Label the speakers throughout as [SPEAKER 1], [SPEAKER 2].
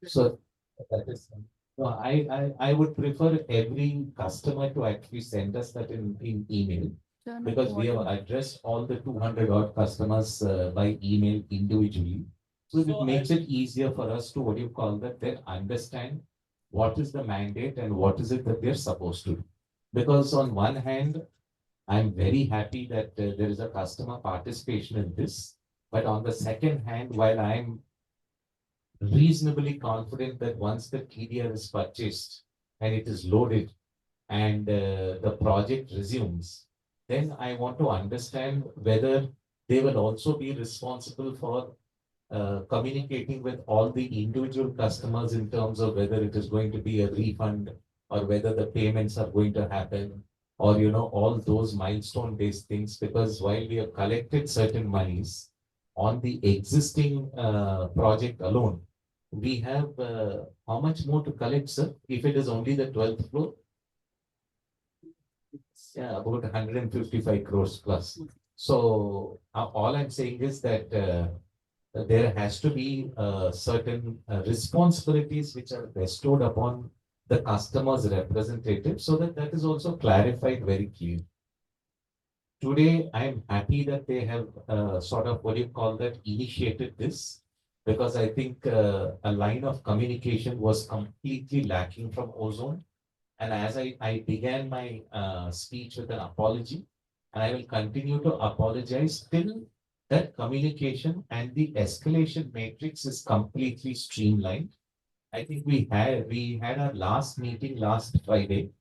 [SPEAKER 1] So that is, no, I would prefer every customer to actually send us that in email because we have addressed all the 200 odd customers by email individually. So it makes it easier for us to, what you call that, then understand what is the mandate and what is it that they're supposed to do. Because on one hand, I'm very happy that there is a customer participation in this. But on the second hand, while I'm reasonably confident that once the TDR is purchased and it is loaded and the project resumes, then I want to understand whether they will also be responsible for communicating with all the individual customers in terms of whether it is going to be a refund or whether the payments are going to happen or, all those milestone based things. Because while we have collected certain monies on the existing project alone, we have how much more to collect, sir? If it is only the 12th floor, yeah, about 155 crores plus. So all I'm saying is that there has to be certain responsibilities which are bestowed upon the customer's representative so that that is also clarified very clearly. Today, I'm happy that they have sort of, what do you call that, initiated this, because I think a line of communication was completely lacking from Ozone. And as I began my speech with an apology, and I will continue to apologize till that communication and the escalation matrix is completely streamlined. I think we had our last meeting last Friday.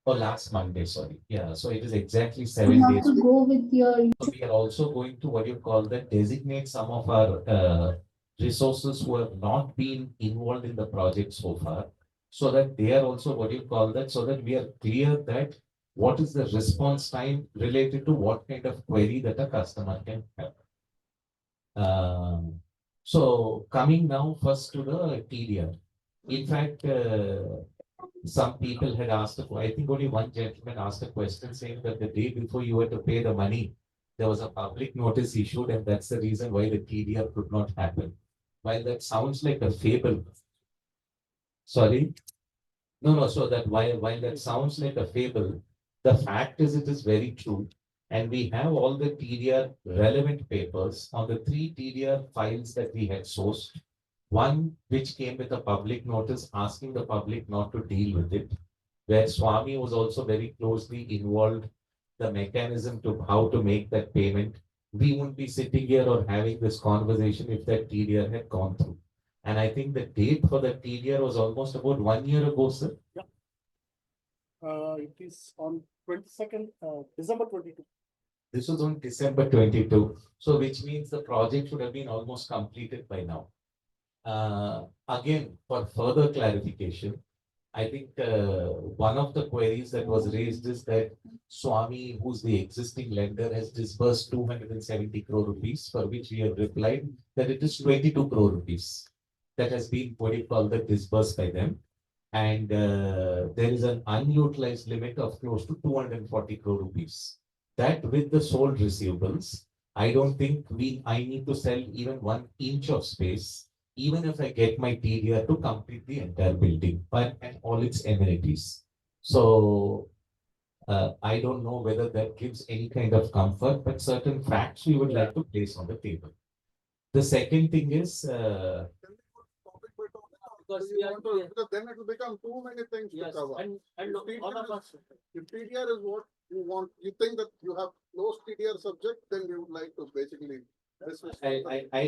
[SPEAKER 1] Oh, last Monday, sorry. Yeah, so it is exactly 7 days.
[SPEAKER 2] To go with your.
[SPEAKER 1] So we are also going to, what you call that, designate some of our resources who have not been involved in the project so far, so that they are also, what you call that, so that we are clear that what is the response time related to what kind of query that a customer can have. So coming now first to the TDR. In fact, some people had asked, I think only one gentleman asked a question saying that the day before you were to pay the money, there was a public notice issued, and that's the reason why the TDR could not happen. While that sounds like a fable, sorry, no, so that while that sounds like a fable, the fact is it is very true. And we have all the TDR relevant papers on the 3 TDR files that we had sourced. One which came with a public notice asking the public not to deal with it, where Swami was also very closely involved, the mechanism to how to make that payment. We wouldn't be sitting here or having this conversation if that TDR had gone through. And I think the date for the TDR was almost about 1 year ago, sir.
[SPEAKER 3] It is on 22nd December 22.
[SPEAKER 1] This was on December 22. So which means the project should have been almost completed by now. Again, for further clarification, I think one of the queries that was raised is that Swami, who's the existing lender, has disbursed 270 crore rupees, for which we have replied that it is 22 crore rupees that has been, what you call that, disbursed by them. And there is an unutilized limit of close to 240 crore rupees. That with the sold receivables, I don't think I need to sell even 1 inch of space, even if I get my TDR to complete the entire building and all its amenities. So I don't know whether that gives any kind of comfort, but certain facts we would like to place on the table. The second thing is,
[SPEAKER 3] because then it will become too many things to cover. And look, if TDR is what you want, you think that you have closed TDR subject, then we would like to basically.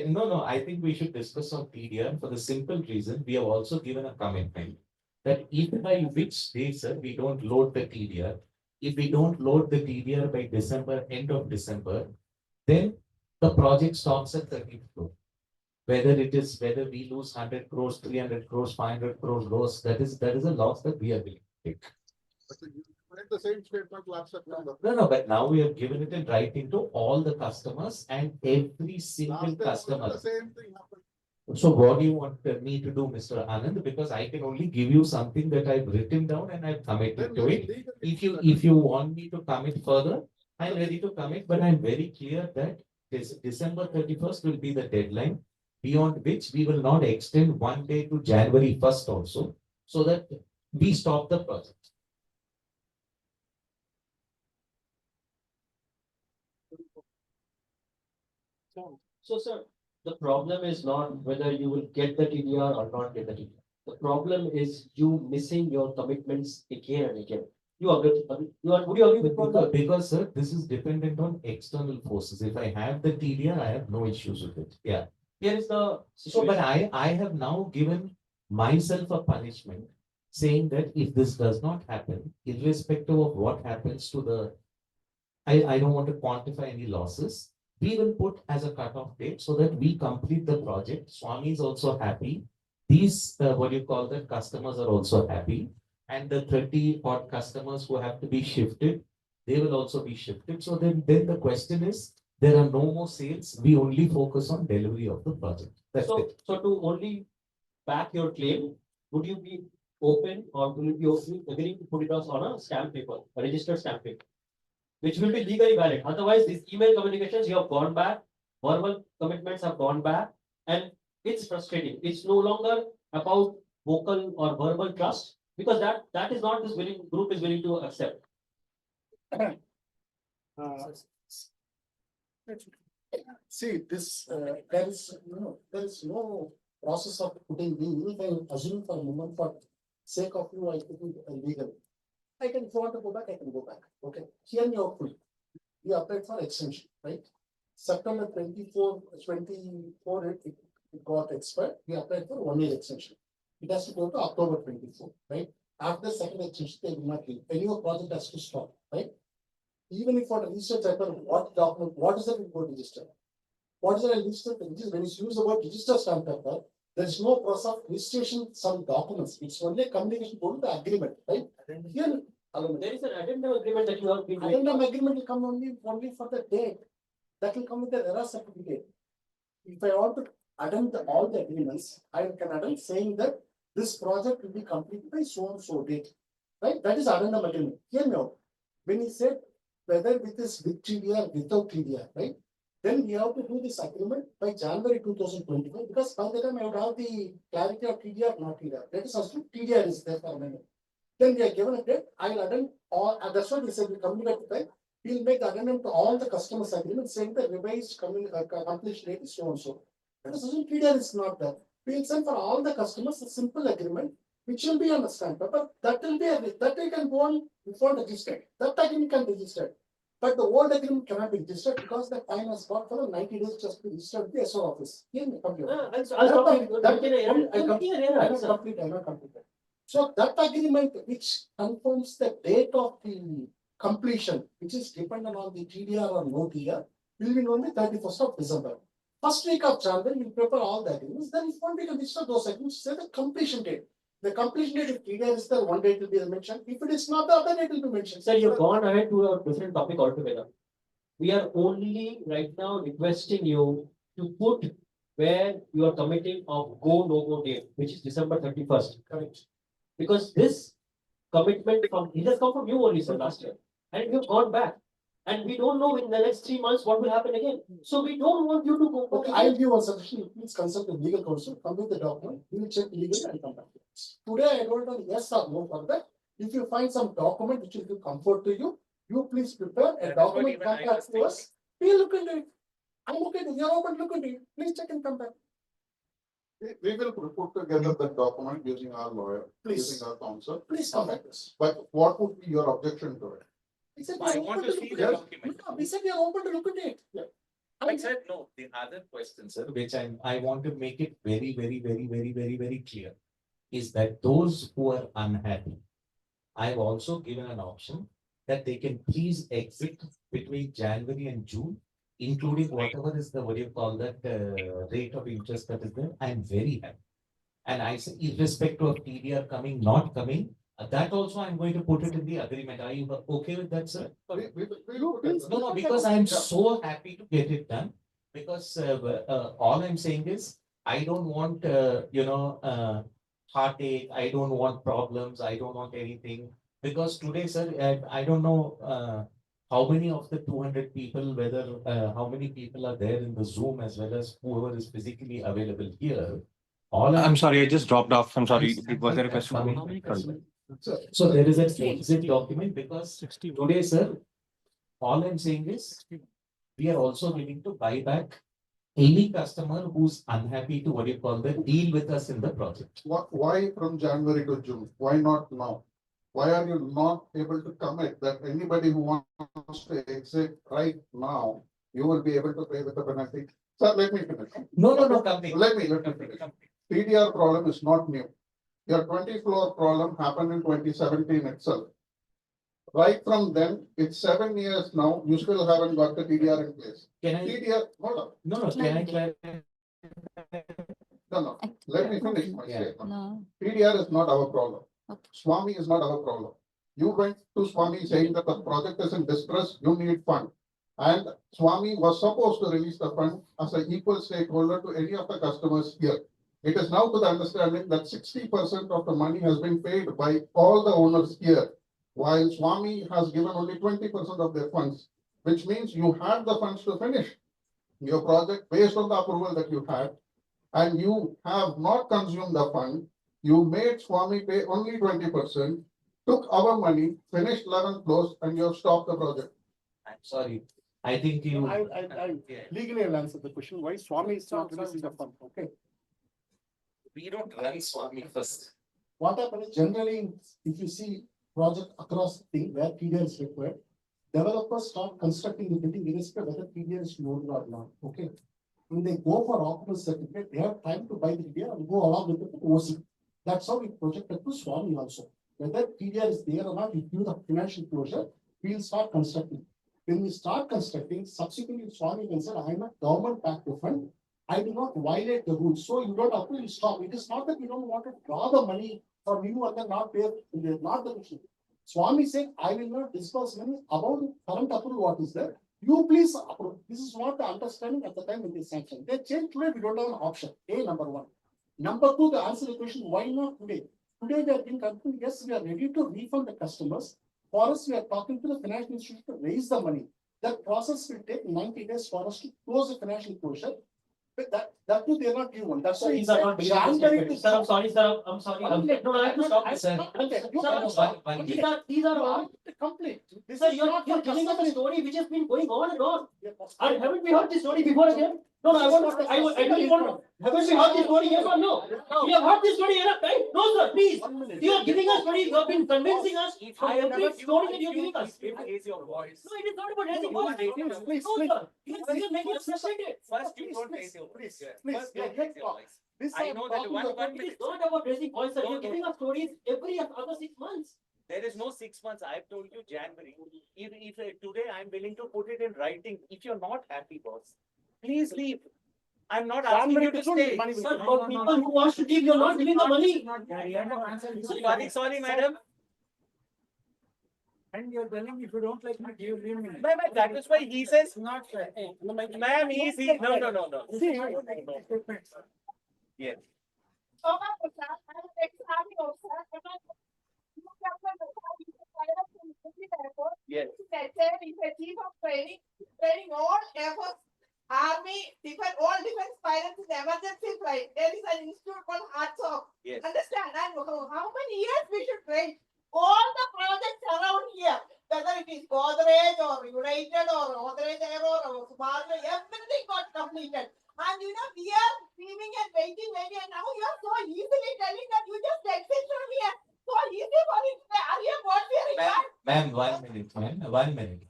[SPEAKER 1] No, I think we should discuss on TDR for the simple reason we have also given a commitment that if by which day, sir, we don't load the TDR, if we don't load the TDR by December, end of December, then the project stops at 30th floor. Whether we lose 100 crores, 300 crores, 500 crores loss, that is a loss that we are willing to take.
[SPEAKER 3] Make the same statement last September.
[SPEAKER 1] No, but now we have given it in writing to all the customers and every single customer.
[SPEAKER 3] The same thing happened.
[SPEAKER 1] So what do you want me to do, Mr. Anand? Because I can only give you something that I've written down and I've committed to it. If you want me to commit further, I'm ready to commit, but I'm very clear that December 31st will be the deadline. beyond which we will not extend one day to January 1st also, so that we stop the project.
[SPEAKER 2] So, sir, the problem is not whether you will get the TDR or not get the TDR. The problem is you missing your commitments again and again. You agree? Would you agree with that?
[SPEAKER 1] Because, sir, this is dependent on external forces. If I have the TDR, I have no issues with it. Yeah.
[SPEAKER 2] Here is the
[SPEAKER 1] So, but I have now given myself a punishment, saying that if this does not happen, irrespective of what happens to the, I don't want to quantify any losses. We will put as a cutoff date so that we complete the project. Swami is also happy. These, what you call that, customers are also happy. And the 30 odd customers who have to be shifted, they will also be shifted. So then the question is, there are no more sales. We only focus on delivery of the project. That's
[SPEAKER 2] so,
[SPEAKER 1] it.
[SPEAKER 2] so to only back your claim, would you be open or will you be open, agreeing to put it on a stamp paper, a registered stamp paper, which will be legally valid? Otherwise, these email communications, you have gone back, verbal commitments have gone back, and it's frustrating. It's no longer about vocal or verbal trust, because that is not this group is willing to accept.
[SPEAKER 4] See, this, there is no process of putting me, if I assume for a moment, for sake of you, I put it legal. I can, if you want to go back, I can go back. Okay, hear me out fully. We applied for extension, right? September 24, it got expired. We applied for 1 year extension. It has to go to October 24, right? After second extension, they will not leave. Anyway, project has to stop, right? Even if for the research paper, what document, what is it we go to register? What is it register? When you use the word register stamp paper, there is no process of registration some documents. It's only communication going to the agreement, right? Here,
[SPEAKER 2] there is an addendum agreement that you have been.
[SPEAKER 4] Addendum agreement will come only for the date. That will come with the error certificate. If I want to addend all the agreements, I can addend saying that this project will be completed by so and so date, right? That is addendum agreement. Hear me out. When he said whether with TDR, without TDR, right? Then we have to do this agreement by January 2025, because by the time I would have the clarity of TDR, not TDR. That is assume TDR is there for a minute. Then we are given a date. I will addend all, that's what we said. We communicate with we will make the addendum to all the customers' agreements saying the revised completion date is so and so. That is assume TDR is not there. We will send for all the customers a simple agreement, which will be on the stamp paper. That will be that we can go on before registered. That agreement can be registered. But the old agreement cannot be registered because the time has got for the 90 days just to register with the SO office. Here me complete. I not completed. So that agreement which confirms the date of the completion, which is dependent on the TDR or no TDR, will be only 31st of December. First week of January, we prepare all the agreements. Then if one we can register those agreements, say the completion date. The completion date, if TDR is there, one date will be mentioned. If it is not, the other date will be mentioned.
[SPEAKER 2] Sir, you've gone ahead to a different topic altogether. We are only right now requesting you to put where you are committing of no-go date, which is December 31st.
[SPEAKER 4] Correct.
[SPEAKER 2] Because this commitment it has come from you only, sir, last year. And you've gone back. And we don't know in the next 3 months what will happen again. So we don't want you to go.
[SPEAKER 4] Okay, I'll give one suggestion. Please consult the legal counsel, come with the document. We will check legally and come back. Today, I don't know yes or no for that. If you find some document which will give comfort to you, you please prepare a document back to us. We'll look into it. I'm okay. You're open, look into it. Please check and come back.
[SPEAKER 3] We will put together the document using our lawyer, using our counsel.
[SPEAKER 4] Please come back.
[SPEAKER 3] But what would be your objection to it?
[SPEAKER 1] I want to see the document.
[SPEAKER 4] No, we said we are open to look at it. Yeah.
[SPEAKER 1] I said no. The other question, sir, which I want to make it very clear, is that those who are unhappy, I've also given an option that they can please exit between January and June, including whatever is the, what do you call that, rate of interest that is there. I'm very happy. And I say, irrespective of TDR coming, not coming, that also I'm going to put it in the agreement. Are you okay with that, sir? No, because I'm so happy to get it done. Because all I'm saying is, I don't want, heartache. I don't want problems. I don't want anything. Because today, sir, I don't know how many of the 200 people, whether, how many people are there in the Zoom as well as whoever is physically available here. All
[SPEAKER 5] I'm sorry, I just dropped off. I'm sorry. Was there a
[SPEAKER 1] That's
[SPEAKER 5] question?
[SPEAKER 1] coming. So there is an exit document because today, sir, all I'm saying is we are also willing to buy back any customer who's unhappy to what you call the deal with us in the project.
[SPEAKER 3] Why from January to June? Why not now? Why are you not able to commit that anybody who wants to exit right now, you will be able to pay with the penalty? Sir, let me finish.
[SPEAKER 1] No, company.
[SPEAKER 3] Let me finish. TDR problem is not new. Your 20-floor problem happened in 2017 itself. Right from then, it's 7 years now, you still haven't got the TDR in place.
[SPEAKER 1] Can I?
[SPEAKER 3] TDR, hold on.
[SPEAKER 1] No, can I clarify?
[SPEAKER 3] No. Let me finish my
[SPEAKER 1] Yeah.
[SPEAKER 3] statement.
[SPEAKER 6] No.
[SPEAKER 3] TDR is not our problem.
[SPEAKER 6] Okay.
[SPEAKER 3] Swami is not our problem. You went to Swami saying that the project is in distress, you need fund. And Swami was supposed to release the fund as an equal stakeholder to any of the customers here. It is now to the understanding that 60% of the money has been paid by all the owners here, while Swami has given only 20% of their funds, which means you had the funds to finish your project based on the approval that you had, and you have not consumed the fund. You made Swami pay only 20%, took our money, finished 11 floors, and you have stopped the project.
[SPEAKER 1] I'm sorry. I think you.
[SPEAKER 4] I legally will answer the question, why Swami is not releasing the fund, okay?
[SPEAKER 1] We don't run Swami first.
[SPEAKER 4] What happens is generally, if you see project across the thing where TDR is required, developers start constructing the building irrespective of whether TDR is known or not, okay? When they go for occupancy certificate, they have time to buy the TDR and go along with the OC. That's how we projected to Swami also. Whether TDR is there or not, we give the financial closure, we'll start constructing. When we start constructing, subsequently Swami can say, I am a government backed fund. I do not violate the rules. So you don't have to stop. It is not that we don't want to draw the money from you and then not pay. Not the issue. Swami saying, I will not disperse money about the current approval. What is there? You please approve. This is not the understanding at the time when they sanction. They change today, we don't have an option. A, number one. Number two, to answer the question, why not today? Today we are being confident, yes, we are ready to refund the customers. For us, we are talking to the financial institution to raise the money. That process will take 90 days for us to close the financial closure. But that too, they are not given. That's why
[SPEAKER 2] These are not
[SPEAKER 4] January to
[SPEAKER 2] sir, I'm sorry, sir. I'm sorry. No, I have to stop.
[SPEAKER 1] Sir.
[SPEAKER 2] These are all
[SPEAKER 4] complete. This
[SPEAKER 2] Sir,
[SPEAKER 4] is
[SPEAKER 2] you're
[SPEAKER 4] not for
[SPEAKER 2] telling us a
[SPEAKER 4] customers.
[SPEAKER 2] story which has been going on and on.
[SPEAKER 4] Yeah,
[SPEAKER 2] And haven't we heard this story before again? No, I really want. Haven't we heard this story? Yes or no? We have heard this story enough time. No, sir, please. You are giving us story. You have been convincing us from every story that you are giving us.
[SPEAKER 5] Raise your voice.
[SPEAKER 2] No, it is not about raising voice.
[SPEAKER 4] Please,
[SPEAKER 2] No, sir. You are making us frustrated.
[SPEAKER 5] First, you don't raise your voice. First,
[SPEAKER 4] yeah,
[SPEAKER 5] don't raise your voice.
[SPEAKER 4] This
[SPEAKER 5] I know that one
[SPEAKER 2] It is not about raising voice, sir. You are giving us stories every other 6 months.
[SPEAKER 5] There is no 6 months. I've told you January. If today I'm willing to put it in writing. If you're not happy, boss, please leave. I'm not asking you to stay.
[SPEAKER 2] Sir, for people who want to leave, you're not giving the money.
[SPEAKER 5] Sorry, madam.
[SPEAKER 7] And you're telling if you don't like me, give me.
[SPEAKER 5] That is why he says,
[SPEAKER 7] Not fair.
[SPEAKER 5] ma'am, he no. Yes. Yes.
[SPEAKER 8] Chief of training all efforts, army, all defense pilots in emergency flight. There is an institute called Hearts of.
[SPEAKER 5] Yes.
[SPEAKER 8] Understand? And how many years we should train? All the projects around here, whether it is Godrej or United or Godrej Aero or Sumarna, everything got completed. And we are screaming and waiting, and now you are so easily telling that you just exit from here. So easy for it. Are you what we are required?
[SPEAKER 1] Ma'am, 1 minute, ma'am, 1 minute.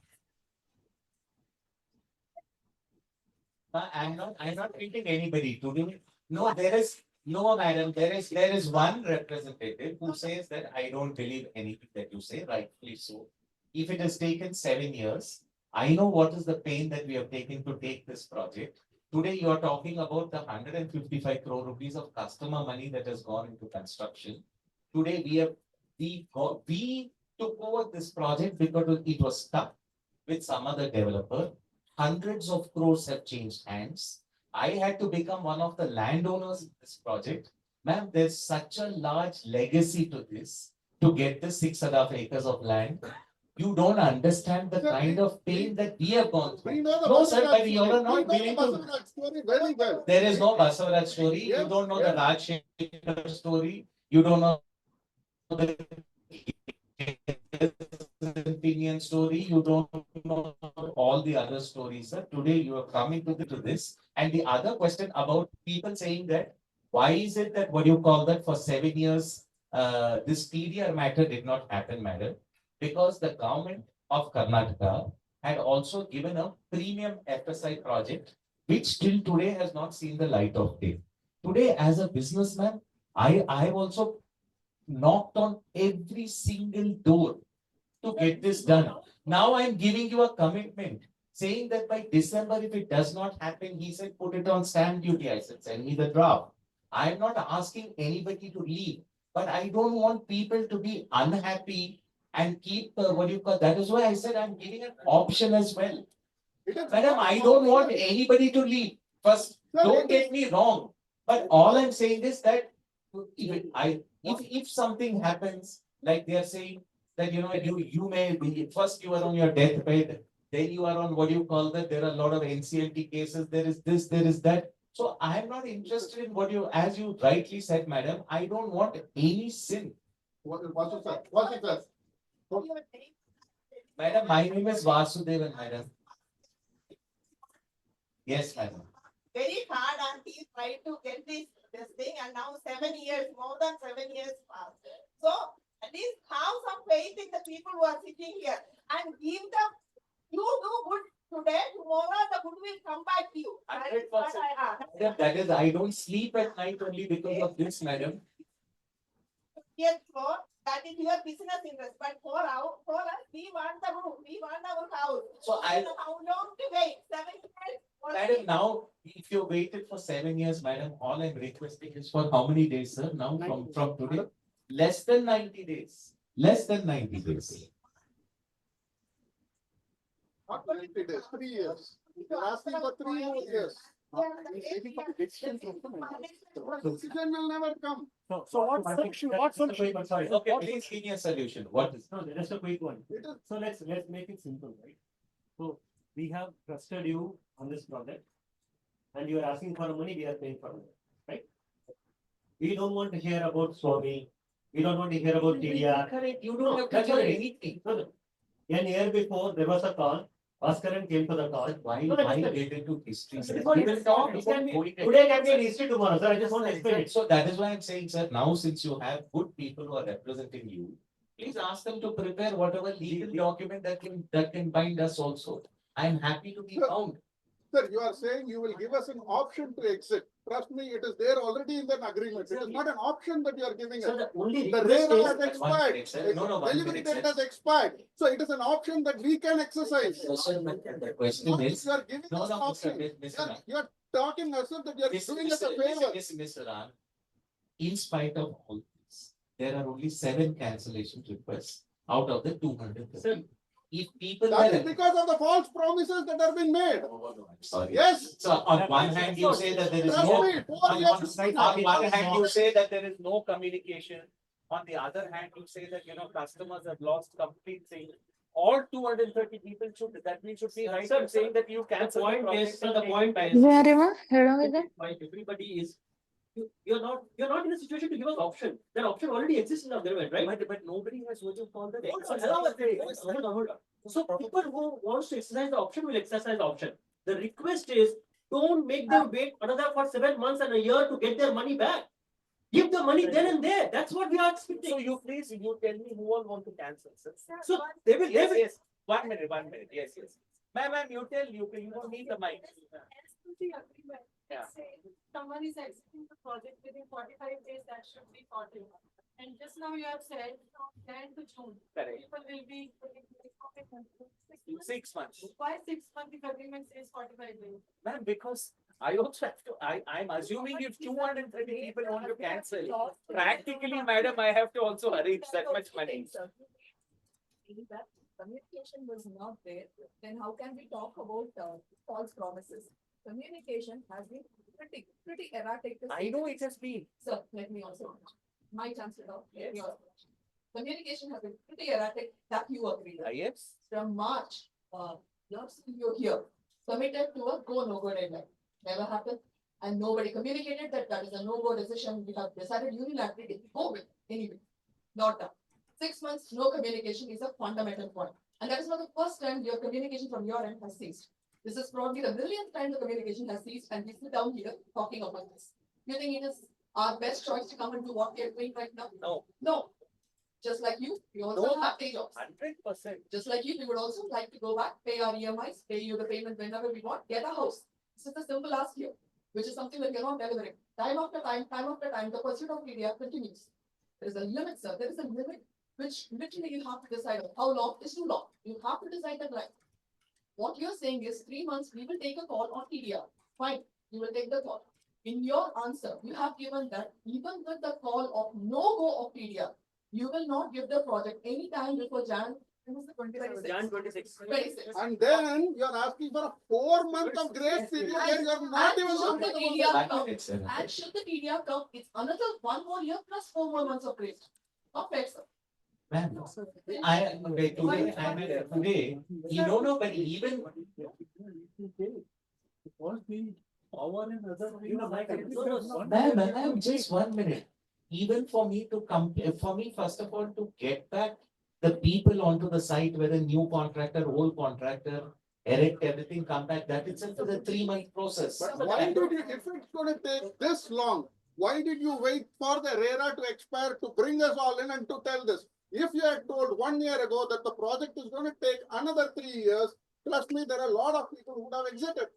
[SPEAKER 1] I'm not treating anybody today. No, no, madam, there is one representative who says that I don't believe anything that you say, rightfully so. If it has taken 7 years, I know what is the pain that we have taken to take this project. Today, you are talking about the 155 crore rupees of customer money that has gone into construction. Today, we took over this project because it was stuck with some other developer. Hundreds of crores have changed hands. I had to become one of the landowners in this project. Ma'am, there's such a large legacy to this, to get the 6.5 acres of land. You don't understand the
[SPEAKER 3] Sir,
[SPEAKER 1] kind of pain that we have gone
[SPEAKER 3] We
[SPEAKER 1] through.
[SPEAKER 3] know the
[SPEAKER 1] No, sir,
[SPEAKER 3] Basavaraj
[SPEAKER 1] but you
[SPEAKER 3] story.
[SPEAKER 1] are
[SPEAKER 3] We
[SPEAKER 1] not
[SPEAKER 3] know the
[SPEAKER 1] willing to.
[SPEAKER 3] Basavaraj story very well.
[SPEAKER 1] There is no Basavaraj story. You
[SPEAKER 3] Yes,
[SPEAKER 1] don't know
[SPEAKER 3] yes.
[SPEAKER 1] the Rajshekar story. You don't know the opinion story. You don't know all the other stories, sir. Today you are coming to this. And the other question about people saying that, why is it that what you call that for 7 years, this TDR matter did not happen, madam? Because the government of Karnataka had also given a premium FSI project, which till today has not seen the light of day. Today, as a businessman, I have also knocked on every single door to get this done. Now I'm giving you a commitment, saying that by December, if it does not happen, he said, put it on stamp duty. I said, send me the draft. I'm not asking anybody to leave, but I don't want people to be unhappy and keep, what do you call, that is why I said I'm giving an option as well.
[SPEAKER 3] It is
[SPEAKER 1] Madam,
[SPEAKER 3] not
[SPEAKER 1] I
[SPEAKER 3] an
[SPEAKER 1] don't want
[SPEAKER 3] option.
[SPEAKER 1] anybody to leave. First,
[SPEAKER 3] Sir,
[SPEAKER 1] don't
[SPEAKER 3] it
[SPEAKER 1] get me wrong, but all I'm saying is that if something happens, like they are saying that, you may be, first you are on your deathbed, then you are on, what do you call that? There are a lot of NCLT cases. There is this, there is that. So I am not interested in as you rightly said, madam, I don't want any sin.
[SPEAKER 3] What's it, sir? What's it, sir?
[SPEAKER 8] Your name.
[SPEAKER 1] Madam, my name is Vasudevan, madam. Yes, madam.
[SPEAKER 8] Very hard and he tried to get this thing and now 7 years, more than 7 years passed. So at least have some faith in the people who are sitting here and give them, you do good today, tomorrow the good will come back to you. That is what
[SPEAKER 1] 100%.
[SPEAKER 8] I ask.
[SPEAKER 1] Madam, that is, I don't sleep at night only because of this, madam.
[SPEAKER 8] Yes, for that is your business interest, but for us, we want the room, we want our house.
[SPEAKER 1] So I,
[SPEAKER 8] You know how long to wait? 7 years? Or
[SPEAKER 1] madam, now, if you waited for 7 years, madam, all I'm requesting is for how many days, sir? Now, from today? Less than 90 days. Less than 90 days.
[SPEAKER 3] Not 90 days, 3 years. You're asking for 3 more years. Decision will never come.
[SPEAKER 7] So what solution, what solution?
[SPEAKER 2] Sorry.
[SPEAKER 1] Okay, please give me a solution. What is?
[SPEAKER 2] No, just a quick one.
[SPEAKER 3] It is-
[SPEAKER 2] So let's make it simple, right? So we have trusted you on this project. And you are asking for money, we are paying for money, right? We don't want to hear about Swami. We don't want to hear about TDR.
[SPEAKER 1] Correct, you
[SPEAKER 2] No,
[SPEAKER 1] don't have
[SPEAKER 2] that's
[SPEAKER 1] to hear
[SPEAKER 2] what it is.
[SPEAKER 1] anything.
[SPEAKER 2] No. A year before, there was a call. Baaskaran came to the call.
[SPEAKER 1] Why get into history?
[SPEAKER 2] It
[SPEAKER 1] sir?
[SPEAKER 2] is what
[SPEAKER 1] We
[SPEAKER 2] it
[SPEAKER 1] will
[SPEAKER 2] is.
[SPEAKER 1] talk
[SPEAKER 2] It
[SPEAKER 1] about
[SPEAKER 2] can be-
[SPEAKER 1] going ahead.
[SPEAKER 2] Today can be an history tomorrow, sir. I just want to explain it.
[SPEAKER 1] So that is why I'm saying, sir, now since you have good people who are representing you, please ask them to prepare whatever legal document that can bind us also. I am happy to be
[SPEAKER 3] Sir,
[SPEAKER 1] bound.
[SPEAKER 3] Sir, you are saying you will give us an option to exit. Trust me, it is there already in that agreement. It is not an option that you are giving
[SPEAKER 2] So
[SPEAKER 3] us.
[SPEAKER 2] the only
[SPEAKER 3] The
[SPEAKER 2] request
[SPEAKER 3] RERA
[SPEAKER 2] is,
[SPEAKER 3] has expired.
[SPEAKER 1] No, one
[SPEAKER 3] Delivery
[SPEAKER 1] minute,
[SPEAKER 3] date
[SPEAKER 1] sir.
[SPEAKER 3] has expired. So it is an option that we can exercise.
[SPEAKER 1] The question
[SPEAKER 3] Not
[SPEAKER 1] is,
[SPEAKER 3] if you are giving
[SPEAKER 1] no,
[SPEAKER 3] us an
[SPEAKER 1] no,
[SPEAKER 3] option.
[SPEAKER 1] Mr. Ram.
[SPEAKER 3] You are talking as if that you are doing us a favor.
[SPEAKER 1] Mr. Ram, in spite of all this, there are only 7 cancellation requests out of the 200.
[SPEAKER 2] Sir,
[SPEAKER 1] If people
[SPEAKER 3] That
[SPEAKER 1] were.
[SPEAKER 3] is because of the false promises that have been made.
[SPEAKER 1] Sorry.
[SPEAKER 3] Yes.
[SPEAKER 1] So on one hand, you say that there is
[SPEAKER 3] Trust
[SPEAKER 1] no.
[SPEAKER 3] me, 4 years.
[SPEAKER 1] On one hand, you say that there is no communication. On the other hand, you say that, customers have lost complete thing. All 230 people that means should be right in saying that you
[SPEAKER 2] the
[SPEAKER 1] cancel.
[SPEAKER 2] point is,
[SPEAKER 1] project.
[SPEAKER 2] the point is. Why everybody is, you're not in a situation to give us option. That option already exists in the agreement, right?
[SPEAKER 1] But nobody has what you call that.
[SPEAKER 2] Hold on. So people who wants to exercise the option will exercise the option. The request is, don't make them wait another for 7 months and a year to get their money back. Give the money then and there. That's what we are expecting.
[SPEAKER 5] So you tell me who all want to cancel, sir.
[SPEAKER 2] So they will,
[SPEAKER 5] Yes. 1 minute. Yes. Ma'am, you don't need the mic. Yeah.
[SPEAKER 6] Someone is exiting the project within 45 days, that should be 40. And just now you have said from Jan to June.
[SPEAKER 5] Correct.
[SPEAKER 6] People will be.
[SPEAKER 5] 6 months.
[SPEAKER 6] Why 6 months if agreement says 45 days?
[SPEAKER 5] Ma'am, because I also have to, I'm assuming if 230 people want to cancel, practically, madam, I have to also arrange that much money.
[SPEAKER 9] That communication was not there, then how can we talk about false promises? Communication has been pretty erratic.
[SPEAKER 5] I know it has been.
[SPEAKER 9] So let me also, my chance to talk. Let me also. Communication has been pretty erratic, that you agree with.
[SPEAKER 5] Yes.
[SPEAKER 9] From March, your CEO here committed to a go, no go deadline. Never happened. And nobody communicated that that is a no-go decision. We have decided unilaterally to go with anyway. Not done. 6 months, no communication is a fundamental point. And that is not the first time your communication from your end has ceased. This is probably the millionth time the communication has ceased, and we sit down here talking about this. You think it is our best choice to come and do what we are doing right now?
[SPEAKER 5] No.
[SPEAKER 9] No. Just like you, we also
[SPEAKER 5] No.
[SPEAKER 9] have day jobs.
[SPEAKER 5] 100%.
[SPEAKER 9] Just like you, we would also like to go back, pay our EMIs, pay you the payment whenever we want, get a house. This is the simple ask here, which is something that we are not delivering. Time after time, the pursuit of media continues. There is a limit, sir. There is a limit which literally you have to decide on. How long is too long. You have to decide that right. What you're saying is 3 months, we will take a call on TDR. Fine, you will take the call. In your answer, you have given that even with the call of no go of TDR, you will not give the project any time before Jan. It was the 26th.
[SPEAKER 2] Jan 26.
[SPEAKER 9] 26.
[SPEAKER 3] And then you're asking for a 4 month of grace period, where you're not even.
[SPEAKER 9] Should the TDR come,
[SPEAKER 1] It's, uh,
[SPEAKER 9] and should the TDR come, it's another 1 more year plus 4 more months of grace. Not fair, sir.
[SPEAKER 1] Ma'am, today, you don't know, but even. Ma'am, just 1 minute. Even for me to come, for me, first of all, to get back the people onto the site, whether new contractor, old contractor, erect everything, come back, that itself is a 3-month process.
[SPEAKER 3] But why did you, if it's gonna take this long, why did you wait for the RERA to expire to bring us all in and to tell this? If you had told 1 year ago that the project is gonna take another 3 years, trust me, there are a lot of people who would have exited.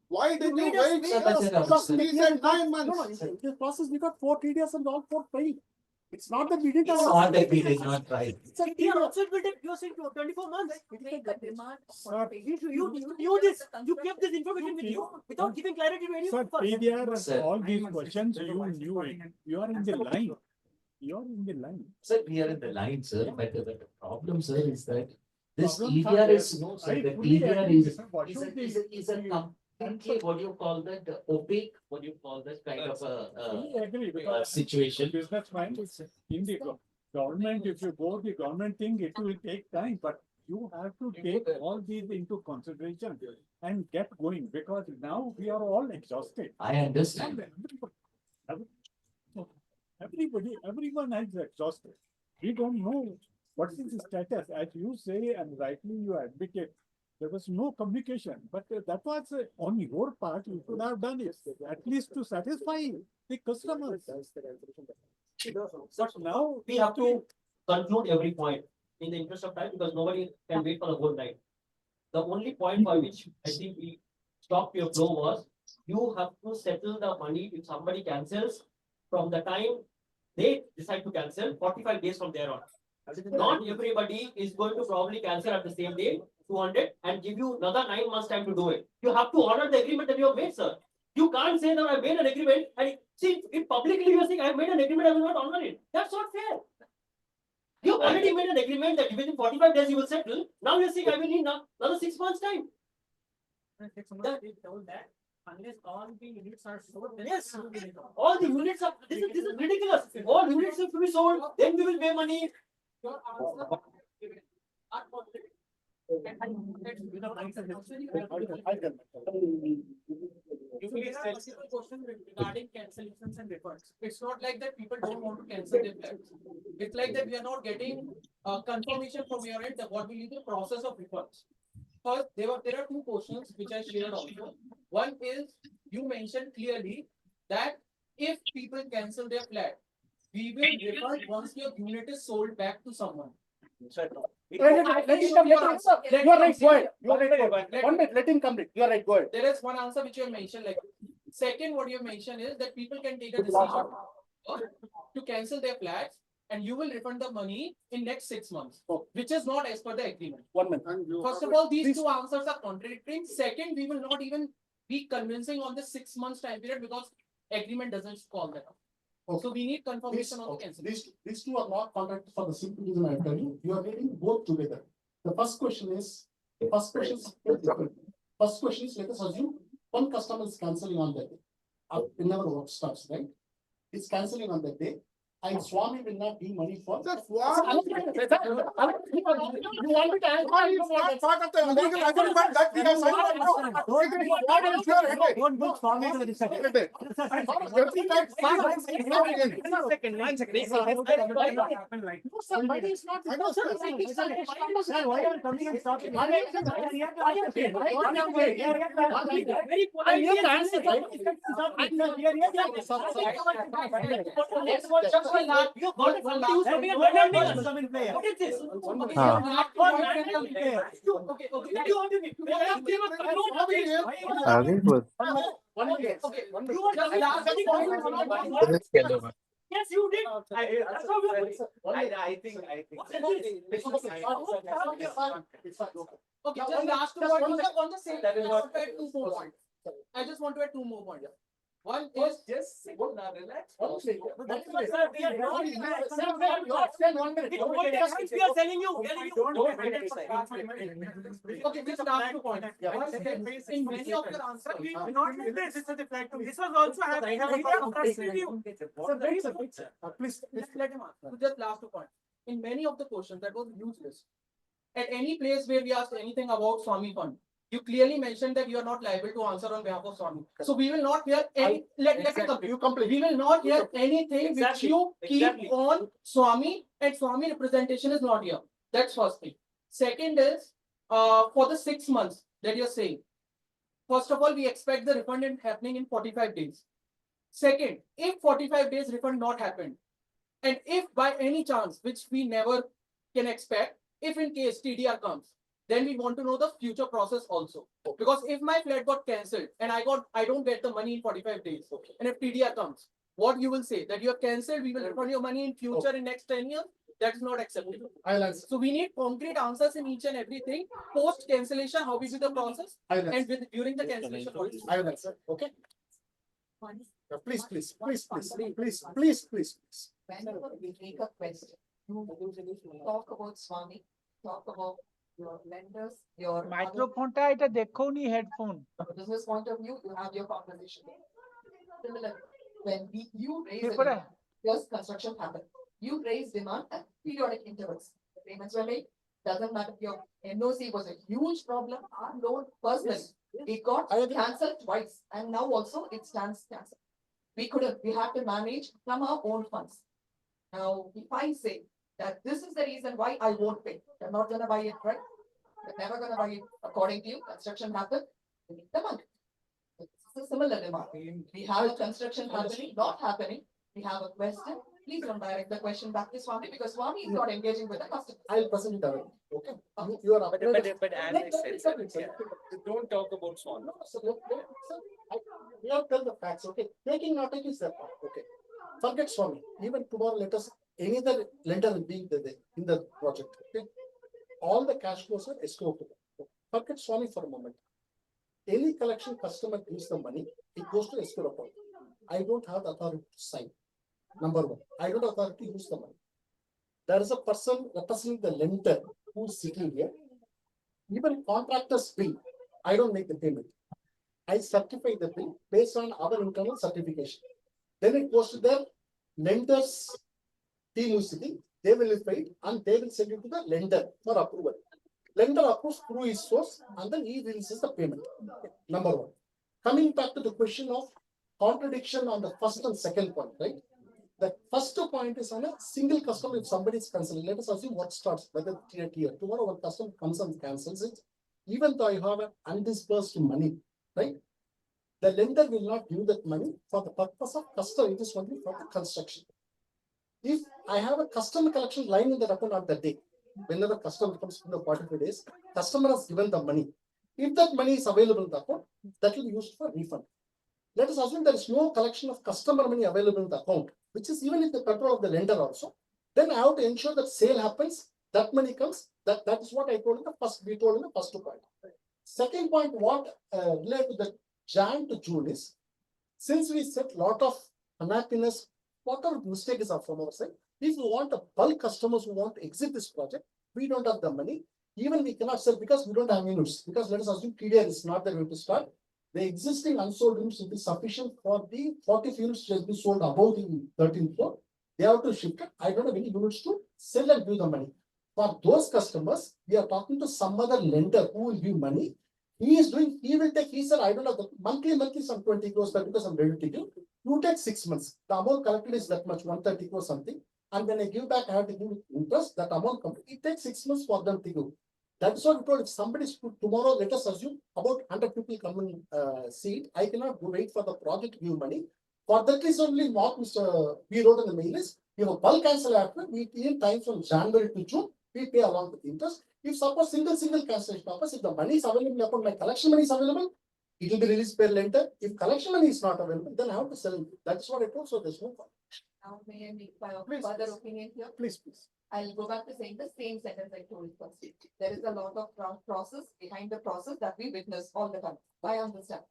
[SPEAKER 3] Why did you wait? He said 9 months.
[SPEAKER 7] This process, we got 4 TDS and all 4 failed. It's not that we didn't.
[SPEAKER 1] It's not that we did not try.
[SPEAKER 7] It's a
[SPEAKER 2] Yeah,
[SPEAKER 7] TDS.
[SPEAKER 2] also it will take, you're saying 24 months.
[SPEAKER 9] Take the demand.
[SPEAKER 7] Sir,
[SPEAKER 2] You knew this, you kept this information with you without giving clarity to anyone.
[SPEAKER 7] Sir, TDR and
[SPEAKER 1] Sir.
[SPEAKER 7] all these questions, you knew it. You are in the line. You are in the line.
[SPEAKER 1] Sir, we are in the line, sir, but the problem, sir, is that this
[SPEAKER 7] Problems are
[SPEAKER 1] TDR
[SPEAKER 7] there.
[SPEAKER 1] is, no, sir,
[SPEAKER 7] I
[SPEAKER 1] the
[SPEAKER 7] fully
[SPEAKER 1] TDR
[SPEAKER 7] agree,
[SPEAKER 1] is
[SPEAKER 7] sir. What should be-
[SPEAKER 1] is a completely, what do you call that, opaque, what do you call that, kind of
[SPEAKER 7] Fully agree,
[SPEAKER 1] a
[SPEAKER 7] because
[SPEAKER 1] situation.
[SPEAKER 7] business mind is in the government, if you go the government thing, it will take time, but you have to take all these into consideration and get going, because now we are all exhausted.
[SPEAKER 1] I understand.
[SPEAKER 7] Everyone is exhausted. We don't know what is the status, as you say, and rightly you advocate. There was no communication, but that was on your part, you could have done it, at least to satisfy the customers.
[SPEAKER 2] But now we have to conclude every point in the interest of time, because nobody can wait for the whole night. The only point by which I think we stopped your flow was, you have to settle the money if somebody cancels from the time they decide to cancel, 45 days from there on. Not everybody is going to probably cancel at the same day, 200, and give you another 9 months time to do it. You have to honor the agreement that you have made, sir. You can't say that I made an agreement and see, if publicly you are saying I have made an agreement, I will not honor it. That's not fair. You have already made an agreement that within 45 days you will settle. Now you're saying I will need another 6 months time.
[SPEAKER 10] Unless all the units are sold.
[SPEAKER 2] Yes, all the units are, this is ridiculous. All units have to be sold, then we will pay money.
[SPEAKER 10] Your answer. You please tell a question regarding cancellations and refunds. It's not like that people don't want to cancel their plans. It's like that we are not getting confirmation from your end that what will be the process of refunds. First, there are 2 questions which I shared also. One is, you mentioned clearly that if people cancel their flat, we will refund once your unit is sold back to someone.
[SPEAKER 7] Let him come, you are right, go ahead. You are right, 1 minute, let him come, you are right, go ahead.
[SPEAKER 10] There is one answer which you have mentioned, like, second, what you have mentioned is that people can take a decision to cancel their flats and you will refund the money in next 6 months, which is not as per the agreement.
[SPEAKER 7] 1 minute.
[SPEAKER 10] First of all, these 2 answers are contradictory. Second, we will not even be convincing on the 6 months time period because agreement doesn't call that out. So we need confirmation on the cancellation.
[SPEAKER 4] These 2 are not contracted for the simple reason I tell you. You are reading both together. The first question is, let us assume one customer is cancelling on that day. Whenever work starts, right? It's cancelling on that day. and Swami will not give money for.
[SPEAKER 3] Sir, Swami.
[SPEAKER 4] You want me to answer? You want part of the legal agreement that we have signed.
[SPEAKER 5] Don't put Swami to the second.
[SPEAKER 4] Somebody is not.
[SPEAKER 5] Sir, why are you coming and stopping? You got it from last. What is this?
[SPEAKER 11] आगे बोल
[SPEAKER 5] Yes, you did. I think.
[SPEAKER 10] Okay, just last two points on the same. I just want to add two more points. One is
[SPEAKER 5] Just sit down, relax.
[SPEAKER 10] Okay,
[SPEAKER 5] We are telling you.
[SPEAKER 10] okay, just last two points. In many of your answers, we this was also happening.
[SPEAKER 4] Please,
[SPEAKER 10] Just let him answer. Just last 2 points. In many of the questions that was useless. At any place where we asked anything about Swami Fund, you clearly mentioned that you are not liable to answer on behalf of Swami. So we will not hear any. Let me complete.
[SPEAKER 4] you complete.
[SPEAKER 10] We will not hear anything which
[SPEAKER 5] Exactly.
[SPEAKER 10] you keep
[SPEAKER 5] Exactly.
[SPEAKER 10] on Swami, and Swami representation is not here. That's first thing. Second is for the 6 months that you're saying. First of all, we expect the refund happening in 45 days. Second, if 45 days refund not happened, and if by any chance, which we never can expect, if in case TDR comes, then we want to know the future process also. Because if my flat got cancelled and I don't get the money in 45 days, and if TDR comes, what you will say that you have cancelled, we will refund your money in future in next 10 years. That is not acceptable.
[SPEAKER 4] I'll answer.
[SPEAKER 10] So we need concrete answers in each and everything. Post cancellation, how is the process,
[SPEAKER 4] I'll answer.
[SPEAKER 10] and during the cancellation, what is.
[SPEAKER 4] I will answer. Okay. Please.
[SPEAKER 9] Whenever we make a question, talk about Swami, talk about your lenders, your
[SPEAKER 12] মাইক্রোফোনটা এটা দেখো নি headphone
[SPEAKER 9] other business point of view, you have your conversation. Similarly, when you raise a
[SPEAKER 12] Paper.
[SPEAKER 9] demand, just construction happen. You raise demand at periodic intervals. The payments were made. Doesn't matter if your NOC was a huge problem. Our loan personally, it got
[SPEAKER 4] I agree.
[SPEAKER 9] cancelled twice, and now also it stands cancelled. We have to manage from our own funds. Now, if I say that this is the reason why I won't pay, you're not gonna buy it, right? You're never gonna buy it according to you. Construction happened, we need the money. It's a similar demand. We have a construction happening, not happening. We have a question. Please don't direct the question back to Swami because Swami is not engaging with the customer.
[SPEAKER 4] I'll present it away. Okay. You are afraid of-
[SPEAKER 5] But as I said, sir, don't talk about Swami.
[SPEAKER 4] No, so we have tell the facts, okay? Taking notice is the part, okay? Forget Swami. Even tomorrow, let us, any other lender will be in the project, okay? All the cash flows are escrowed to them. Forget Swami for a moment. Any collection customer gives the money, it goes to escrow account. I don't have the authority to sign. Number one, I don't have authority to use the money. There is a person representing the lender who is sitting here. Even contractors bill, I don't make the payment. I certify the bill based on our internal certification. Then it goes to the lenders team who is sitting, they will verify it and they will send it to the lender for approval. Lender approves through his source and then he releases the payment. Number one. Coming back to the question of contradiction on the first and second point, right? The first point is on a single customer. If somebody is canceling, let us assume what starts, whether tier. Tomorrow, one customer comes and cancels it. Even though I have an undisbursed money, right? The lender will not give that money for the purpose of customer. It is only for the construction. If I have a customer collection line in the account on that day, whenever customer comes in the 45 days, customer has given the money. If that money is available in the account, that will be used for refund. Let us assume there is no collection of customer money available in the account, which is even in the control of the lender also. Then I have to ensure that sale happens, that money comes. That is what I told in the first. We told in the first point. Second point, what related to the Jan to June is, since we set lot of unhappiness, whatever mistake is from our side, if we want a bulk customers who want to exit this project, we don't have the money. Even we cannot sell because we don't have units. Because let us assume TDR is not there to start. The existing unsold units will be sufficient for the 40 units which has been sold above the 13th floor. they have to shift it. I don't have any units to sell and give the money. For those customers, we are talking to some other lender who will give money. He will take, he said, I don't know, the monthly some 20 crores, 30 crores, I'm ready to give. You take 6 months. The amount collected is that much, 130 crores something. And when I give back, I have to give interest, that amount comes. It takes 6 months for them to give. That's what I told. If somebody is tomorrow, let us assume about 100 people come and see it. I cannot wait for the project to give money. For that reason only, what we wrote in the mail is, we have a bulk cancel after, we in time from January to June, we pay along with interest. If suppose single cancellation happens, if the money is available upon my collection money is available, it will be released per lender. If collection money is not available, then I have to sell. That's what I told. So there's no problem.
[SPEAKER 9] Now may I make my
[SPEAKER 4] Please,
[SPEAKER 9] further
[SPEAKER 4] please.
[SPEAKER 9] opinion here?
[SPEAKER 4] Please.
[SPEAKER 9] I'll go back to saying the same sentence I told first. There is a lot of process behind the process that we witness all the time. I understand.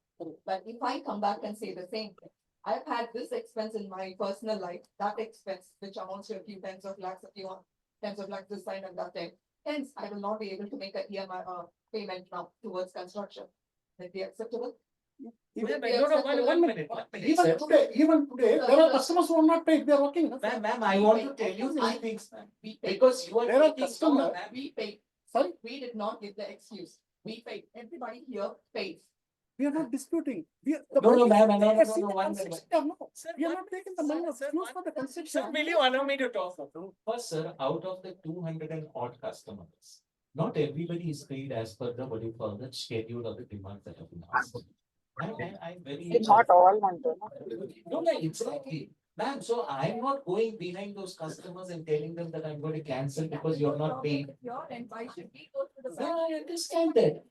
[SPEAKER 9] But if I come back and say the same thing, I've had this expense in my personal life, that expense, which amounts to a few tens of lakhs, tens of lakhs this time and that time. Hence, I will not be able to make a EMI payment now towards construction. Will it be acceptable?
[SPEAKER 5] One minute.
[SPEAKER 4] Even today, there are customers who are not paid. They are working.
[SPEAKER 5] Ma'am, I want to tell you these things, ma'am.
[SPEAKER 9] We paid.
[SPEAKER 5] Because you are
[SPEAKER 4] There are
[SPEAKER 5] taking
[SPEAKER 4] customers.
[SPEAKER 9] We paid.
[SPEAKER 4] Sorry,
[SPEAKER 9] We did not give the excuse. We paid. Everybody here pays.
[SPEAKER 4] we are not disputing.
[SPEAKER 5] No, ma'am, no,
[SPEAKER 4] Yes,
[SPEAKER 5] one
[SPEAKER 4] one
[SPEAKER 5] minute.
[SPEAKER 4] second.
[SPEAKER 5] Sir,
[SPEAKER 4] We are
[SPEAKER 5] one
[SPEAKER 4] not taking the money of
[SPEAKER 5] Sir,
[SPEAKER 4] use for the construction.
[SPEAKER 5] Sir, will you allow me to talk?
[SPEAKER 1] First, sir, out of the 200 and odd customers, not everybody is paid as per the what you call the schedule of the demands that have been asked. I'm very.
[SPEAKER 11] Not all Mantri.
[SPEAKER 1] No, exactly. Ma'am, so I'm not going behind those customers and telling them that I'm going to cancel because you're not paid.
[SPEAKER 9] Your and why should we go to the?
[SPEAKER 1] No, I understand that.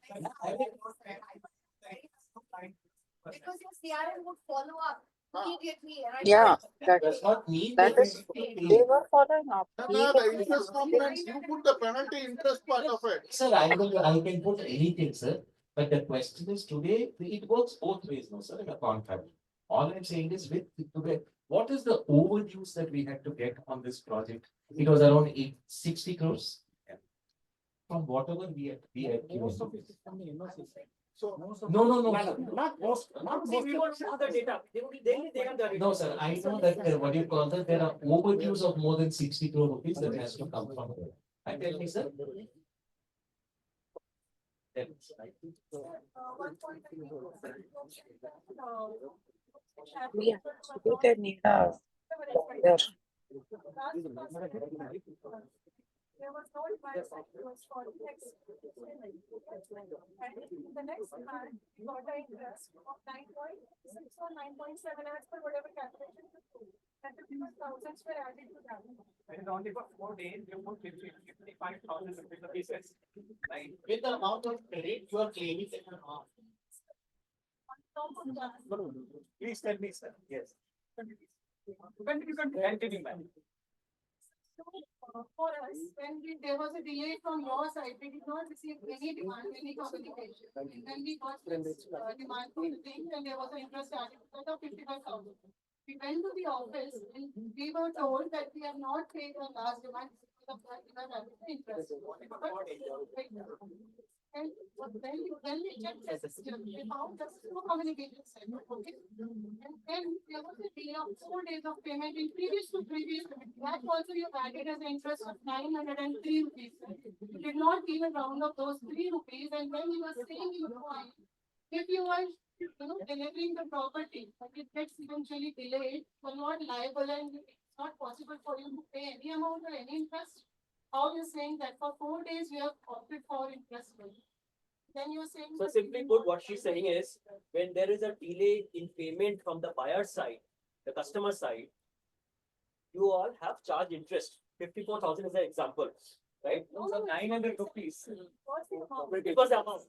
[SPEAKER 6] Because your CRM would follow up immediately, right?
[SPEAKER 11] Yeah, that
[SPEAKER 1] Does not mean
[SPEAKER 11] that is, they were following up.
[SPEAKER 3] The interest components, you put the penalty interest part of it.
[SPEAKER 1] Sir, I can put anything, sir. But the question is today, it works both ways, no, sir, in a contract. All I'm saying is with today, what is the overdues that we had to get on this project? It was around 60 crores. From whatever we had given.
[SPEAKER 7] Most of it is from the NOC.
[SPEAKER 4] So,
[SPEAKER 1] No,
[SPEAKER 4] not most, not
[SPEAKER 2] See,
[SPEAKER 4] most.
[SPEAKER 2] we don't have the data. They have the data.
[SPEAKER 1] no, sir, I know that what do you call that, there are overdues of more than 60 crore rupees that has to come from there. And tell me, sir.
[SPEAKER 6] One point I think
[SPEAKER 11] We actually need a lawyer.
[SPEAKER 6] there was no advice that was for next. And the next month, we got the interest of 9.6 or 9.7 as per whatever calculation. And 50,000 were added to that.
[SPEAKER 5] And only for 4 days, you put 55,000 rupees. Right.
[SPEAKER 2] With the amount of credit you are claiming.
[SPEAKER 6] On top of that,
[SPEAKER 5] Please tell me, sir. Yes. Continue, ma'am.
[SPEAKER 6] for us, when there was a delay from your side, we did not receive any demand, any communication. And then we got this demand from the thing, and there was an interest added of 55,000. We went to the office and we were told that we have not paid the last demand. Because of that, we have added the interest. And when we checked the system, we found just no communication center, okay? And then there was a delay of 4 days of payment in previous, that also you added as interest of 903 rupees. You did not even round up those 3 rupees, and when you were saying your point, if you were, delivering the property, but it gets eventually delayed, you're not liable and it's not possible for you to pay any amount or any interest. How you're saying that for 4 days we have opted for interest rate. Then you're saying.
[SPEAKER 2] So simply put, what she's saying is, when there is a delay in payment from the buyer side, the customer side, you all have charged interest. 54,000 is an example, right?
[SPEAKER 5] So 900 rupees.
[SPEAKER 6] What's the amount?
[SPEAKER 2] Because the amount.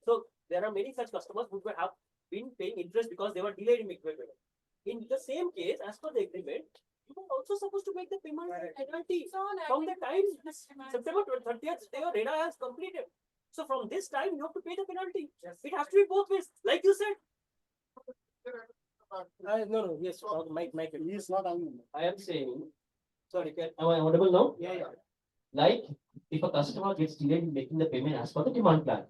[SPEAKER 2] So there are many such customers who have been paying interest because they were delayed in making payment. In the same case, as per the agreement, you were also supposed to make the payment penalty from the time September 30th, your RERA has completed. So from this time, you have to pay the penalty. It has to be both ways, like you said.
[SPEAKER 4] No, yes, Mike, he is not on.
[SPEAKER 2] I am saying, sorry, am I audible now?
[SPEAKER 4] Yeah.
[SPEAKER 2] Like, if a customer gets delayed in making the payment as per the demand plan,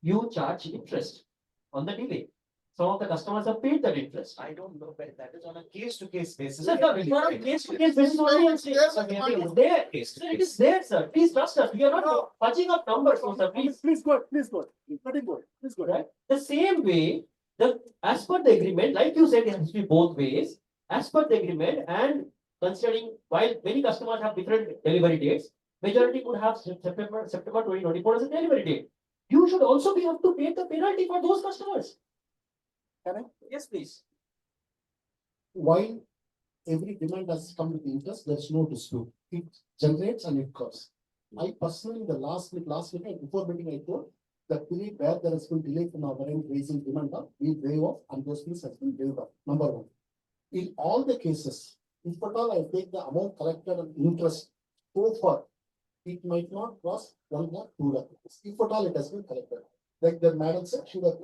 [SPEAKER 2] you charge interest on the delay. Some of the customers have paid that interest.
[SPEAKER 1] I don't know, but that is on a case-to-case basis.
[SPEAKER 2] Sir, it's not a case to case basis only. I'm saying.
[SPEAKER 3] Yes,
[SPEAKER 2] Sir,
[SPEAKER 3] yes,
[SPEAKER 2] it is
[SPEAKER 3] yes.
[SPEAKER 2] there. Sir, it is there, sir. Please trust us. We are not punching up numbers, no, sir. Please.
[SPEAKER 4] Please go, please go. Let it go, please go.
[SPEAKER 2] Right? The same way, as per the agreement, like you said, it has to be both ways. As per the agreement and considering while many customers have different delivery dates, majority could have September 2024 as a delivery date. You should also be have to pay the penalty for those customers.
[SPEAKER 4] Can I?
[SPEAKER 2] Yes, please.
[SPEAKER 4] While every demand has come with interest, there's no dispute. It generates and it costs. I personally, the last week, before meeting, I told the period where there has been delay from our end raising demand up, we waive off and those fees has been waived off. Number one. In all the cases, if at all I take the amount collected and interest so far, it might not cross 1 lakh, 2 lakh. If at all it has been collected, like the madam said, should have.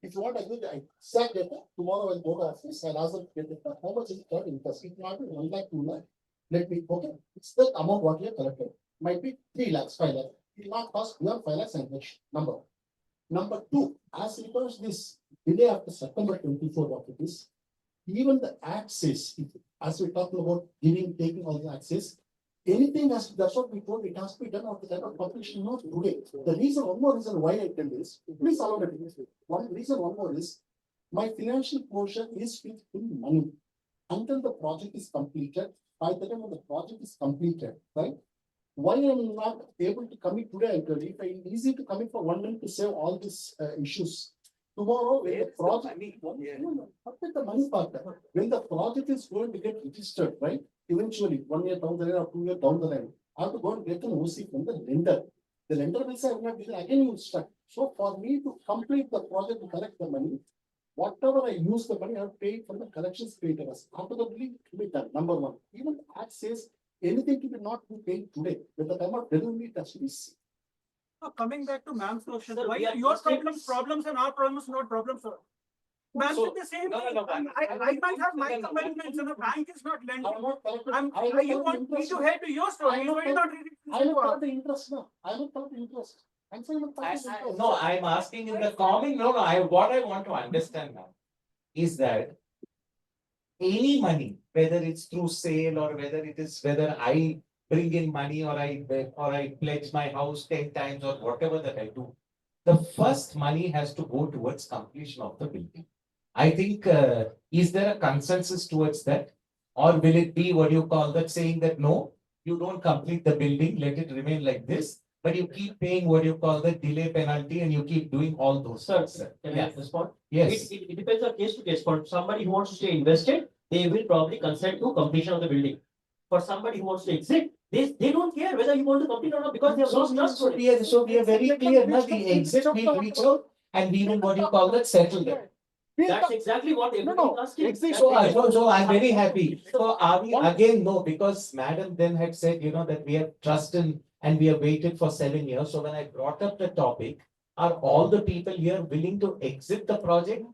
[SPEAKER 4] If you want, I give the exact data. Tomorrow I'll go to office. I'll ask them to get data. How much is it for interest? It might be 1 lakh, 2 lakh. Let me, okay. It's the amount what you have collected. Might be 3 lakhs, 5 lakhs. It will not cost beyond 5 lakhs and much. Number one. Number two, as regards this delay after September 24, what it is, even the access, as we're talking about giving, taking all the access, anything has, that's what we told, it has to be done at the time of completion, not today. The reason, one more reason why I tell this, please allow me. One more is, my financial portion is with money. Until the project is completed, by the time when the project is completed, right? Why I am not able to commit today, I tell you, it's easy to commit for 1 month to save all these issues. Tomorrow, when the project, forget the money part. When the project is going to get registered, right? Eventually, 1 year down the line or 2 years down the line, I have to go and get an OC from the lender. The lender will say, I will not be there. Again, you will start. So for me to complete the project to collect the money, whatever I use the money, I have paid from the collections creators. After the billing to be done. Number one. Even the act says anything to be not be paid today. With the time of delivery, it has to be seen.
[SPEAKER 10] Coming back to ma'am's question,
[SPEAKER 2] Sir,
[SPEAKER 10] why
[SPEAKER 2] we are
[SPEAKER 10] are your
[SPEAKER 2] frustrated.
[SPEAKER 10] problems and our problems not problems, sir? Ma'am
[SPEAKER 1] So-
[SPEAKER 10] said the same.
[SPEAKER 1] No,
[SPEAKER 10] thing. I might have my commitments and the bank is not lending.
[SPEAKER 4] I am not collected.
[SPEAKER 10] You want me to head to your story, you will not read it.
[SPEAKER 4] I will collect the interest now. I will collect the interest. I'm saying
[SPEAKER 1] No, I'm asking in the common, what I want to understand now is that any money, whether it's through sale or whether I bring in money or I pledge my house 10 times or whatever that I do, the first money has to go towards completion of the building. I think, is there a consensus towards that? Or will it be what you call that, saying that no, you don't complete the building, let it remain like this, but you keep paying what you call the delay penalty and you keep doing all those things?
[SPEAKER 2] Can I respond?
[SPEAKER 1] Yes.
[SPEAKER 2] It depends on case to case. For somebody who wants to stay invested, they will probably consent to completion of the building. For somebody who wants to exit, they don't care whether you want to complete or not because they have lost trust.
[SPEAKER 1] So we are very clear, now the exit, we reach out and we will what you call that settle that.
[SPEAKER 2] That's exactly what everybody is asking.
[SPEAKER 1] So I'm very happy. So are we again, no, because madam then had said, that we have trust in and we have waited for 7 years. So when I brought up the topic, are all the people here willing to exit the project?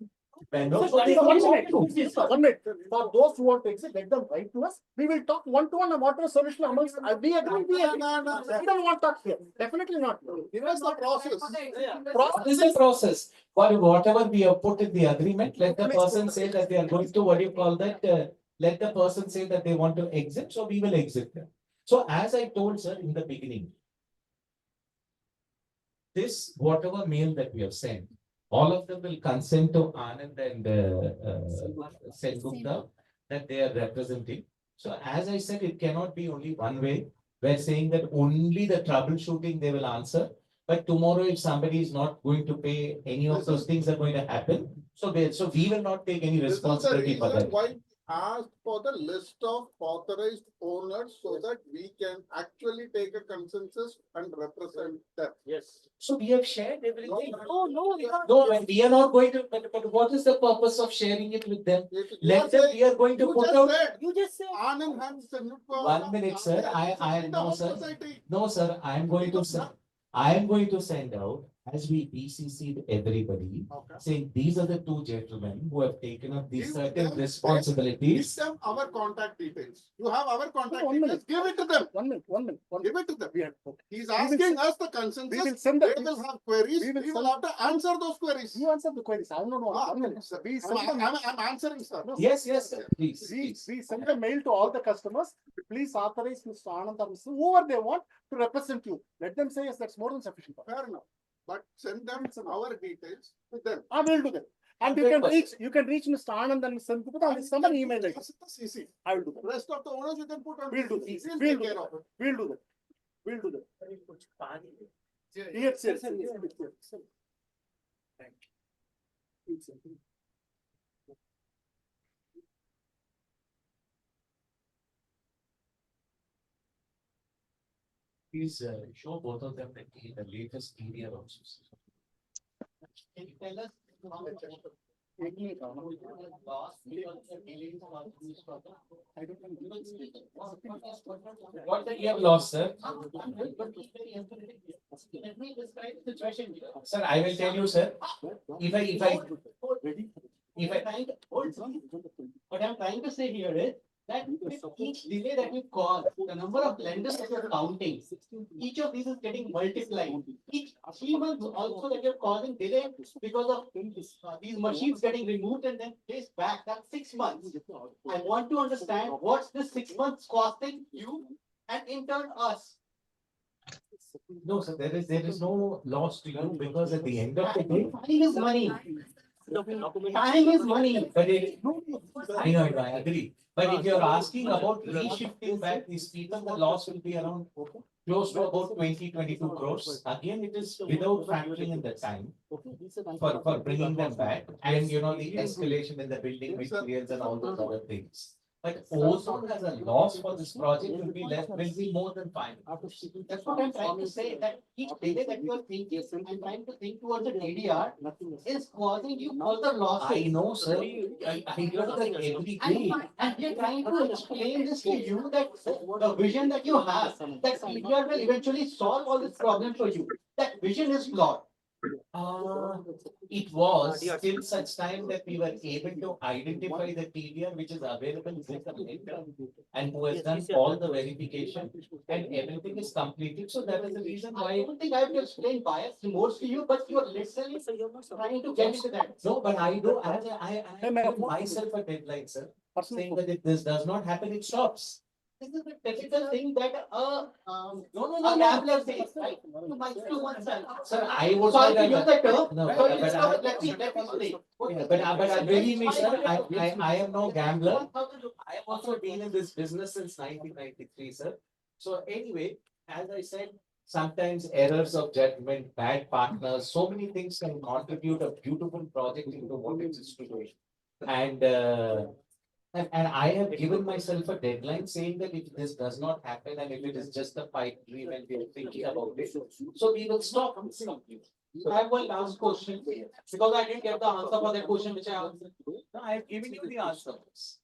[SPEAKER 1] No, so they don't want to.
[SPEAKER 4] 1 minute. For those who want to exit, let them write to us. We will talk one-to-one on what is solution amongst. We agree. We don't want to talk here. Definitely not.
[SPEAKER 3] Give us the process.
[SPEAKER 1] This is a process. Whatever we have put in the agreement, let the person say that they are going to, let the person say that they want to exit, so we will exit them. So as I told sir in the beginning, this whatever mail that we have sent, all of them will consent to Anand and Sengupta that they are representing. So as I said, it cannot be only one way. We're saying that only the troubleshooting they will answer. But tomorrow, if somebody is not going to pay, any of those things are going to happen. So we will not take any responsibility for that.
[SPEAKER 3] Why ask for the list of authorized owners so that we can actually take a consensus and represent them.
[SPEAKER 2] Yes.
[SPEAKER 1] So we have shared everything.
[SPEAKER 3] No,
[SPEAKER 1] No, we are not going to, but what is the purpose of sharing it with them? Let them, we are going to put out.
[SPEAKER 2] You just said.
[SPEAKER 3] Anand has to look for.
[SPEAKER 1] 1 minute, sir. No, sir. I am going to send out as we BCC'd everybody,
[SPEAKER 3] Okay.
[SPEAKER 1] saying these are the two gentlemen who have taken up these
[SPEAKER 3] Give
[SPEAKER 1] certain
[SPEAKER 3] them-
[SPEAKER 1] responsibilities.
[SPEAKER 3] Give them our contact details. You have our contact
[SPEAKER 4] One
[SPEAKER 3] details,
[SPEAKER 4] minute.
[SPEAKER 3] give it to them.
[SPEAKER 4] 1 minute, 1 minute.
[SPEAKER 3] Give it to them.
[SPEAKER 4] We are, okay.
[SPEAKER 3] He's
[SPEAKER 4] will
[SPEAKER 3] asking
[SPEAKER 4] send-
[SPEAKER 3] us the
[SPEAKER 4] We will
[SPEAKER 3] consensus.
[SPEAKER 4] send
[SPEAKER 3] They
[SPEAKER 4] the.
[SPEAKER 3] will have queries.
[SPEAKER 4] we will
[SPEAKER 3] We will
[SPEAKER 4] send-
[SPEAKER 3] have to answer those queries.
[SPEAKER 4] You answer the queries. I don't know.
[SPEAKER 3] Ah,
[SPEAKER 4] 1 minute.
[SPEAKER 3] sir.
[SPEAKER 4] We send them.
[SPEAKER 3] I'm answering, sir.
[SPEAKER 1] Yes, yes, sir. Please,
[SPEAKER 4] We
[SPEAKER 1] please.
[SPEAKER 4] send a mail to all the customers. Please authorize Mr. Anand or Mr. whoever they want to represent you. Let them say yes, that's more than sufficient.
[SPEAKER 3] Fair enough. But send them our details to them.
[SPEAKER 4] I will do that. And you can reach Mr. Anand and Mr. Gupta on some email.
[SPEAKER 3] Just the CC.
[SPEAKER 4] I will do that.
[SPEAKER 3] Rest of the owners you can put on.
[SPEAKER 4] We'll do
[SPEAKER 3] CC.
[SPEAKER 4] that.
[SPEAKER 3] We'll take care of it.
[SPEAKER 4] We'll do that. We'll do that. Yes, yes, yes.
[SPEAKER 1] Please show both of them the latest PDF also.
[SPEAKER 2] Can you tell us how much
[SPEAKER 1] What the year loss, sir?
[SPEAKER 2] Let me describe the situation here.
[SPEAKER 1] Sir, I will tell you, sir. If I
[SPEAKER 2] What I'm trying to say here is that with each delay that you cause, the number of lenders that you're counting, each of these is getting multiplied. Each 3 months also that you're causing delay because of these machines getting removed and then placed back, that's 6 months. I want to understand what's this 6 months costing you and in turn us.
[SPEAKER 1] No, sir, there is no loss to you because at the end of the day.
[SPEAKER 2] Time is money. Time is money.
[SPEAKER 1] But I know, I agree. But if you're asking about reshifting back these people, the loss will be around close to about 20-22 crores. Again, it is without factoring in the time for bringing them back and the escalation in the building materials and all those other things. But Ozone has a loss for this project will be more than fine.
[SPEAKER 2] That's what I'm trying to say, that each delay that you are thinking, I'm trying to think towards the DDR is causing you further losses.
[SPEAKER 1] I know, sir. I hear that every day.
[SPEAKER 2] And we are trying to explain this to you that the vision that you have, that DDR will eventually solve all this problem for you. That vision is flawed.
[SPEAKER 1] It was till such time that we were able to identify the TDR which is available with the lender and who has done all the verification and everything is completed. So that is the reason
[SPEAKER 2] I
[SPEAKER 1] why.
[SPEAKER 2] don't think I have to explain bias remorse to you, but you are literally trying to get into that.
[SPEAKER 1] No, but I do, I give myself a deadline, sir, saying that if this does not happen, it stops.
[SPEAKER 2] This is the typical thing that a
[SPEAKER 1] No.
[SPEAKER 2] gambler says, right? To myself oneself.
[SPEAKER 1] Sir, I would.
[SPEAKER 2] Sorry to use the term.
[SPEAKER 1] No,
[SPEAKER 2] but
[SPEAKER 1] but
[SPEAKER 2] let me explain.
[SPEAKER 1] But believe me, sir, I am no gambler. I have also been in this business since 1993, sir. So anyway, as I said, sometimes errors of judgment, bad partners, so many things can contribute a beautiful project into what it is today. And I have given myself a deadline saying that if this does not happen and if it is just a pipe dream and we are thinking about it, so we will stop this completely.
[SPEAKER 2] So I have one last question, because I didn't get the answer for that question which I asked.
[SPEAKER 1] No, I have given you the answers.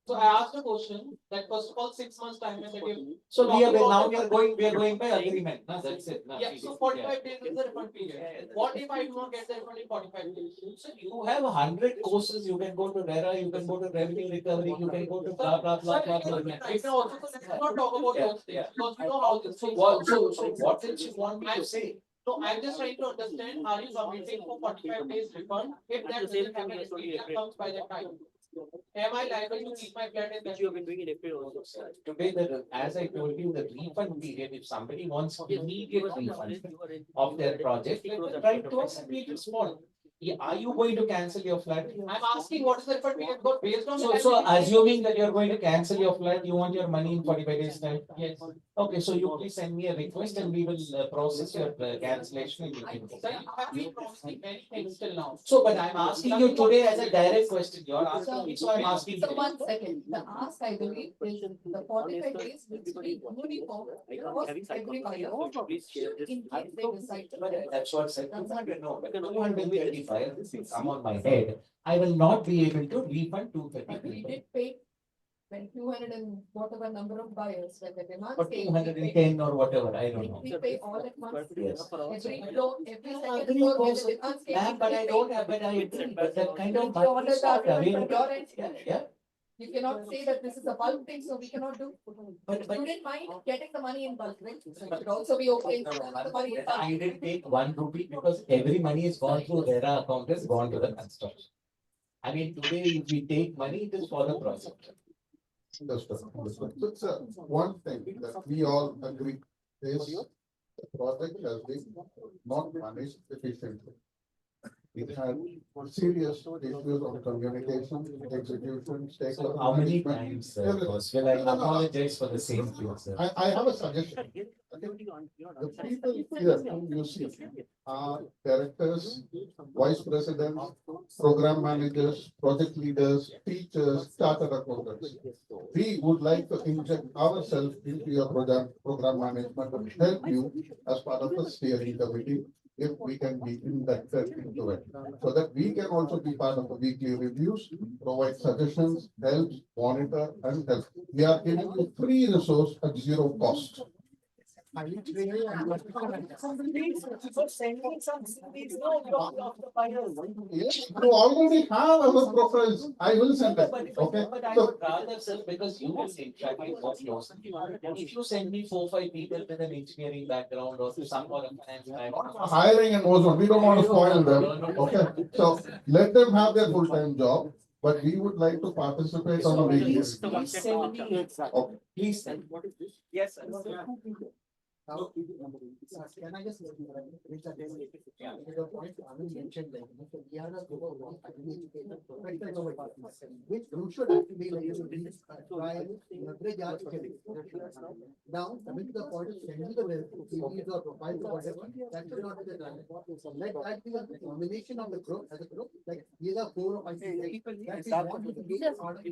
[SPEAKER 2] So I asked a question that first of all 6 months time that you.
[SPEAKER 1] So we are going by agreement. No, that's it. No,
[SPEAKER 2] Yeah, so 45 days is the refund period. What if I do not get the refund in 45 days?
[SPEAKER 1] So you have 100 courses, you can go to RERA, you can go to revenue recovery, you can go to blah, blah, blah, blah, blah.
[SPEAKER 2] Right now also, so let's not talk about those things, because we know how this.
[SPEAKER 1] So what else you want me to say?
[SPEAKER 2] So I'm just trying to understand, are you submitting for 45 days refund? If that doesn't happen, if it comes by that time. Am I liable to keep my flat in that?
[SPEAKER 10] You have been doing in April also.
[SPEAKER 1] Today, as I told you, the refund period, if somebody wants immediate refund of their project, let them write to us and we'll respond. Yeah, are you going to cancel your flat?
[SPEAKER 2] I'm asking what is the refund period, but based on.
[SPEAKER 1] So assuming that you're going to cancel your flat, you want your money in 45 days time?
[SPEAKER 2] Yes.
[SPEAKER 1] Okay, so you please send me a request and we will process your cancellation and you can.
[SPEAKER 2] Sir, you have been promising many things till now.
[SPEAKER 1] So, but I'm asking you today as a direct question, you're asking me, so I'm asking.
[SPEAKER 9] So
[SPEAKER 1] you.
[SPEAKER 9] 1 second, the ask I believe is the 45 days which will be uniform across every buyer.
[SPEAKER 10] Please share this.
[SPEAKER 9] In case they decide to.
[SPEAKER 1] But that's what I said, 200, no, 235, this will come on my head. I will not be able to refund
[SPEAKER 9] But we
[SPEAKER 1] 235.
[SPEAKER 9] did pay and 200 and whatever number of buyers, when the demand
[SPEAKER 1] Or
[SPEAKER 9] came,
[SPEAKER 1] 210 or whatever, I don't know.
[SPEAKER 9] we pay all at once.
[SPEAKER 1] Yes.
[SPEAKER 9] Every floor, every second
[SPEAKER 1] Agree
[SPEAKER 9] floor, when
[SPEAKER 1] also.
[SPEAKER 9] the demands came.
[SPEAKER 1] Ma'am, but I don't have, but I agree, but that kind of
[SPEAKER 9] You order
[SPEAKER 1] money is
[SPEAKER 9] the
[SPEAKER 1] not
[SPEAKER 9] agreement from
[SPEAKER 1] available.
[SPEAKER 9] your end.
[SPEAKER 1] Yeah, yeah.
[SPEAKER 9] You cannot say that this is a bulk thing, so we cannot do.
[SPEAKER 1] But-
[SPEAKER 9] You didn't mind getting the money in bulk, right? So it should also be okay.
[SPEAKER 1] No, no,
[SPEAKER 9] The money in bulk.
[SPEAKER 1] I didn't take 1 rupee because every money is gone through RERA account, has gone to the construction. I mean, today if we take money, it is for the project.
[SPEAKER 3] Understood. So, sir, one thing that we all agree is the project has been not managed efficiently. It had serious issues on communication, execution,
[SPEAKER 1] So
[SPEAKER 3] stakeholder
[SPEAKER 1] how many
[SPEAKER 3] management,
[SPEAKER 1] times,
[SPEAKER 3] everything.
[SPEAKER 1] boss, will I
[SPEAKER 3] No, no, no.
[SPEAKER 1] apologize for the same thing, sir?
[SPEAKER 3] I have a suggestion. The people here whom you see are directors, vice presidents, program managers, project leaders, teachers, chartered accountants. We would like to inject ourselves into your program management and help you as part of the steering committee if we can be inducted into it. So that we can also be part of the weekly reviews, provide suggestions, help, monitor and help. We are giving you free resource at zero cost. Yes, you already have our profiles. I will send it. Okay.
[SPEAKER 1] But I
[SPEAKER 3] So
[SPEAKER 1] would rather, sir, because you will interact with what yours. If you send me 4-5 people with an engineering background or some or a finance background.
[SPEAKER 3] hiring and Ozone, we don't want to spoil them. Okay. So let them have their full-time job, but we would like to participate on a weekly.
[SPEAKER 1] Please send me.
[SPEAKER 3] Okay.
[SPEAKER 1] Please send.
[SPEAKER 5] Yes, sir.
[SPEAKER 4] Can I just? The point Anand mentioned, like, we are not which route should actually be like, try leverage our skills. Now, coming to the point of sending the CVs or profiles or whatever, that should not be the plan. Let that be a combination of the group as a group, like, these are 4 or 5 people. That is what we do as part of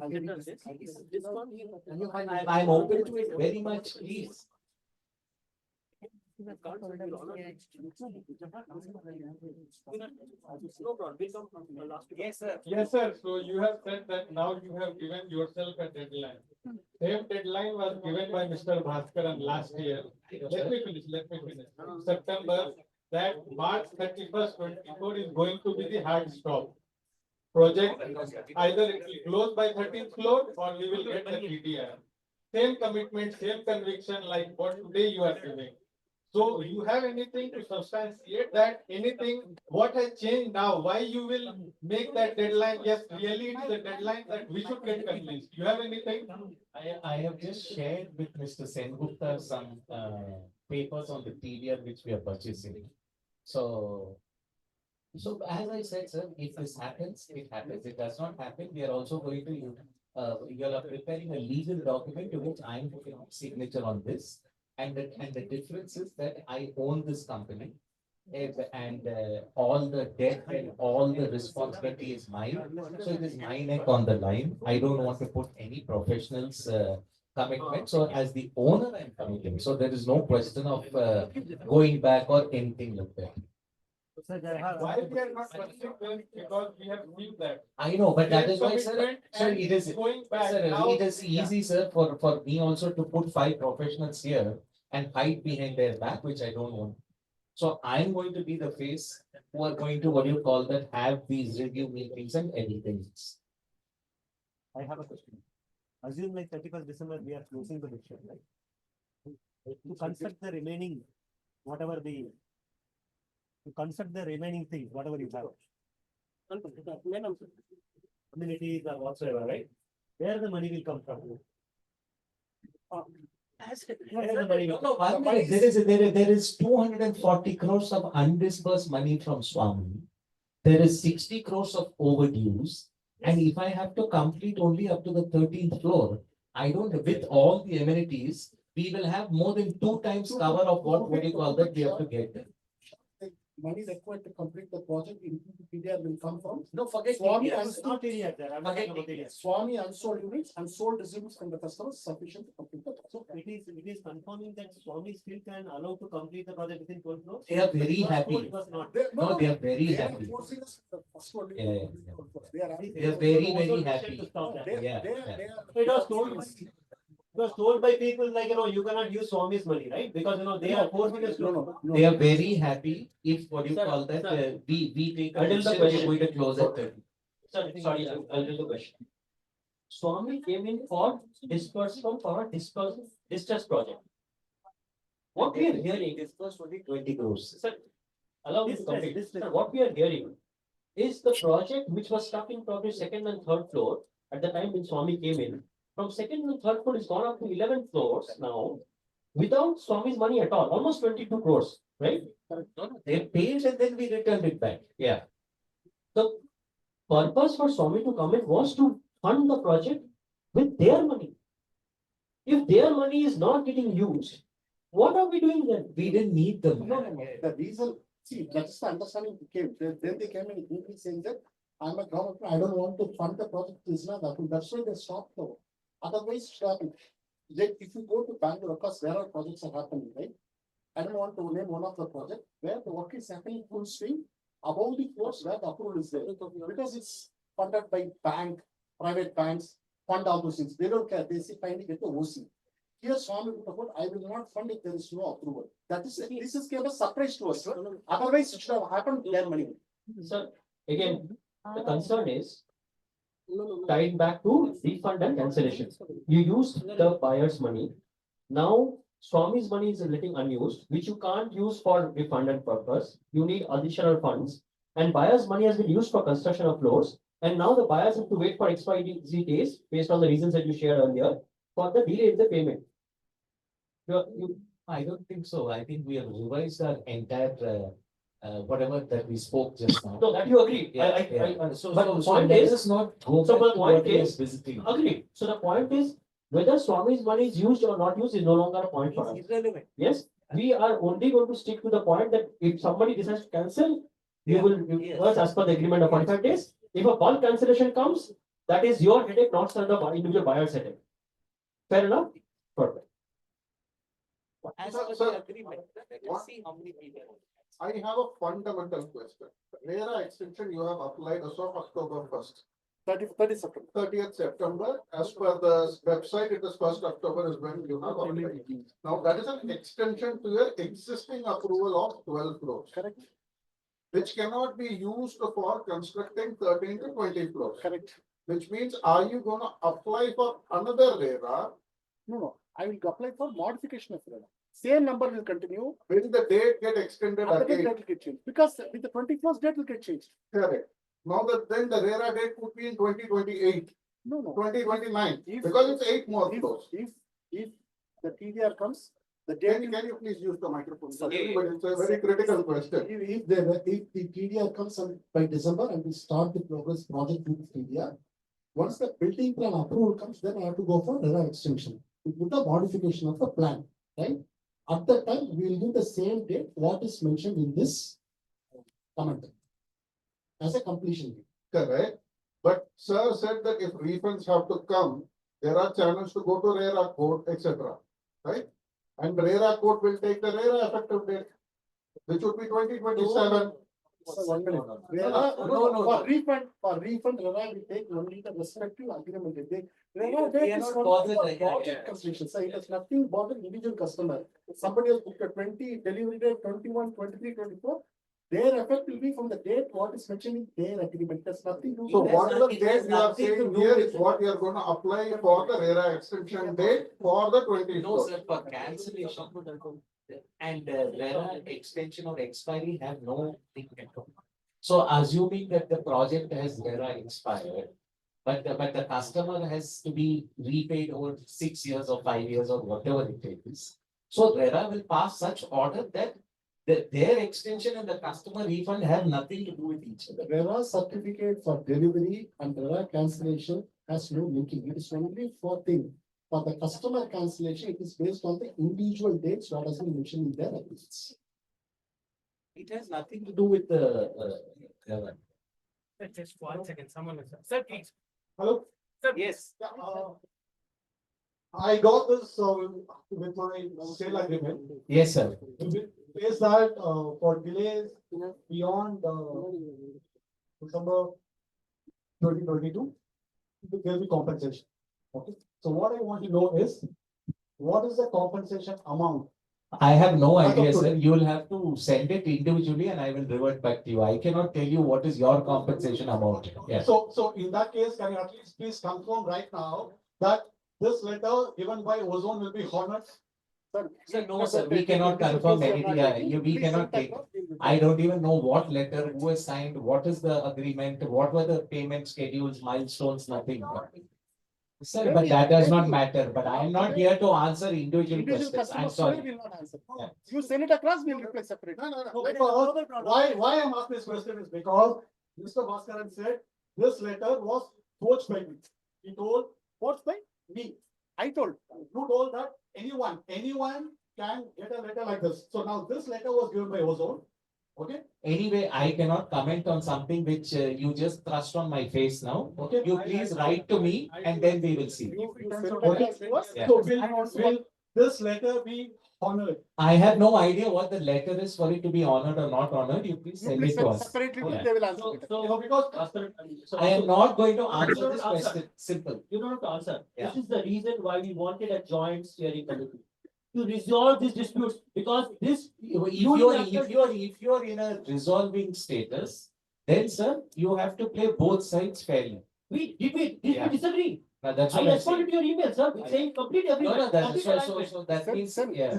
[SPEAKER 4] and you find.
[SPEAKER 1] I'm open to it very much, please.
[SPEAKER 2] No problem, we'll come from the last.
[SPEAKER 5] Yes, sir.
[SPEAKER 7] Yes, sir. So you have said that now you have given yourself a deadline. Same deadline was given by Mr. Baaskaran last year. Let me finish. September, that March 31st, 24 is going to be the hard stop. Project, either it will close by 13th floor or we will get the PDR. Same commitment, same conviction like what today you are giving. So you have anything to substantiate that, anything, what has changed now, why you will make that deadline? Yes, really it is a deadline that we should get convinced. You have anything?
[SPEAKER 1] I have just shared with Mr. Sengupta some papers on the TDR which we are purchasing. So as I said, sir, if this happens, it happens. It does not happen, we are also going to, you are preparing a legal document to which I am putting a signature on this. And the difference is that I own this company and all the debt and all the responsibility is mine. So it is my neck on the line. I don't want to put any professionals commitment. So as the owner, I'm committing. So there is no question of going back or anything like that.
[SPEAKER 7] Why we are not pursuing? Because we have seen that.
[SPEAKER 1] I know, but that is why, sir, it is,
[SPEAKER 7] Going back
[SPEAKER 1] sir,
[SPEAKER 7] now.
[SPEAKER 1] it is easy, sir, for me also to put 5 professionals here and hide behind their back, which I don't want. So I'm going to be the face who are going to, what do you call that, have these review meetings and everything.
[SPEAKER 2] I have a question. Assume like 31st December, we are closing the bookshop, right? To construct the remaining, whatever the, to construct the remaining things, whatever you have. Communities or whatsoever, right? Where the money will come from? Where the money will
[SPEAKER 1] No, 1 minute, there is 240 crores of undisbursed money from SWAMIH. There is 60 crores of overdues. And if I have to complete only up to the 13th floor, I don't, with all the amenities, we will have more than 2 times cover of what we call that we have to get.
[SPEAKER 4] money required to complete the project in TDR will come from.
[SPEAKER 2] No, forget
[SPEAKER 4] Swami
[SPEAKER 2] TDR.
[SPEAKER 4] and
[SPEAKER 2] It's not TDR there. I'm not
[SPEAKER 4] Forget
[SPEAKER 2] talking about TDR.
[SPEAKER 4] Swami unsold units and sold receipts from the customers sufficient to complete the project.
[SPEAKER 2] So it is confirming that Swami still can allow to complete the project within 12 floors.
[SPEAKER 1] They are very
[SPEAKER 2] It
[SPEAKER 1] happy.
[SPEAKER 2] was not.
[SPEAKER 1] No, they are very
[SPEAKER 4] They are
[SPEAKER 1] happy.
[SPEAKER 4] forcing us the first one.
[SPEAKER 1] Yeah, yeah,
[SPEAKER 4] They are happy.
[SPEAKER 1] They are very happy.
[SPEAKER 2] To stop that.
[SPEAKER 4] They-
[SPEAKER 1] Yeah,
[SPEAKER 4] they are-
[SPEAKER 1] yeah.
[SPEAKER 4] they are-
[SPEAKER 2] It was told. It was told by people like, you cannot use Swami's money, right? Because, they are forcing us
[SPEAKER 4] No,
[SPEAKER 2] to.
[SPEAKER 4] no.
[SPEAKER 1] They are very happy if, what do you
[SPEAKER 2] Sir,
[SPEAKER 1] call that,
[SPEAKER 2] sir.
[SPEAKER 1] we take.
[SPEAKER 2] Until the
[SPEAKER 1] we're
[SPEAKER 2] question.
[SPEAKER 1] going to close at 30.
[SPEAKER 2] Sorry, I'll do the question. Swami came in for disbursement for a distress project. What we are hearing is
[SPEAKER 1] Disbursed only 20 crores.
[SPEAKER 2] Sir, allow me to complete. Sir, what we are hearing is the project which was stuck in probably second and third floor at the time when Swami came in. From second and third floor, it's gone up to 11 floors now without Swami's money at all, almost 22 crores, right?
[SPEAKER 1] No, they paid and then we returned it back. Yeah.
[SPEAKER 2] The purpose for Swami to come in was to fund the project with their money. If their money is not getting used, what are we doing then?
[SPEAKER 1] We didn't need them.
[SPEAKER 4] No. The reason, see, that's the understanding they came. Then they came in English saying that I'm a government, I don't want to fund the project. It's not that. That's why they stopped though. Otherwise, it should happen. Like if you go to Bangalore, of course, there are projects are happening, right? I don't want to name one of the project where the work is happening full swing above the floors where the approval is there. Because it's funded by bank, private banks, fund all those things. They don't care. They say finally get the OC. Here, Swami put about, I will not fund if there is no approval. This is came a surprise to us. Otherwise, it should have happened to their money.
[SPEAKER 2] Sir, again, the concern is tied back to refund and cancellation. You used the buyer's money. Now, Swami's money is getting unused, which you can't use for refund and purpose. You need additional funds. And buyer's money has been used for construction of floors. And now the buyers have to wait for XYZ days, based on the reasons that you shared earlier, for the delay in the payment.
[SPEAKER 1] I don't think so. I think we have revised our entire, whatever that we spoke just now.
[SPEAKER 2] So that you agree.
[SPEAKER 1] Yeah.
[SPEAKER 2] So
[SPEAKER 1] But
[SPEAKER 2] point
[SPEAKER 1] let
[SPEAKER 2] is,
[SPEAKER 1] us not go
[SPEAKER 2] so
[SPEAKER 1] back
[SPEAKER 2] the
[SPEAKER 1] to
[SPEAKER 2] point
[SPEAKER 1] what he
[SPEAKER 2] is,
[SPEAKER 1] is visiting.
[SPEAKER 2] agree. So the point is, whether Swami's money is used or not used is no longer a point for us.
[SPEAKER 5] It's irrelevant.
[SPEAKER 2] Yes, we are only going to stick to the point that if somebody decides to cancel, you will reverse as per the agreement of 45 days. If a bulk cancellation comes, that is your headache, not the individual buyer's headache. Fair enough? Perfect.
[SPEAKER 5] As
[SPEAKER 3] Sir,
[SPEAKER 5] per
[SPEAKER 3] sir,
[SPEAKER 5] the agreement, let
[SPEAKER 3] what-
[SPEAKER 5] us see how many people.
[SPEAKER 3] I have a fundamental question. RERA extension you have applied as of October 1st.
[SPEAKER 4] 30 September.
[SPEAKER 3] 30th September, as per the website, it is 1st October is when you have applied. Now, that is an extension to your existing approval of 12 crores.
[SPEAKER 4] Correct.
[SPEAKER 3] Which cannot be used for constructing 13 to 20 crores.
[SPEAKER 4] Correct.
[SPEAKER 3] Which means, are you gonna apply for another RERA?
[SPEAKER 4] No. I will apply for modification of RERA. Same number will continue.
[SPEAKER 3] Will the date get extended
[SPEAKER 4] Other date
[SPEAKER 3] again?
[SPEAKER 4] that will get changed. Because with the 21st date will get changed.
[SPEAKER 3] Correct. Now that then the RERA date would be in 2028,
[SPEAKER 4] No.
[SPEAKER 3] 2029,
[SPEAKER 4] If-
[SPEAKER 3] because it's 8 more
[SPEAKER 4] If,
[SPEAKER 3] floors.
[SPEAKER 4] if the TDR comes, the
[SPEAKER 3] Can
[SPEAKER 4] date.
[SPEAKER 3] you please use the microphone?
[SPEAKER 4] Sorry.
[SPEAKER 3] But it's a very critical question.
[SPEAKER 4] If the TDR comes by December and we start the progress project with TDR, once the building plan approval comes, then I have to go for RERA extension with the modification of the plan, right? At that time, we will give the same date what is mentioned in this comment as a completion date.
[SPEAKER 3] Correct. But sir said that if refunds have to come, there are channels to go to RERA court, etc. Right? And RERA court will take the RERA effective date, which would be 2027.
[SPEAKER 4] So 1 minute. RERA,
[SPEAKER 3] No.
[SPEAKER 4] for refund, RERA will take only the respective agreement. RERA
[SPEAKER 1] We
[SPEAKER 4] date
[SPEAKER 1] are
[SPEAKER 4] is
[SPEAKER 1] not
[SPEAKER 4] only
[SPEAKER 1] bothered
[SPEAKER 4] for
[SPEAKER 1] like that.
[SPEAKER 4] project completion. So it has nothing about the individual customer. If somebody has booked a 20, delivery date 21, 23, 24, their effect will be from the date what is mentioned in their agreement. There's nothing to do.
[SPEAKER 3] So
[SPEAKER 4] with
[SPEAKER 3] what
[SPEAKER 4] that.
[SPEAKER 3] the date you are saying here is what you are gonna apply for the RERA extension date for the 20.
[SPEAKER 1] No, sir, for cancellation. And RERA extension or expiry have no thing at all. So assuming that the project has RERA expired, but the customer has to be repaid over 6 years or 5 years or whatever it is. So RERA will pass such order that their extension and the customer refund have nothing to do with each other.
[SPEAKER 4] RERA certificate for delivery and RERA cancellation has no linking. It is only for thing. For the customer cancellation, it is based on the individual dates what has been mentioned in their agreements.
[SPEAKER 1] It has nothing to do with the.
[SPEAKER 10] Just 1 second, someone is, sir, please.
[SPEAKER 4] Hello?
[SPEAKER 10] Sir,
[SPEAKER 1] Yes.
[SPEAKER 4] Yeah, I got this with my sale agreement.
[SPEAKER 1] Yes, sir.
[SPEAKER 4] Is that for delays beyond December 2022, there will be compensation. Okay, so what I want to know is, what is the compensation amount?
[SPEAKER 1] I have no
[SPEAKER 4] As of
[SPEAKER 1] idea,
[SPEAKER 4] today.
[SPEAKER 1] sir. You will have to send it individually and I will revert back to you. I cannot tell you what is your compensation amount. Yes.
[SPEAKER 4] So in that case, can you at least please confirm right now that this letter given by Ozone will be honored?
[SPEAKER 1] Sir, no, sir, we cannot confirm anything. We cannot take. I don't even know what letter, who has signed, what is the agreement, what were the payment schedules, milestones, nothing. Sir, but that does not matter, but I am not here to answer individual questions. I'm sorry.
[SPEAKER 4] Will not answer.
[SPEAKER 1] Yeah.
[SPEAKER 4] You send it across, we'll reply separately. No. Because why I'm asking this question is because Mr. Baaskaran said this letter was forged by me. He told, forged by me. I told, you told that anyone can get a letter like this. So now this letter was given by Ozone. Okay?
[SPEAKER 1] Anyway, I cannot comment on something which you just thrust on my face now.
[SPEAKER 4] Okay.
[SPEAKER 1] You please write to me and then we will see.
[SPEAKER 4] You send it
[SPEAKER 1] Okay.
[SPEAKER 4] across to us.
[SPEAKER 1] Yeah.
[SPEAKER 4] So will this letter be honored?
[SPEAKER 1] I have no idea what the letter is for it to be honored or not honored. You please send it to us.
[SPEAKER 4] Separately,
[SPEAKER 1] Yeah.
[SPEAKER 4] they will answer it.
[SPEAKER 2] So because.
[SPEAKER 1] I am not going to answer this question. Simple.
[SPEAKER 2] You don't have to answer.
[SPEAKER 1] Yeah.
[SPEAKER 2] This is the reason why we wanted a joint steering committee. To resolve these disputes, because this.
[SPEAKER 1] If you're in a resolving status, then sir, you have to play both sides fairly.
[SPEAKER 2] We
[SPEAKER 1] Yeah.
[SPEAKER 2] disagree.
[SPEAKER 1] That's
[SPEAKER 2] I
[SPEAKER 1] what I'm
[SPEAKER 2] responded
[SPEAKER 1] saying.
[SPEAKER 2] to your email, sir, with saying complete agreement.
[SPEAKER 1] No, that's
[SPEAKER 2] complete alignment.
[SPEAKER 1] so that means, yeah.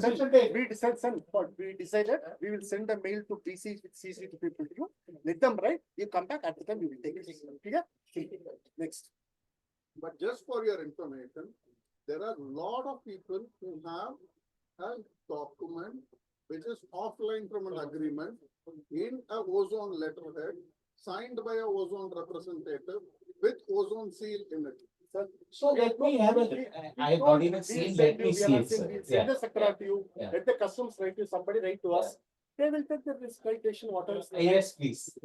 [SPEAKER 4] We decided, we will send a mail to PC with CC to people to you. Let them write, you come back at the time, you will take it. Okay? Next. But just for your information, there are a lot of people who have a document which is offline from an agreement in a Ozone letterhead signed by a Ozone representative with Ozone seal in it.
[SPEAKER 1] So let me have a, I have not even seen, let me see it, sir.
[SPEAKER 4] We'll
[SPEAKER 1] Yeah.
[SPEAKER 4] send the secretary to you,
[SPEAKER 1] Yeah.
[SPEAKER 4] let the customs write to somebody write to us. They will take the risk citation, whatever.
[SPEAKER 1] Yes, please.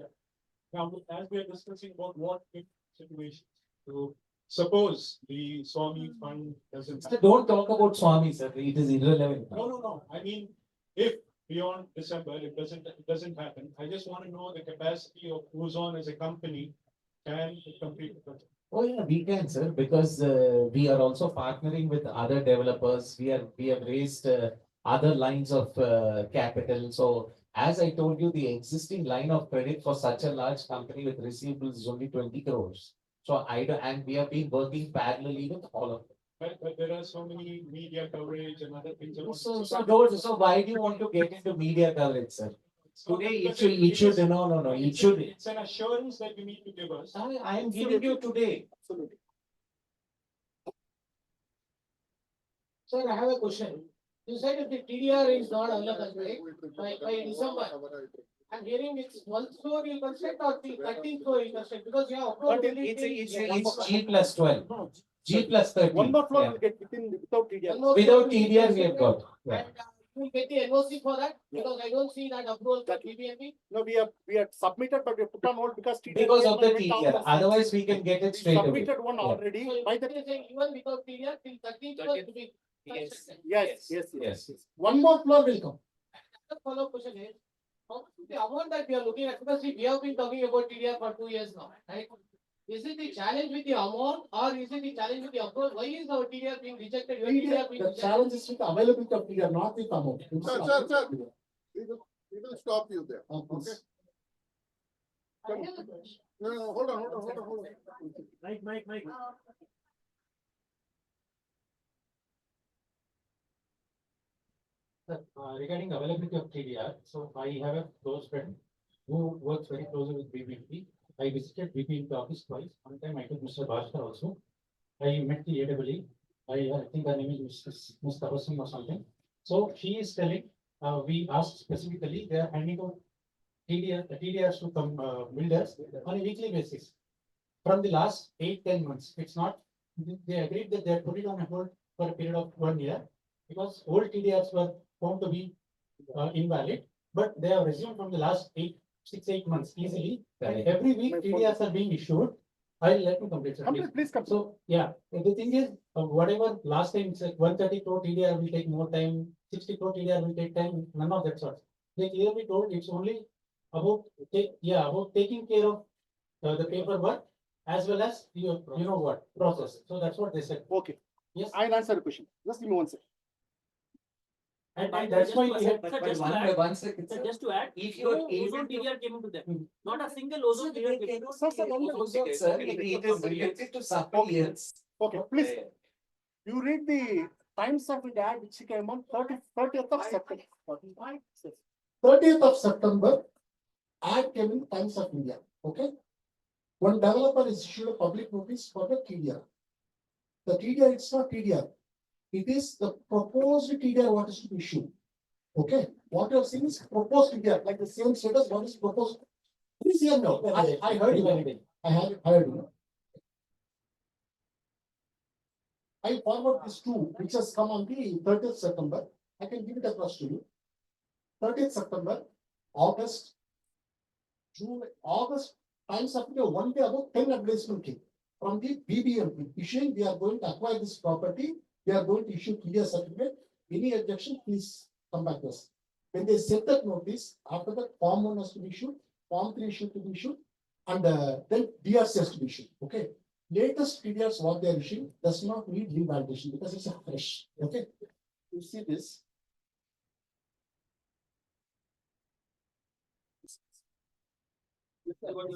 [SPEAKER 7] Now, as we are discussing about what if situation, so suppose the SWAMIH fund doesn't.
[SPEAKER 1] So don't talk about Swami, sir. It is irrelevant.
[SPEAKER 7] No. I mean, if beyond December, it doesn't happen. I just want to know the capacity of Ozone as a company can complete the project.
[SPEAKER 1] Oh yeah, we can, sir, because we are also partnering with other developers. We have raised other lines of capital. So as I told you, the existing line of credit for such a large company with receivables is only 20 crores. So and we have been working parallelly with all of them.
[SPEAKER 7] But there are so many media coverage and other things.
[SPEAKER 1] So why do you want to get into media coverage, sir? Today it should, no, it should.
[SPEAKER 7] It's an assurance that you need to give us.
[SPEAKER 1] I am giving you today.
[SPEAKER 4] Absolutely.
[SPEAKER 13] Sir, I have a question. You said if the TDR is not available, right, by December, I'm hearing it's 1 floor you construct or the 13th floor you construct, because you have approved.
[SPEAKER 1] It's G plus 12. G plus 13.
[SPEAKER 4] One more floor
[SPEAKER 1] Yeah.
[SPEAKER 4] will get without TDR.
[SPEAKER 1] Without TDR, we have got. Yeah.
[SPEAKER 13] And you will get the NOC for that, because I don't see that approval for BBMP.
[SPEAKER 4] No, we have submitted, but we put on hold because TDR.
[SPEAKER 1] Because of the TDR. Otherwise, we can get it straight away.
[SPEAKER 4] Submitted one
[SPEAKER 1] Yeah.
[SPEAKER 4] already.
[SPEAKER 13] So
[SPEAKER 4] By
[SPEAKER 13] you
[SPEAKER 4] the
[SPEAKER 13] are saying even without TDR, till 13th floor to be
[SPEAKER 1] Yes.
[SPEAKER 13] constructed.
[SPEAKER 4] yes.
[SPEAKER 1] Yes.
[SPEAKER 4] One more floor will come.
[SPEAKER 13] The follow-up question is, how much is the amount that we are looking at, because we have been talking about TDR for 2 years now, right? Is it the challenge with the amount or is it the challenge with the approach? Why is our TDR being rejected? Your TDR being
[SPEAKER 4] The
[SPEAKER 13] rejected?
[SPEAKER 4] challenge is with availability of TDR, not with amount.
[SPEAKER 3] Sir. We will stop you there. Okay?
[SPEAKER 13] I have a question.
[SPEAKER 3] No, hold on.
[SPEAKER 2] Mike. Regarding availability of TDR, so I have a close friend who works very closely with BBMP. I visited BBMP office twice. One time I took Mr. Baaskaran also. I met the AWE. I think her name is Ms. Tabasum or something. So she is telling, we asked specifically, they are handing out TDR, the TDRs to come builders on a weekly basis. From the last 8-10 months, it's not, they agreed that they put it on a hold for a period of 1 year because old TDRs were found to be invalid.
[SPEAKER 14] but they have resumed from the last 6-8 months easily. And
[SPEAKER 1] Correct.
[SPEAKER 14] every week TDRs are being issued. I'll let me complete, sir, please.
[SPEAKER 4] Please come.
[SPEAKER 14] So, yeah, the thing is, whatever last time, it's like 130 crore TDR will take more time, 60 crore TDR will take time, none of that sort. They clearly told it's only about, about taking care of the paperwork as well as you know what, process. So that's what they said.
[SPEAKER 4] Okay.
[SPEAKER 14] Yes.
[SPEAKER 4] I'll answer the question. Just give me 1 second.
[SPEAKER 14] And that's why we have.
[SPEAKER 5] Just to add, if your ozone TDR came into them, not a single ozone TDR came into
[SPEAKER 1] Sir, it is related to supplements.
[SPEAKER 4] Okay, please. You read the Times of India which came on 30th of September. 30th of September, ad came in Times of India. Okay. One developer is issued a public notice for the TDR. The TDR, it's not TDR. It is the proposed TDR what is to be issued. Okay. What you are saying is proposed TDR, like the same status, what is proposed. Please hear now. I heard you. I heard you. I forward this to which has come on the 30th September. I can give it across to you. 30th September, August, June, August, Times of India, 1 day ago, 10 advertisement came from the BBMP issuing, we are going to acquire this property, we are going to issue clear certificate. Any objection, please come back to us. When they sent that notice, after that, Form 1 has to be issued, Form 3 issue to be issued, and then DRC has to be issued. Okay. Latest TDRs what they are issuing does not need revalidation because it's a fresh. Okay. You see this. Form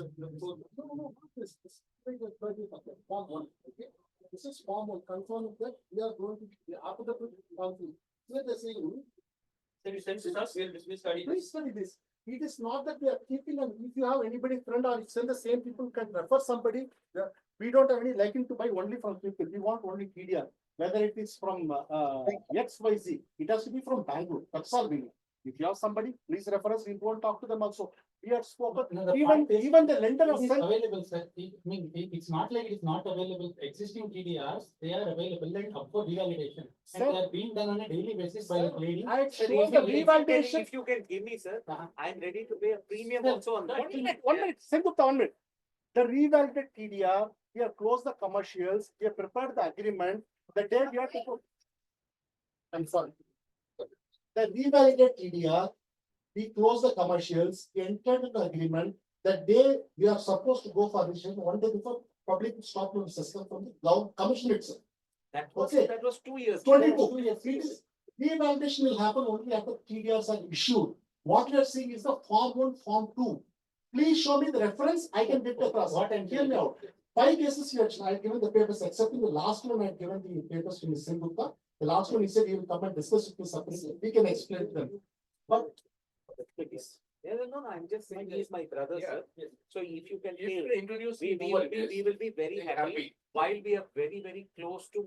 [SPEAKER 4] 1. Okay. This is Form 1. Confirm that we are going to after the Form 3. Here they're saying. Please study this. It is not that we are keeping, and if you have anybody friend or send the same people can refer somebody. We don't have any liking to buy only from people. We want only TDR. Whether it is from XYZ, it has to be from Bangalore. That's all we need. If you have somebody, please refer us. We won't talk to them also. We have spoken. Even the lender of
[SPEAKER 14] available, sir. I mean, it's not like it's not available. Existing TDRs, they are available and up for revalidation. And they are being done on a daily basis by the lady.
[SPEAKER 5] If you can give me, sir, I'm ready to pay a premium also on that.
[SPEAKER 4] 1 minute. Send up 1 minute. The revalidated TDR, we have closed the commercials, we have prepared the agreement. The day we have to go. I'm sorry. The revalidated TDR, we close the commercials, we entered into the agreement. The day we are supposed to go for registration, 1 day before public stop notices come from the commission itself.
[SPEAKER 5] That was 2 years.
[SPEAKER 4] 22 years. Revalidation will happen only after TDRs are issued. What we are seeing is the Form 1, Form 2. Please show me the reference. I can get across. What and hear me out. 5 cases you I have given the papers, excepting the last one I have given the papers to Mr. Gupta. The last one he said he will come and discuss with me separately. We can explain to them. But
[SPEAKER 5] no, I'm just saying he is my brother, sir. So if you can
[SPEAKER 13] introduce
[SPEAKER 5] we will be very happy. While we are very, very close to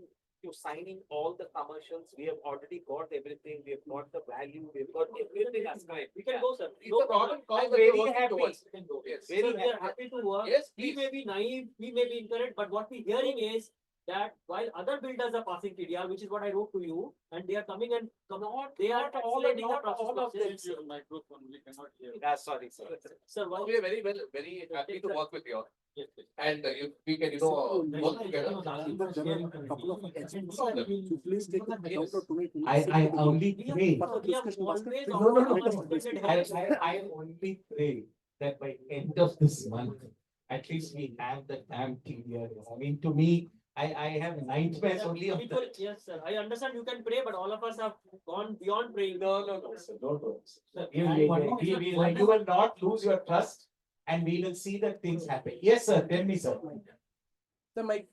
[SPEAKER 5] signing all the commercials, we have already got everything. We have got the value. We've got everything ascribed.
[SPEAKER 2] We can go, sir.
[SPEAKER 5] No problem. I'm very happy.
[SPEAKER 2] Very happy to work.
[SPEAKER 13] Yes,
[SPEAKER 2] we may be naive, we may be incorrect, but what we're hearing is that while other builders are passing TDR, which is what I wrote to you, and they are coming and they are
[SPEAKER 5] all
[SPEAKER 2] accelerating the
[SPEAKER 5] of
[SPEAKER 2] process.
[SPEAKER 5] them.
[SPEAKER 13] Microphone, we cannot hear.
[SPEAKER 5] Sorry, sir.
[SPEAKER 2] Sir, why?
[SPEAKER 13] We are very happy to work with you all. And if we can, work together.
[SPEAKER 1] I only pray. I only pray that by end of this month, at least we have the damn TDR. I mean, to me, I have nightmares only of that.
[SPEAKER 2] Yes, sir. I understand you can pray, but all of us have gone beyond praying.
[SPEAKER 1] No, sir, don't worry. You will not lose your trust, and we will see that things happen. Yes, sir. Tell me, sir.
[SPEAKER 10] So my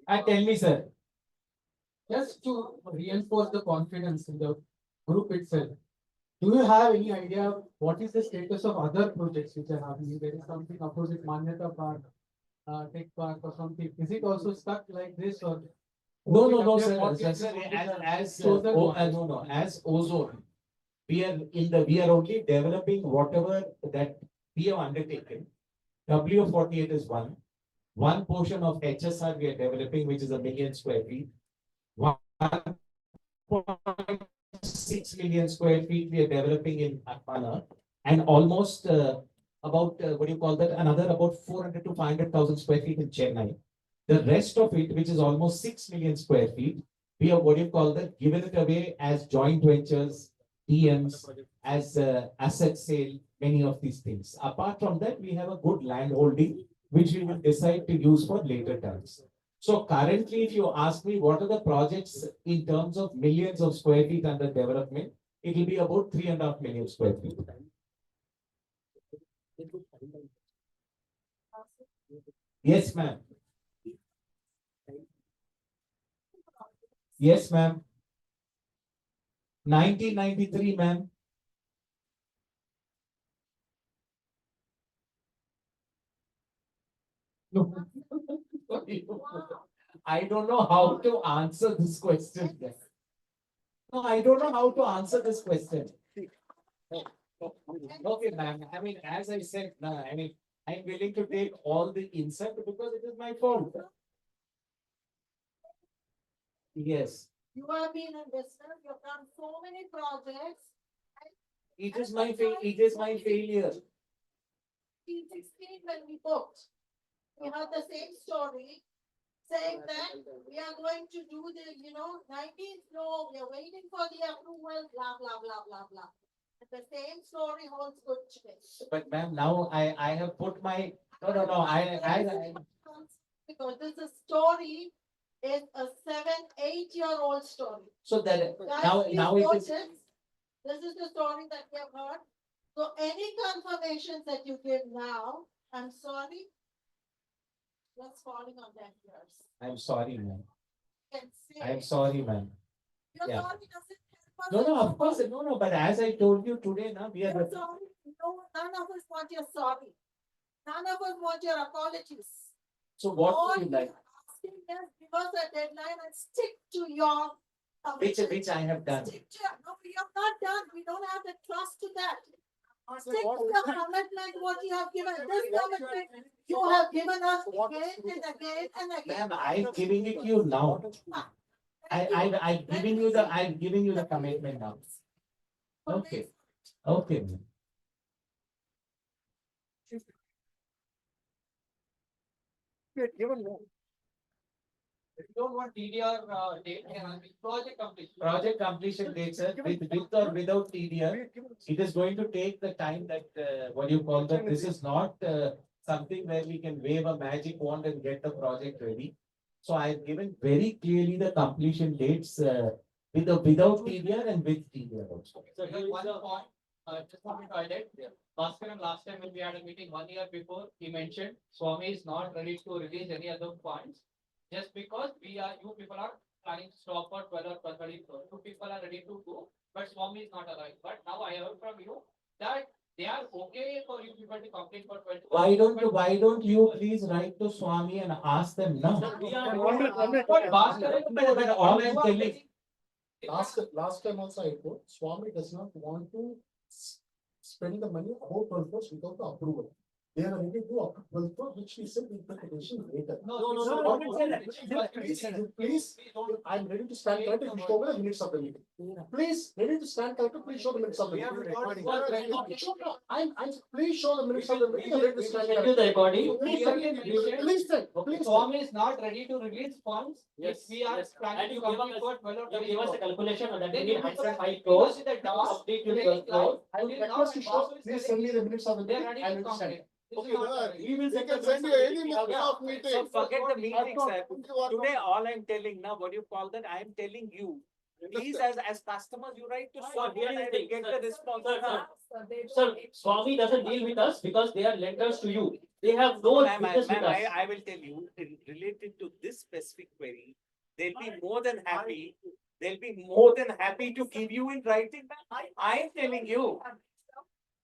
[SPEAKER 1] Tell me, sir.
[SPEAKER 14] Just to reinforce the confidence in the group itself, do you have any idea what is the status of other projects which are happening? There is something opposite Manyata Park, Tech Park or something. Is it also stuck like this or?
[SPEAKER 1] No, sir. As Ozone, we are only developing whatever that we have undertaken. W48 is one. One portion of HSR we are developing, which is 1 million square feet. 1.6 million square feet we are developing in URBANA, and almost about what do you call that? Another about 400 to 500,000 square feet in Chennai. The rest of it, which is almost 6 million square feet, we have what do you call that? Given it away as joint ventures, EMs, as asset sale, many of these things. Apart from that, we have a good land holding, which we will decide to use for later terms. So currently, if you ask me, what are the projects in terms of millions of square feet under development, it will be about 3.5 million square feet. Yes, ma'am. Yes, ma'am. 1993, ma'am. No. I don't know how to answer this question. No, I don't know how to answer this question. Okay, ma'am. I mean, as I said, I mean, I'm willing to take all the insult because it is my fault. Yes,
[SPEAKER 8] You have been in business, you've done so many projects.
[SPEAKER 1] it is my failure.
[SPEAKER 8] 2016 when we booked, we had the same story, saying that we are going to do the, 19th floor, we are waiting for the approval, blah, blah, blah, blah, blah. And the same story holds good today.
[SPEAKER 1] But ma'am, now I have put my, no,
[SPEAKER 8] Because this is story is a 7-8-year-old story.
[SPEAKER 1] so that
[SPEAKER 8] Guys, please
[SPEAKER 1] now it
[SPEAKER 8] watch
[SPEAKER 1] is.
[SPEAKER 8] it. This is the story that we have heard. So any confirmations that you give now, I'm sorry. That's falling on deaf ears.
[SPEAKER 1] I'm sorry, ma'am.
[SPEAKER 8] You can say,
[SPEAKER 1] I'm sorry, ma'am.
[SPEAKER 8] You're
[SPEAKER 1] yeah.
[SPEAKER 8] sorry doesn't help us.
[SPEAKER 1] No, of course, no. But as I told you today, now we are.
[SPEAKER 8] You're sorry. No, none of us want your sorry. None of us want your apologies.
[SPEAKER 1] So what
[SPEAKER 8] All
[SPEAKER 1] would you like?
[SPEAKER 8] asking is give us a deadline and stick to your.
[SPEAKER 1] Which I have done.
[SPEAKER 8] Stick to, no, we have not done. We don't have the trust to that. Stick to the commitment what you have given. This commitment you have given us again and again and again.
[SPEAKER 1] Ma'am, I'm giving it to you now. I'm giving you the commitment now. Okay. Okay, ma'am.
[SPEAKER 10] If you don't want TDR date, project completion.
[SPEAKER 1] Project completion date, sir, with or without TDR, it is going to take the time that, what do you call that? This is not something where we can wave a magic wand and get the project ready. So I have given very clearly the completion dates without TDR and with TDR also.
[SPEAKER 10] So here one point, just want to highlight. Baaskaran last time when we had a meeting 1 year before, he mentioned Swami is not ready to release any other funds. Just because you people are planning to stop for 12 or 30 crores. You people are ready to go, but Swami is not alive. But now I heard from you that they are okay for you people to complete for 20.
[SPEAKER 1] Why don't you please write to Swami and ask them now? All I'm telling.
[SPEAKER 4] Last time also I told, Swami does not want to spend the money about 12 crores without the approval. They are ready to approve, which we said in presentation later.
[SPEAKER 10] No.
[SPEAKER 4] Please, I'm ready to stand corrected and show the minutes of the meeting. Please, ready to stand corrected, please show the minutes of the meeting. Please show the minutes of the meeting. Ready to stand corrected.
[SPEAKER 10] The recording.
[SPEAKER 4] Please,
[SPEAKER 10] Swami is not ready to release funds.
[SPEAKER 2] Yes.
[SPEAKER 10] We are planning to complete for 12 or 30
[SPEAKER 2] Give us a calculation on that.
[SPEAKER 10] Then
[SPEAKER 2] We
[SPEAKER 10] you
[SPEAKER 2] need
[SPEAKER 10] must
[SPEAKER 2] 105 crores.
[SPEAKER 10] Update
[SPEAKER 2] to 12 crores.
[SPEAKER 4] I would request you show, please send me the minutes of the
[SPEAKER 10] They are
[SPEAKER 4] meeting.
[SPEAKER 10] ready
[SPEAKER 4] I
[SPEAKER 10] to
[SPEAKER 4] will stand.
[SPEAKER 10] complete.
[SPEAKER 3] We can send you any minutes of meeting.
[SPEAKER 5] So forget the meeting, sir. Today, all I'm telling now, what do you call that? I'm telling you. Please, as customers, you write to Swami and I will get the response.
[SPEAKER 2] Sir, Swami doesn't deal with us because they are lenders to you. They have no business with us.
[SPEAKER 5] I will tell you, related to this specific query, they'll be more than happy. They'll be more than happy to give you in writing. I am telling you.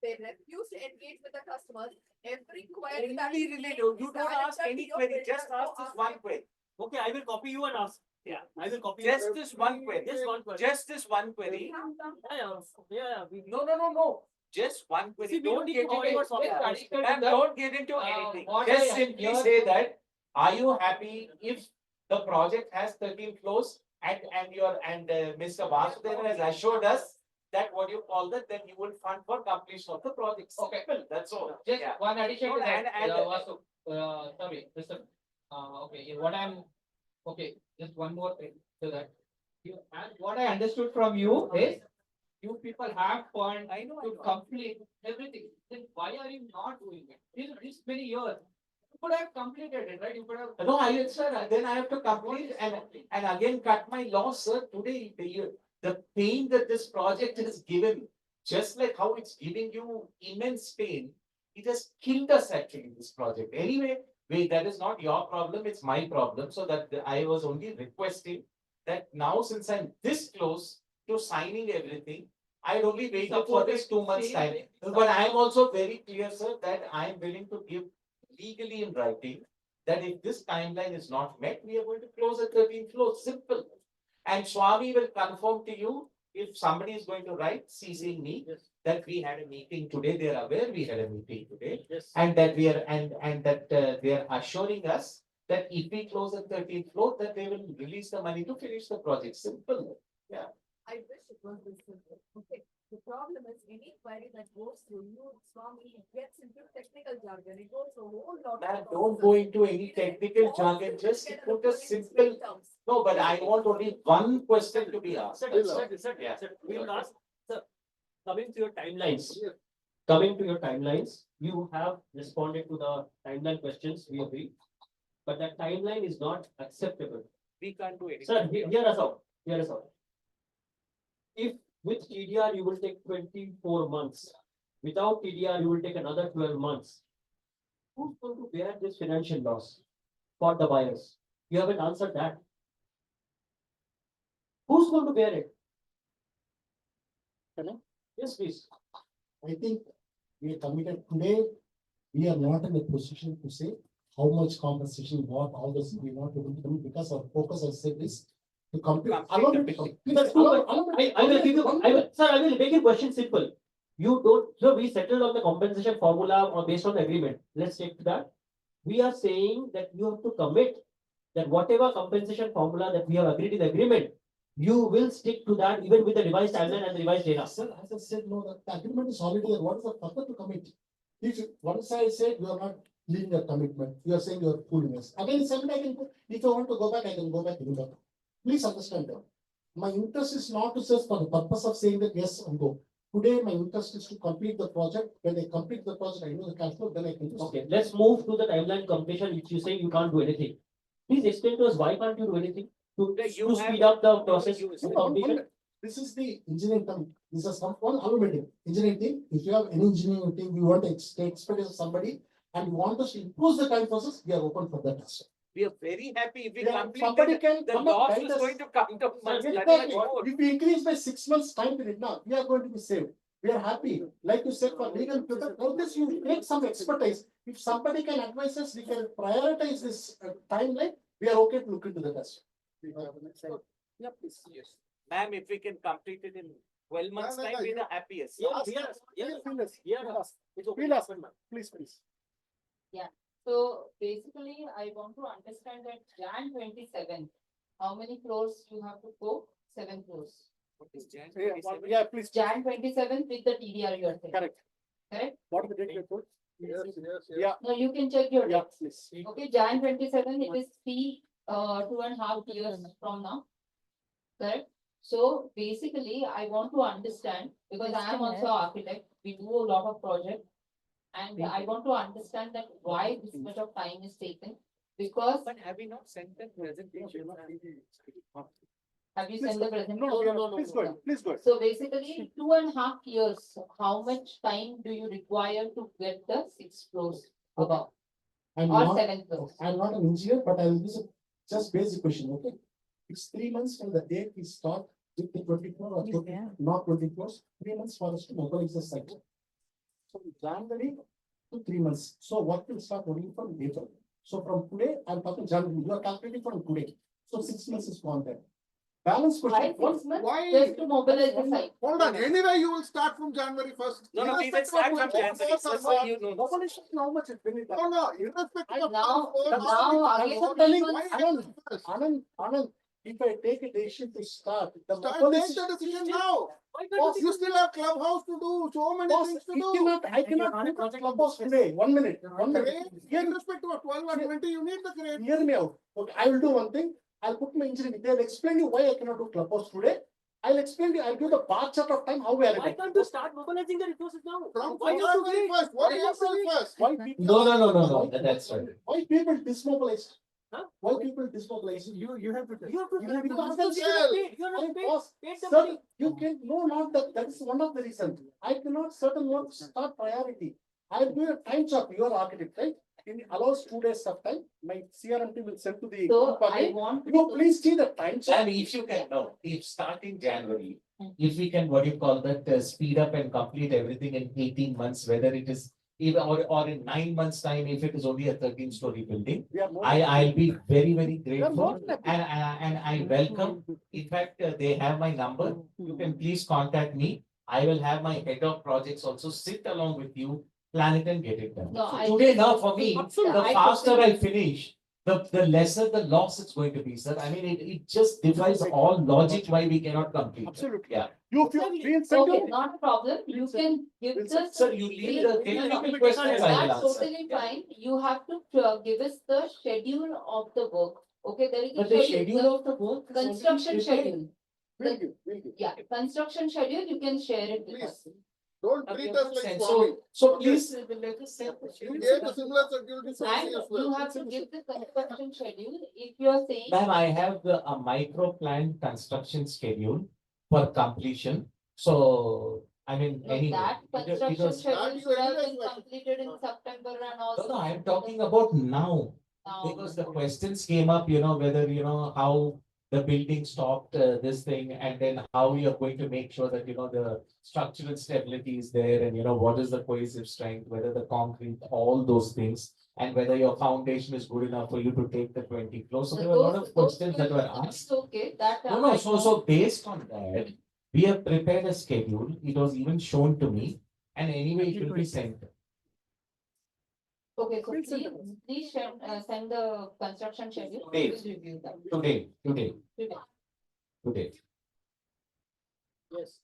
[SPEAKER 9] They refuse to engage with the customers. Every query that
[SPEAKER 5] Only related. You don't ask any query, just ask this one query.
[SPEAKER 2] Okay, I will copy you and ask.
[SPEAKER 5] Yeah.
[SPEAKER 2] I will copy
[SPEAKER 5] Just
[SPEAKER 2] you.
[SPEAKER 5] this one query.
[SPEAKER 2] Just one query.
[SPEAKER 5] Just this one query.
[SPEAKER 2] Yeah.
[SPEAKER 5] No. Just one
[SPEAKER 2] See,
[SPEAKER 5] query.
[SPEAKER 2] we don't need to worry about Swami.
[SPEAKER 5] Ma'am, don't get into anything.
[SPEAKER 2] what
[SPEAKER 5] Just
[SPEAKER 2] I
[SPEAKER 5] simply
[SPEAKER 2] hear-
[SPEAKER 5] say that, are you happy if the project has 13 floors and Mr. Vasudevan has assured us that what you call that, then you will fund for completion of the project.
[SPEAKER 2] Okay.
[SPEAKER 5] Simple, that's all.
[SPEAKER 2] Just
[SPEAKER 5] Yeah.
[SPEAKER 2] one addition to
[SPEAKER 5] No,
[SPEAKER 2] that,
[SPEAKER 5] and-
[SPEAKER 2] Vasu, sorry, listen. Okay, what I'm, okay, just one more thing to that. And what I understood from you is, you people have fund to complete everything. Then why are you not doing it? This many years. You could have completed it, right? You could have.
[SPEAKER 5] No, sir, then I have to complete and again cut my loss, sir. Today, the pain that this project has given, just like how it's giving you immense pain, it has killed us actually, this project. Anyway, wait, that is not your problem, it's my problem. So that I was only requesting that now since I'm this close to signing everything, I'd only wait up for this 2 months time. But I am also very clear, sir, that I am willing to give legally in writing that if this timeline is not met, we are going to close at 13 floors, simple. And Swami will confirm to you if somebody is going to write, CCing me, that we had a meeting today, they are aware we had a meeting today. And that we are, and that they are assuring us that if we close at 13th floor, that they will release the money to finish the project, simple. Yeah.
[SPEAKER 9] I wish it was this simple. Okay. The problem is any query that goes through you, Swami, it gets into technical jargon. It goes through a whole lot.
[SPEAKER 5] Man, don't go into any technical jargon, just put a simple. No, but I want only one question to be asked.
[SPEAKER 2] Yeah. We'll ask, sir, coming to your timelines. Coming to your timelines, you have responded to the timeline questions, we agree. But that timeline is not acceptable.
[SPEAKER 5] We can't do anything.
[SPEAKER 2] Sir, hear us out, hear us out. If with TDR you will take 24 months, without TDR you will take another 12 months. Who's going to bear this financial loss for the buyers? You haven't answered that. Who's going to bear it?
[SPEAKER 4] Hello?
[SPEAKER 2] Yes, please.
[SPEAKER 4] I think we are committed today. We are not in a position to say how much compensation, what all this we want to do, because our focus, I said, is to complete.
[SPEAKER 2] I will give you, sir, I will make a question simple. You don't, so we settled on the compensation formula or based on the agreement. Let's take to that. We are saying that you have to commit that whatever compensation formula that we have agreed in the agreement, you will stick to that even with the revised timeline and the revised data.
[SPEAKER 4] Sir, as I said, no, the agreement is already there. What is the purpose to commit? If once I said you are not leaving your commitment, you are saying you are fooling us. Again, somebody I can, if I want to go back, I can go back. Please understand that. My interest is not to search for the purpose of saying that yes and go. Today, my interest is to complete the project. When I complete the project, I know the cash flow, then I can.
[SPEAKER 2] Okay, let's move to the timeline completion, which you say you can't do anything. Please explain to us why can't you do anything to speed up the process of completion?
[SPEAKER 4] This is the engineering team. This is one algorithm. Engineering team. If you have any engineering team, you want to take expertise of somebody and you want us to improve the time process, we are open for that.
[SPEAKER 5] We are very happy if we
[SPEAKER 4] Yeah,
[SPEAKER 5] complete
[SPEAKER 4] somebody
[SPEAKER 5] it,
[SPEAKER 4] can
[SPEAKER 5] the
[SPEAKER 4] come up,
[SPEAKER 5] loss
[SPEAKER 4] guide
[SPEAKER 5] is
[SPEAKER 4] us.
[SPEAKER 5] going to come to months.
[SPEAKER 4] Exactly. If we increase by 6 months time period now, we are going to be saved. We are happy. Like you said, for legal people, all this you take some expertise. If somebody can advise us, we can prioritize this timeline. We are okay to look into the test.
[SPEAKER 5] Yeah, please. Yes. Ma'am, if we can complete it in 12 months time, we're the happiest.
[SPEAKER 4] Please.
[SPEAKER 15] Yeah, so basically, I want to understand that Jan 27, how many floors you have to go? 7 floors.
[SPEAKER 5] What is Jan?
[SPEAKER 4] Yeah, please.
[SPEAKER 15] Jan 27 with the TDR you are saying.
[SPEAKER 4] Correct.
[SPEAKER 15] Correct?
[SPEAKER 4] What is the date you put?
[SPEAKER 15] Yeah. No, you can check your
[SPEAKER 4] Yeah,
[SPEAKER 15] dates.
[SPEAKER 4] please.
[SPEAKER 15] Okay, Jan 27, it is 2.5 years from now. Correct? So basically, I want to understand, because I am also an architect, we do a lot of projects. And I want to understand that why this much of time is taken, because.
[SPEAKER 5] But have we not sent the presentation?
[SPEAKER 15] Have you sent the presentation?
[SPEAKER 4] No. Please go ahead.
[SPEAKER 15] So basically, 2.5 years, how much time do you require to get the 6 floors above?
[SPEAKER 4] I'm
[SPEAKER 15] Or
[SPEAKER 4] not,
[SPEAKER 15] 7 floors?
[SPEAKER 4] I'm not an engineer, but I will use a just basic question, okay? It's 3 months from the date we start with the 24 or 20, not 24, 3 months for us to mobilize the site. So January to 3 months. So what will start only from April. So from today, I'm talking January, you are calculating from today. So 6 months is gone there. balance
[SPEAKER 15] Why
[SPEAKER 4] question.
[SPEAKER 15] 6 months?
[SPEAKER 3] why?
[SPEAKER 15] Just to mobilize the site.
[SPEAKER 3] Hold on, anyway, you will start from January 1st.
[SPEAKER 5] No, we will start from January. That's why you know.
[SPEAKER 4] Mobilization, how much is being done?
[SPEAKER 3] No, irrespective of.
[SPEAKER 15] Now,
[SPEAKER 3] how-
[SPEAKER 15] again,
[SPEAKER 3] how-
[SPEAKER 15] 3
[SPEAKER 3] why
[SPEAKER 15] months.
[SPEAKER 4] Anand, if I take a decision to start, the
[SPEAKER 3] Start
[SPEAKER 4] mobilization.
[SPEAKER 3] take the decision now.
[SPEAKER 10] Why
[SPEAKER 3] Boss,
[SPEAKER 10] can't
[SPEAKER 3] you still have clubhouse to do, so many
[SPEAKER 4] Boss,
[SPEAKER 3] things to
[SPEAKER 4] I
[SPEAKER 3] do.
[SPEAKER 4] cannot put a clubhouse today. 1 minute, 1 minute.
[SPEAKER 3] Crane, irrespective of 12 or 20, you need the crane.
[SPEAKER 4] Hear me out. Okay, I will do one thing. I'll put my engineering. They'll explain you why I cannot do clubhouse today. I'll explain you. I'll give the bar chart of time how we are.
[SPEAKER 10] Why can't you start mobilizing the resources now?
[SPEAKER 3] From
[SPEAKER 10] Why you have to
[SPEAKER 3] February
[SPEAKER 10] wait?
[SPEAKER 3] 1st, what is April 1st?
[SPEAKER 4] Why people?
[SPEAKER 1] No, that's right.
[SPEAKER 4] Why people dismobilize?
[SPEAKER 10] Huh?
[SPEAKER 4] Why people dismobilize?
[SPEAKER 10] You have to. You have to.
[SPEAKER 4] You have to
[SPEAKER 10] You are not
[SPEAKER 3] sell.
[SPEAKER 10] paid. You are not paid.
[SPEAKER 4] Boss,
[SPEAKER 10] Paid the
[SPEAKER 4] sir,
[SPEAKER 10] money.
[SPEAKER 4] you can, no, not that, that is one of the reasons. I cannot certain work start priority. I'll do a time chart, you are architect, right? It allows 2 days of time, my CRM team will send to the.
[SPEAKER 15] So
[SPEAKER 4] group
[SPEAKER 15] I
[SPEAKER 4] again.
[SPEAKER 15] want.
[SPEAKER 4] You please see the time chart.
[SPEAKER 1] And if you can, no, if starting January, if we can, what do you call that, speed up and complete everything in 18 months, whether it is even or in 9 months' time, if it is only a 13-story building,
[SPEAKER 4] We are more.
[SPEAKER 1] I'll be very, very
[SPEAKER 4] We are more
[SPEAKER 1] grateful
[SPEAKER 4] than
[SPEAKER 1] and I welcome. In fact, they have my number. You can please contact me. I will have my head of projects also sit along with you, plan it and get it done.
[SPEAKER 15] No,
[SPEAKER 1] So
[SPEAKER 15] I-
[SPEAKER 1] today now for me,
[SPEAKER 15] Absolutely.
[SPEAKER 1] the
[SPEAKER 15] I
[SPEAKER 1] faster
[SPEAKER 15] totally-
[SPEAKER 1] I finish, the lesser the loss it's going to be, sir. I mean, it just defies all logic why we cannot complete.
[SPEAKER 4] Absolutely.
[SPEAKER 1] Yeah.
[SPEAKER 4] You feel, we'll send
[SPEAKER 15] Okay,
[SPEAKER 4] you.
[SPEAKER 15] not a problem. You can give
[SPEAKER 4] We'll
[SPEAKER 15] this.
[SPEAKER 1] Sir, you leave the technical questions, I will
[SPEAKER 15] That's
[SPEAKER 1] answer.
[SPEAKER 15] totally fine. You have to give us the schedule of the work. Okay, there is a
[SPEAKER 1] But the schedule of the work. is already
[SPEAKER 15] construction
[SPEAKER 1] prepared.
[SPEAKER 15] schedule.
[SPEAKER 4] We'll give, we'll give.
[SPEAKER 15] Yeah, construction schedule, you can share it with us.
[SPEAKER 3] Please, don't treat us like
[SPEAKER 1] So,
[SPEAKER 3] Swami.
[SPEAKER 1] so please, let us say.
[SPEAKER 3] You gave a similar schedule to Swami
[SPEAKER 15] And
[SPEAKER 3] as
[SPEAKER 15] you
[SPEAKER 3] well.
[SPEAKER 15] have to give the construction schedule. If you are saying.
[SPEAKER 1] Ma'am, I have a micro plan construction schedule for completion. So, I mean,
[SPEAKER 15] No,
[SPEAKER 1] anyway.
[SPEAKER 15] that
[SPEAKER 1] it
[SPEAKER 15] construction
[SPEAKER 1] was-
[SPEAKER 15] schedule
[SPEAKER 3] you
[SPEAKER 15] should have
[SPEAKER 3] anyway
[SPEAKER 15] been
[SPEAKER 3] like-
[SPEAKER 15] completed in September and also.
[SPEAKER 1] No, I'm talking about now.
[SPEAKER 15] Now.
[SPEAKER 1] Because the questions came up, whether, how the building stopped this thing and then how you're going to make sure that, the structural stability is there and, what is the cohesive strength, whether the concrete, all those things. And whether your foundation is good enough for you to take the 20 floors. So there were a lot of questions that were asked.
[SPEAKER 15] Okay, that.
[SPEAKER 1] No, so based on that, we have prepared a schedule. It was even shown to me and anyway it will be sent.
[SPEAKER 15] Okay, so please send the construction schedule.
[SPEAKER 1] Today.
[SPEAKER 15] We'll review that.
[SPEAKER 1] Today.
[SPEAKER 15] Today.
[SPEAKER 10] Yes.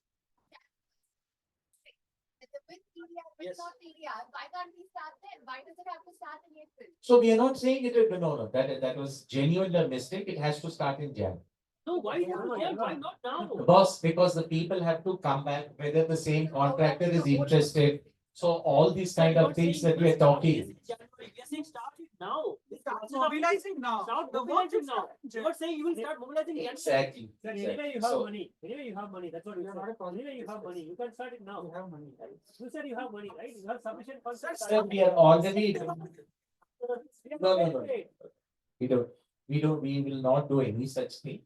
[SPEAKER 6] It's not TDR. Why can't we start then? Why does it have to start in April?
[SPEAKER 1] So we are not saying it, no, that was genuinely a mistake. It has to start in Jan.
[SPEAKER 10] No, why not now?
[SPEAKER 1] Boss, because the people have to come back, whether the same contractor is interested. So all these kind of things that we are talking.
[SPEAKER 10] We are saying start it now.
[SPEAKER 12] Start mobilizing now.
[SPEAKER 10] Start mobilizing now. You are saying you will start mobilizing.
[SPEAKER 1] Exactly.
[SPEAKER 10] Anyway, you have
[SPEAKER 1] So-
[SPEAKER 10] money. Anyway, you have money. That's what you said. Anyway, you have money. You can start it now. You have money. You said you have money, right? You have sufficient funds.
[SPEAKER 1] Sir, we are already. No. We will not do any such thing.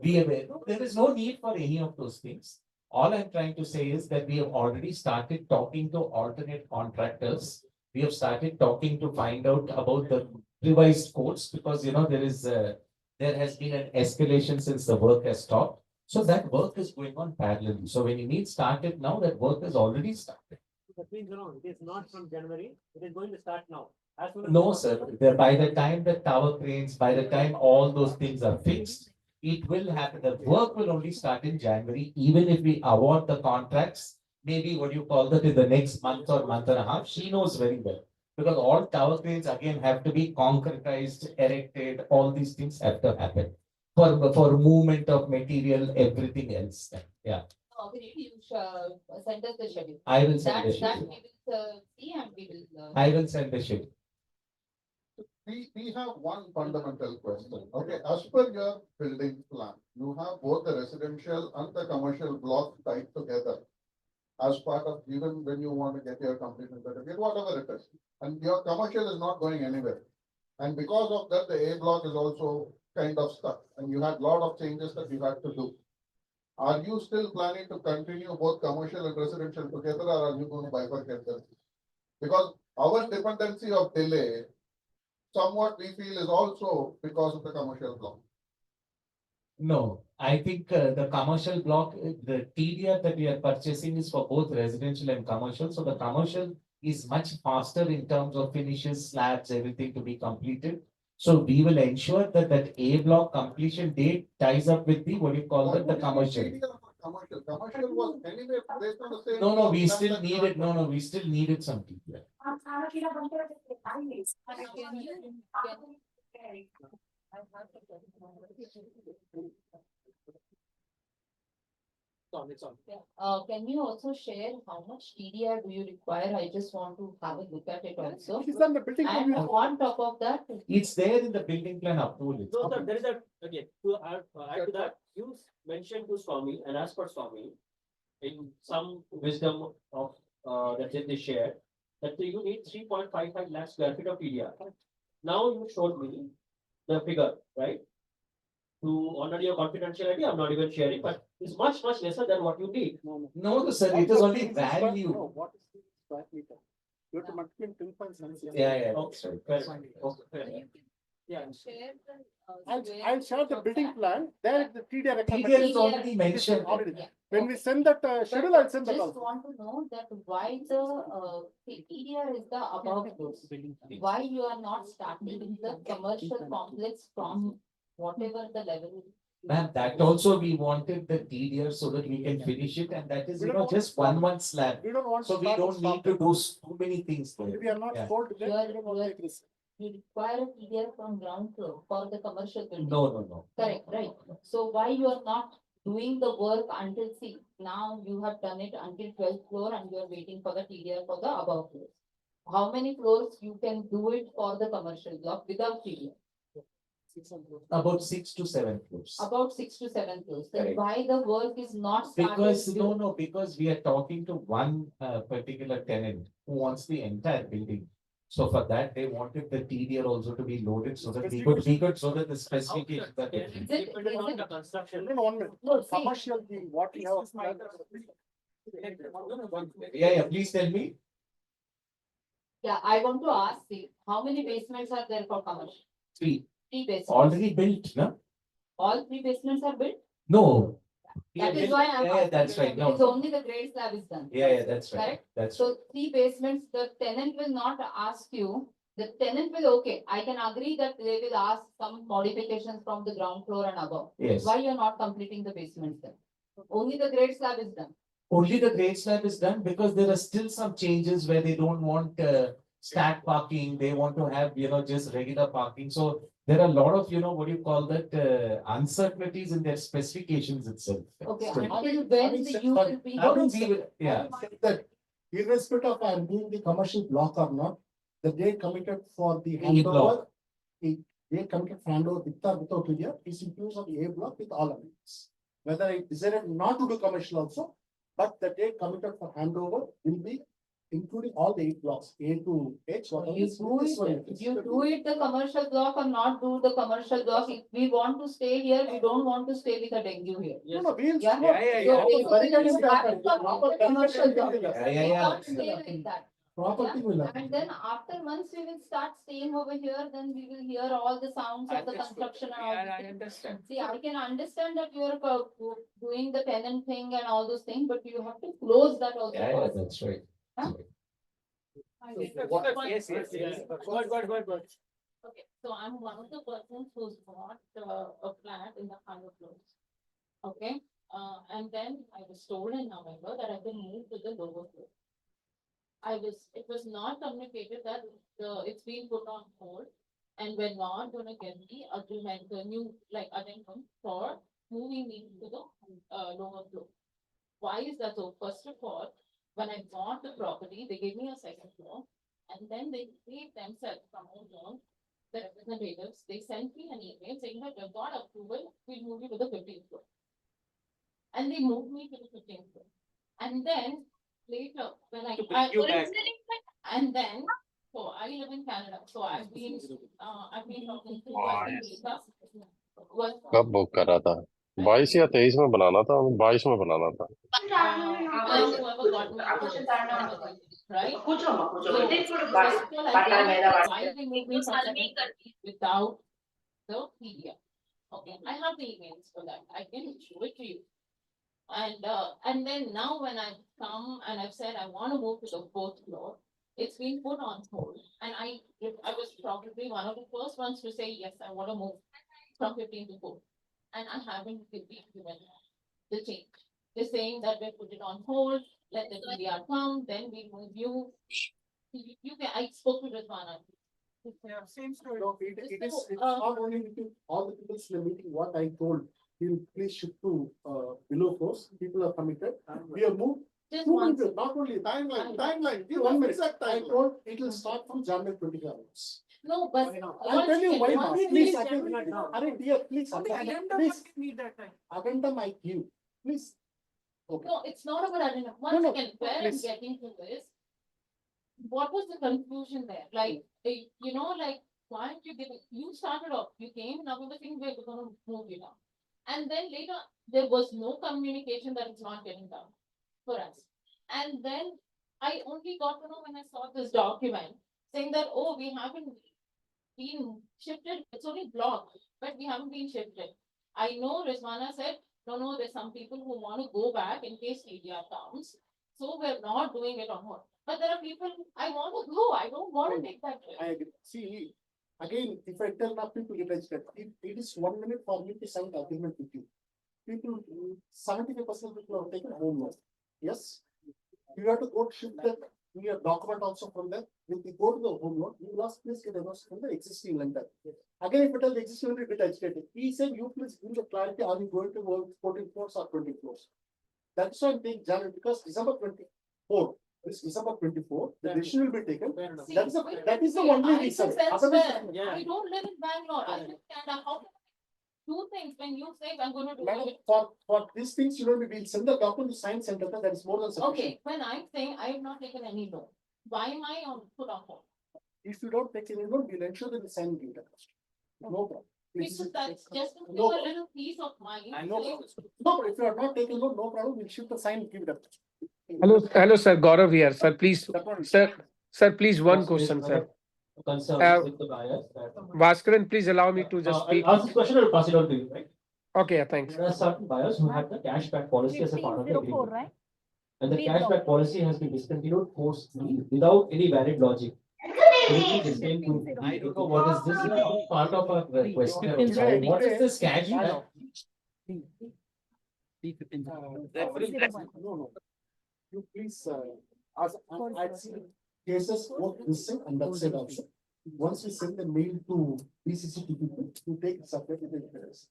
[SPEAKER 1] There is no need for any of those things. All I'm trying to say is that we have already started talking to alternate contractors. We have started talking to find out about the revised codes because, there has been an escalation since the work has stopped. So that work is going on parallelly. So when you need started now, that work has already started.
[SPEAKER 10] That means no, it is not from January. It is going to start now. As soon as
[SPEAKER 1] No, sir. By the time the tower cranes, by the time all those things are fixed, it will happen. The work will only start in January, even if we award the contracts, maybe what you call that in the next month or month and a half. She knows very well. Because all tower cranes again have to be concretized, erected, all these things have to happen. For movement of material, everything else. Yeah,
[SPEAKER 15] Okay, you send us the schedule.
[SPEAKER 1] I will send
[SPEAKER 15] That
[SPEAKER 1] the
[SPEAKER 15] we
[SPEAKER 1] schedule.
[SPEAKER 15] will see and we will.
[SPEAKER 1] I will send the schedule.
[SPEAKER 3] We have one fundamental question. Okay, as per your building plan, you have both the residential and the commercial block tied together. As part of even when you want to get your completion certificate, whatever it is. And your commercial is not going anywhere. And because of that, the A block is also kind of stuck and you had a lot of changes that you had to do. Are you still planning to continue both commercial and residential together or are you going to bifurcate them? Because our dependency of delay, somewhat we feel is also because of the commercial block.
[SPEAKER 1] No, I think the commercial block, the TDR that we are purchasing is for both residential and commercial. So the commercial is much faster in terms of finishes, slabs, everything to be completed. So we will ensure that that A block completion date ties up with the, what do you call that, the commercial.
[SPEAKER 3] Commercial was anyway based on the same.
[SPEAKER 1] No, we still needed, we still needed some TDR.
[SPEAKER 15] Can you also share how much TDR do you require? I just want to have a look at it also.
[SPEAKER 4] It's on the building.
[SPEAKER 15] And on top of that,
[SPEAKER 1] It's there in the building plan approval.
[SPEAKER 2] So sir, there is a, okay, to add to that, you mentioned to Swami and as per Swami, in some wisdom of, that they shared, that you need 3.55 lakh square feet of TDR. Now you showed me the figure, right? To honor your confidentiality, I'm not even sharing, but it's much lesser than what you need.
[SPEAKER 1] No, sir, it is only value.
[SPEAKER 4] No, what is the square meter? You have to multiply 10.7.
[SPEAKER 1] Yeah.
[SPEAKER 2] Okay, fair enough. Okay, fair enough. Yeah.
[SPEAKER 15] share the.
[SPEAKER 4] I'll share the building plan, there the TDR.
[SPEAKER 1] TDR is already mentioned.
[SPEAKER 4] Already.
[SPEAKER 15] Yeah.
[SPEAKER 4] When we send that schedule, I'll send that
[SPEAKER 15] Just
[SPEAKER 4] also.
[SPEAKER 15] want to know that why the TDR is the above floors. Why you are not starting the commercial complex from whatever the level?
[SPEAKER 1] Ma'am, that also we wanted the TDR so that we can finish it, and that is, just one slab.
[SPEAKER 4] We don't want.
[SPEAKER 1] So we don't need to do too many things there.
[SPEAKER 4] We are not
[SPEAKER 1] Yeah.
[SPEAKER 4] told that, we don't want to take this.
[SPEAKER 15] You require a TDR from ground floor for the commercial building.
[SPEAKER 1] No.
[SPEAKER 15] Correct, right. So why you are not doing the work until, see, now you have done it until 12th floor and you are waiting for the TDR for the above floors. How many floors you can do it for the commercial block without TDR?
[SPEAKER 1] About 6 to 7 floors.
[SPEAKER 15] About 6 to 7 floors. Then
[SPEAKER 1] Correct.
[SPEAKER 15] why the work is not started?
[SPEAKER 1] Because, because we are talking to one particular tenant who wants the entire building. So for that, they wanted the TDR also to be loaded so that we could, so that the specifications are
[SPEAKER 15] Is it-
[SPEAKER 2] Depending on
[SPEAKER 15] is
[SPEAKER 2] the
[SPEAKER 15] it-
[SPEAKER 2] construction.
[SPEAKER 4] No, 1 minute.
[SPEAKER 15] No, see,
[SPEAKER 4] Commercial, what we have.
[SPEAKER 1] Yeah, please tell me.
[SPEAKER 15] yeah, I want to ask, see, how many basements are there for commercial?
[SPEAKER 1] 3
[SPEAKER 15] 3 basements.
[SPEAKER 1] already built, no?
[SPEAKER 15] All 3 basements are built?
[SPEAKER 1] No.
[SPEAKER 15] That is why I'm.
[SPEAKER 1] Yeah,
[SPEAKER 15] asking.
[SPEAKER 1] that's right. No.
[SPEAKER 15] It's only the grade slab is done.
[SPEAKER 1] Yeah, that's right.
[SPEAKER 15] Correct?
[SPEAKER 1] That's
[SPEAKER 15] So 3 basements, the tenant will not ask you, the tenant will, okay, I can agree that they will ask some modifications from the ground floor and above.
[SPEAKER 1] Yes.
[SPEAKER 15] Why you're not completing the basements then? Only the grade slab is done.
[SPEAKER 1] Only the grade slab is done because there are still some changes where they don't want stack parking. They want to have, just regular parking. So there are a lot of, what do you call that, uncertainties in their specifications itself.
[SPEAKER 15] Okay,
[SPEAKER 1] Still.
[SPEAKER 15] until when the use will be.
[SPEAKER 1] Yeah.
[SPEAKER 4] That irrespective of I'm doing the commercial block or not, the date committed for the
[SPEAKER 1] A block.
[SPEAKER 4] handover. The date committed for handover with or without TDR is includes of A block with all amendments. Whether I decided not to do commercial also, but the date committed for handover will be including all the 8 blocks, A to H. whatever
[SPEAKER 15] You
[SPEAKER 4] is-
[SPEAKER 15] do
[SPEAKER 4] this one
[SPEAKER 15] it,
[SPEAKER 4] is.
[SPEAKER 15] you do it the commercial block or not do the commercial block. If we want to stay here, we don't want to stay with a dengue here.
[SPEAKER 4] No, no, we'll.
[SPEAKER 15] Yeah.
[SPEAKER 1] Yeah.
[SPEAKER 15] So basically, you have to come with the commercial block.
[SPEAKER 1] Yeah.
[SPEAKER 15] We can't stay like that.
[SPEAKER 4] Property will happen.
[SPEAKER 15] And then after once we will start staying over here, then we will hear all the sounds of the
[SPEAKER 5] Understood.
[SPEAKER 15] construction and all.
[SPEAKER 5] Yeah,
[SPEAKER 15] these
[SPEAKER 5] I
[SPEAKER 15] things.
[SPEAKER 5] understand.
[SPEAKER 15] See, I can understand that you are doing the tenant thing and all those things, but you have to close that also.
[SPEAKER 1] Yeah, that's right.
[SPEAKER 15] Huh?
[SPEAKER 5] Yes.
[SPEAKER 2] Go ahead.
[SPEAKER 15] Okay, so I'm one of the persons who's bought a flat in the higher floors. Okay, and then I was told in November that I can move to the lower floor. It was not communicated that it's been put on hold and we're not gonna get the agreement, the new addendum for moving me to the lower floor. Why is that so? First of all, when I bought the property, they gave me a second floor and then they themselves from Ozone, the representatives, they sent me an email saying that you've got approval, we'll move you to the 15th floor. And they moved me to the 15th floor. And then later, when I and then, so I live in Canada, so I've been talking to Lisa.
[SPEAKER 16] कब book करा था 22 या 23 में बनाना था 22 में बनाना था
[SPEAKER 15] Whoever got me into this property, right? So, first of all, I why they made me for second without the media. Okay, I have the emails for that. I can show it to you. And then now when I've come and I've said I want to move to the fourth floor, it's been put on hold. And I was probably one of the first ones to say, yes, I want to move from 15 to 4. And I haven't been given the change. They're saying that we put it on hold, let the TDR come, then we move you. I spoke to Rizwana.
[SPEAKER 4] Yeah, same story. No, it's not only with all the people in the meeting, what I told, you please shift to below floors, people are committed, we have moved.
[SPEAKER 15] Just
[SPEAKER 4] 2
[SPEAKER 15] one
[SPEAKER 4] minutes, not only timeline, give 1 minute. I told it will start from January 25 hours.
[SPEAKER 15] No, but.
[SPEAKER 4] I'll tell you why,
[SPEAKER 15] once
[SPEAKER 4] please,
[SPEAKER 15] again,
[SPEAKER 4] dear, please, please,
[SPEAKER 12] Need that time.
[SPEAKER 4] addendum I give, please. Okay.
[SPEAKER 15] No, it's not about addendum. Once
[SPEAKER 4] No,
[SPEAKER 15] again, where I'm
[SPEAKER 4] please.
[SPEAKER 15] getting to is, what was the confusion there? Like, like, why aren't you giving, you started off, you came, now we were thinking we're gonna move you now. And then later, there was no communication that it's not getting done for us. And then I only got to know when I saw this document saying that, oh, we haven't been shifted, it's only blocked, but we haven't been shifted. I know Rizwana said, no, there's some people who want to go back in case TDR comes. So we're not doing it on hold. But there are people, I want to go, I don't want to take that risk.
[SPEAKER 4] I agree. See, again, if I tell now people get registered, it is 1 minute for me to sign the agreement with you. People, 75% people are taking home loan. Yes. You have to go shift the your document also from there. If you go to the home loan, you last please get a notice from the existing lender. Again, if you tell the existing lender, get agitated. He said, you please give the clarity, are you going to work 14 floors or 20 floors? That's why I'm taking January, because December 24, this December 24, the decision will be taken.
[SPEAKER 15] See,
[SPEAKER 4] That is the only reason.
[SPEAKER 15] I
[SPEAKER 4] Otherwise,
[SPEAKER 15] don't live in Bangalore, I live in Canada. How can I do things when you say I'm going to do
[SPEAKER 4] Madam,
[SPEAKER 15] it?
[SPEAKER 4] for these things, you know, we will send the document to science center, that is more than sufficient.
[SPEAKER 15] Okay, when I'm saying I have not taken any loan, why am I on put on hold?
[SPEAKER 4] If you don't take any loan, we'll ensure that the sign give the customer. No problem.
[SPEAKER 15] Because that's just to give
[SPEAKER 4] No.
[SPEAKER 15] a little peace of mind.
[SPEAKER 4] No, but if you are not taking loan, no problem, we'll shift the sign and give it up.
[SPEAKER 13] Hello, sir. Gaurav here, sir. Please, sir, please, one
[SPEAKER 2] Yes,
[SPEAKER 13] question,
[SPEAKER 2] please,
[SPEAKER 13] sir.
[SPEAKER 2] Concern with the buyers.
[SPEAKER 13] Baaskaran, please allow me to just speak.
[SPEAKER 2] I'll ask this question and pass it on to you, right?
[SPEAKER 13] Okay, yeah, thanks.
[SPEAKER 2] There are certain buyers who have the cashback policy as a part of the agreement. And the cashback policy has been discontinued forcefully without any valid logic. I don't know what is this part of our request. What is this cashback?
[SPEAKER 4] No. You please, I've seen cases both this side and that side also. Once we send the mail to BCC people, you take it separate with the interest.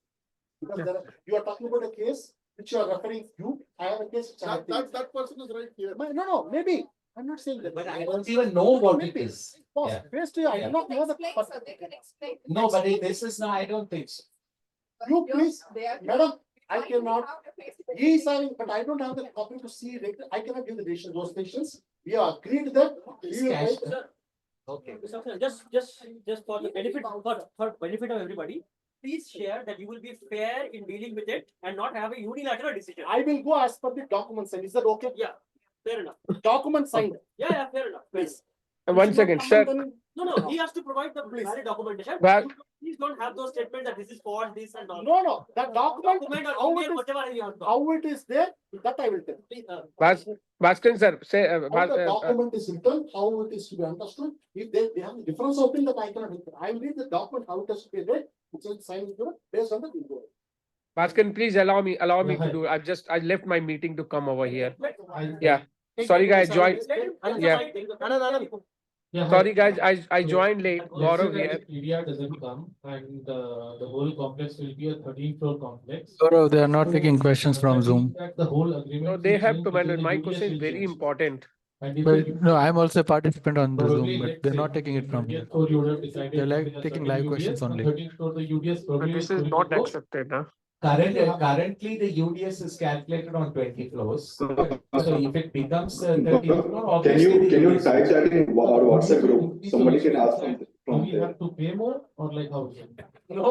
[SPEAKER 4] Because you are talking about a case which you are referring to. I have a case. That person is right here. No, maybe. I'm not saying that.
[SPEAKER 1] But I don't even know what it is.
[SPEAKER 4] Boss,
[SPEAKER 1] Yeah.
[SPEAKER 4] face to you, I do not know the.
[SPEAKER 15] They can explain.
[SPEAKER 1] No, but this is not, I don't think so.
[SPEAKER 4] You please, madam, I cannot. He is having, but I don't have the copy to see it. I cannot give the decision, those patients. We have agreed that. we will
[SPEAKER 1] Cash.
[SPEAKER 4] pay.
[SPEAKER 2] Okay. Just for the benefit, for benefit of everybody, please share that you will be fair in dealing with it and not have a unilateral decision.
[SPEAKER 4] I will go as per the document signed. Is that okay?
[SPEAKER 2] Yeah, fair enough.
[SPEAKER 4] Document signed.
[SPEAKER 2] Yeah, fair enough.
[SPEAKER 4] Please.
[SPEAKER 13] One second, sir.
[SPEAKER 2] No, he has to provide the valid documentation.
[SPEAKER 13] But-
[SPEAKER 2] Please don't have those statements that this is for this and all.
[SPEAKER 4] No, that document,
[SPEAKER 2] Document or
[SPEAKER 4] how
[SPEAKER 2] email,
[SPEAKER 4] it is,
[SPEAKER 2] whatever you have.
[SPEAKER 4] how it is there, that I will tell.
[SPEAKER 2] Please,
[SPEAKER 13] Baaskaran, sir, say,
[SPEAKER 4] How the document is written, how it is to be understood. If they have a difference of opinion, that I cannot help. I will read the document, how it has to be read, which is signed based on the video.
[SPEAKER 13] Baaskaran, please allow me to do. I left my meeting to come over here. Yeah. Sorry, guys, joined. Yeah. Sorry, guys, I joined late. Gaurav here.
[SPEAKER 14] TDR doesn't come and the whole complex will be a 13-floor complex.
[SPEAKER 17] Gaurav, they are not taking questions from Zoom.
[SPEAKER 14] The whole agreement.
[SPEAKER 13] No, they have to manage. My question is very important.
[SPEAKER 17] But no, I'm also a participant on the Zoom, but they're not taking it from here. They're like taking live questions only.
[SPEAKER 13] But this is not accepted, huh?
[SPEAKER 1] Currently, the UDS is calculated on 20 floors. So if it becomes 30 floor, obviously.
[SPEAKER 18] Can you type that in our WhatsApp group? Somebody can ask something
[SPEAKER 14] Do
[SPEAKER 18] from
[SPEAKER 14] we
[SPEAKER 18] there.
[SPEAKER 14] have to pay more or like how?
[SPEAKER 1] No.